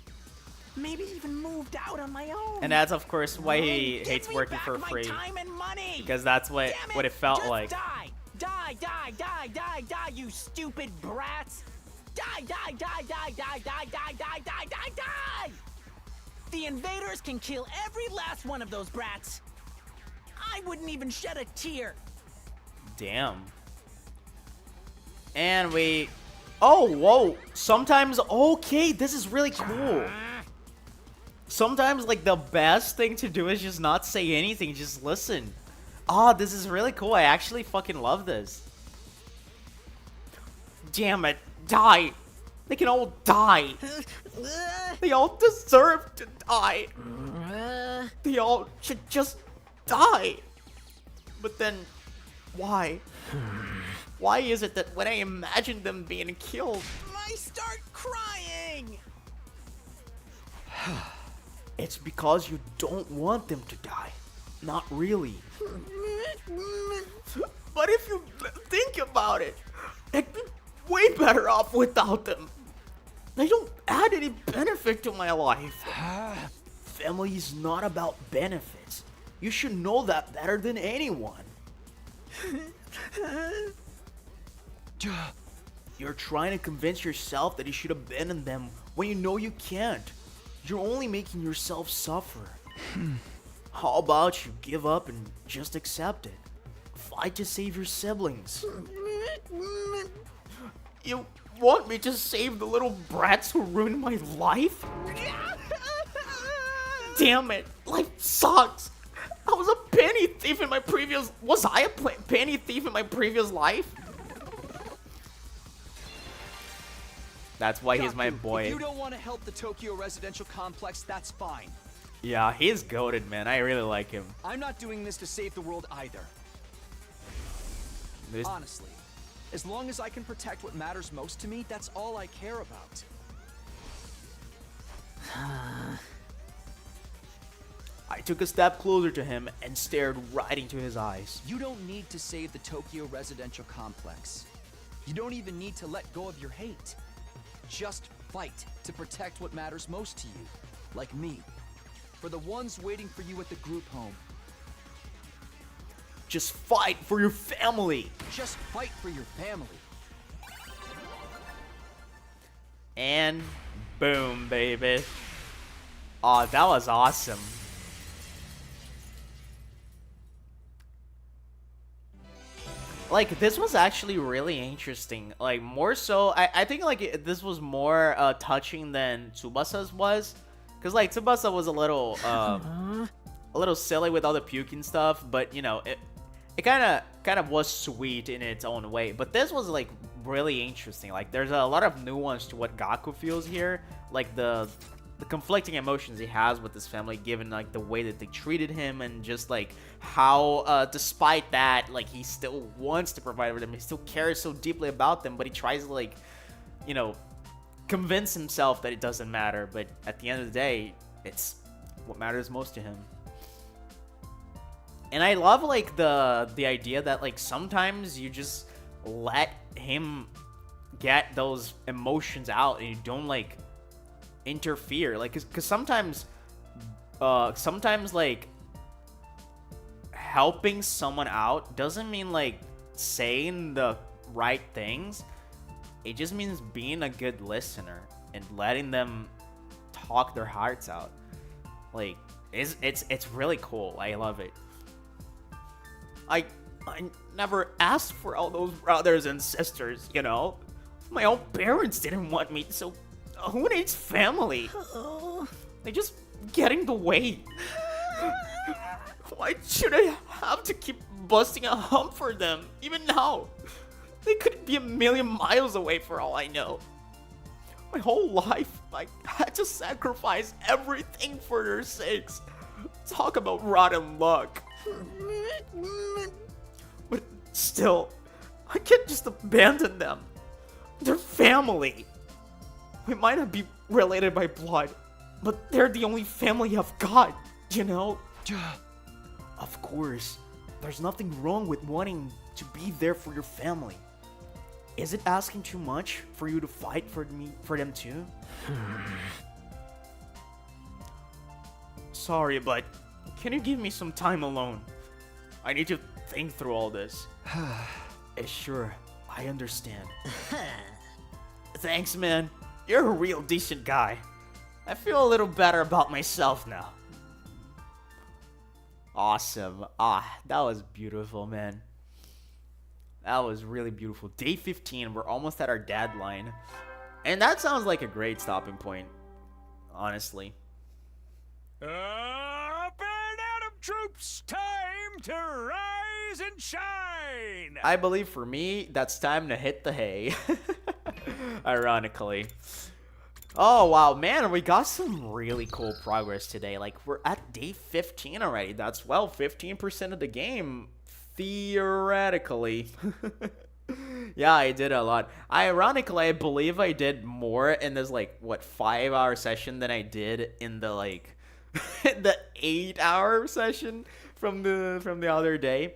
maybe even moved out on my own. And that's of course why he Give hates me working back for my free. time and money. Because that's what Damn it felt just like. Die, die, die, die, die, die, you stupid brats. Die, die, die, die, die, die, die, die, die, die, die. The invaders can kill every last one of those brats. I wouldn't even shed a tear. Damn. And we... Oh, whoa. Sometimes... Okay, this is really cool. Sometimes, like, the best thing to do is just not say anything. Just listen. Oh, this is really cool. I actually fucking love this. Damn it. Die. They can all die. They all deserve to die. They all should just die. But then, why? Why is it that when I imagine them being killed, I start crying. it's because you don't want them to die. Not really. But if you think about it, I'd be way better off without them. They don't add any benefit to my life. Family is not about benefits. You should know that better than anyone. You're trying to convince yourself that you should abandon them when you know you can't. You're only making yourself suffer. How about you give up and just accept it? Fight to save your siblings. You want me to save the little brats who ruined my life? Damn it, life sucks. I was a penny thief in my previous... Was I a penny thief in my previous life? That's why he's my boy. If you don't want to help the Tokyo residential complex, that's fine. Yeah, he's goated, man. I really like him. I'm not doing this to save the world either. Honestly, as long as I can protect what matters most to me, that's all I care about. I took a step closer to him and stared right into his eyes. You don't need to save the Tokyo residential complex. You don't even need to let go of your hate. Just fight to protect what matters most to you, like me. For the ones waiting for you at the group home. Just fight for your family. Just fight for your family. And boom, baby. Aw, that was awesome. Like, this was actually really interesting. Like, more so, I think, like, this was more touching than Tsubasa's was. Because, like, Tsubasa was a little silly with all the puking stuff. But, you know, it kind of was sweet in its own way. But this was, like, really interesting. Like, there's a lot of nuance to what Gaku feels here. Like, the conflicting emotions he has with his family, given like the way that they treated him, and just like how despite that, like, he still wants to provide for them, he still cares so deeply about them, but he tries to, like, you know, convince himself that it doesn't matter. But at the end of the day, it's what matters most to him. And I love, like, the idea that, like, sometimes you just let him get those emotions out and you don't, like, interfere. Like, because sometimes like, helping someone out doesn't mean, like, saying the right things. It just means being a good listener and letting them talk their hearts out. Like, it's really cool. I love it. I never asked for all those brothers and sisters, you know? My own parents didn't want me, so who needs family? They just get in the way. Why should I have to keep busting a hump for them, even now? They could be a million miles away for all I know. My whole life, I had to sacrifice everything for their sakes. Talk about rotten luck. But still, I can't just abandon them. They're family. We might not be related by blood, but they're the only family I've got, you know? Of course, there's nothing wrong with wanting to be there for your family. Is it asking too much for you to fight for them too? Sorry, but can you give me some time alone? I need to think through all this. Sure, I understand. Thanks, man. You're a real decent guy. I feel a little better about myself now. Awesome. That was beautiful, man. That was really beautiful. Day 15, we're almost at our deadline. And that sounds like a great stopping point, honestly. Up and Atom troops, time to rise and shine! I believe for me, that's time to hit the hay. Ironically. Oh, wow, man, we got some really cool progress today. Like, we're at day 15 already. That's, well, 15% of the game, theoretically. Yeah, I did a lot. Ironically, I believe I did more in this, like, what, 5-hour session than I did in the, like, the 8-hour session from the other day.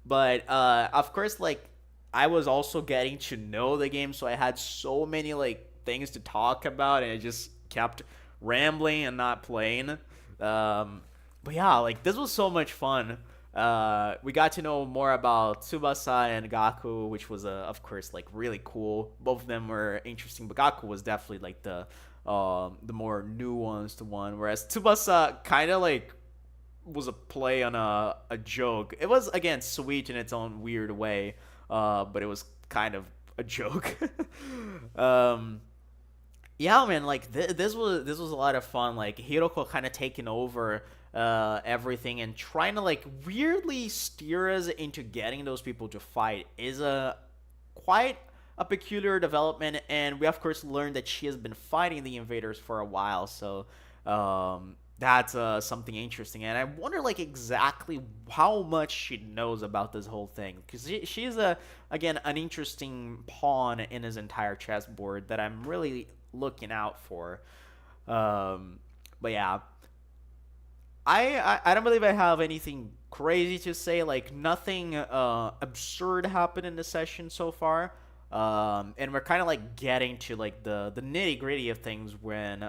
But, of course, like, I was also getting to know the game, so I had so many, like, things to talk about, and I just kept rambling and not playing. But yeah, like, this was so much fun. We got to know more about Tsubasa and Gaku, which was of course like really cool. Both of them were interesting, but Gaku was definitely like the more nuanced one, whereas Tsubasa kind of like was a play on a joke. It was again sweet in its own weird way, but it was kind of a joke. Yeah, man, like this was a lot of fun. Like Hiroko kind of taking over everything and trying to like weirdly steer us into getting those people to fight is a quite a peculiar development. And we of course learned that she has been fighting the invaders for a while, so that's something interesting. And I wonder like exactly how much she knows about this whole thing, because she's again an interesting pawn in his entire chessboard that I'm really looking out for. But yeah, I don't believe I have anything crazy to say. Like nothing absurd happened in the session so far. And we're kind of like getting to like the nitty gritty of things when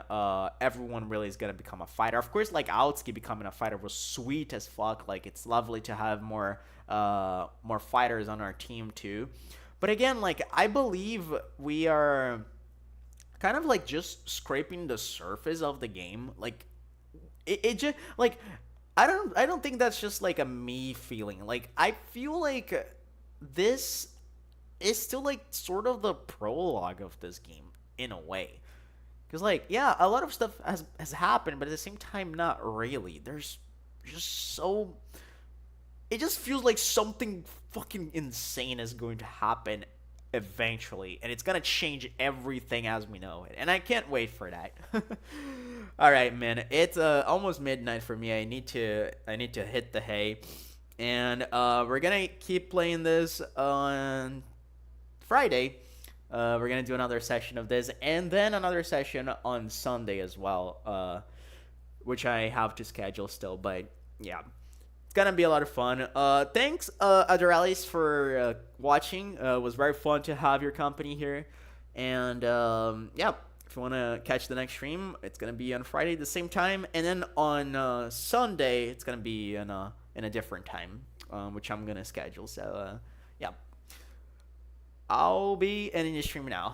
everyone really is gonna become a fighter. Of course, like Aotsuki becoming a fighter was sweet as fuck. Like it's lovely to have more fighters on our team too. But again, like I believe we are kind of like just scraping the surface of the game. Like it just like I don't think that's just like a me feeling. Like I feel like this is still like sort of the prologue of this game in a way. Because like yeah, a lot of stuff has happened, but at the same time not really. There's just so it just feels like something fucking insane is going to happen eventually, and it's gonna change everything as we know it, and I can't wait for that. All right, man, it's almost midnight for me. I need to hit the hay, and we're gonna keep playing this on Friday. We're gonna do another session of this, and then another session on Sunday as well, which I have to schedule still. But yeah, it's gonna be a lot of fun. Thanks, Adoralis, for watching. It was very fun to have your company here, and yeah. If you want to catch the next stream, it's gonna be on Friday at the same time, and then on Sunday it's gonna be in a different time, which I'm gonna schedule. So yeah, I'll be ending the stream now.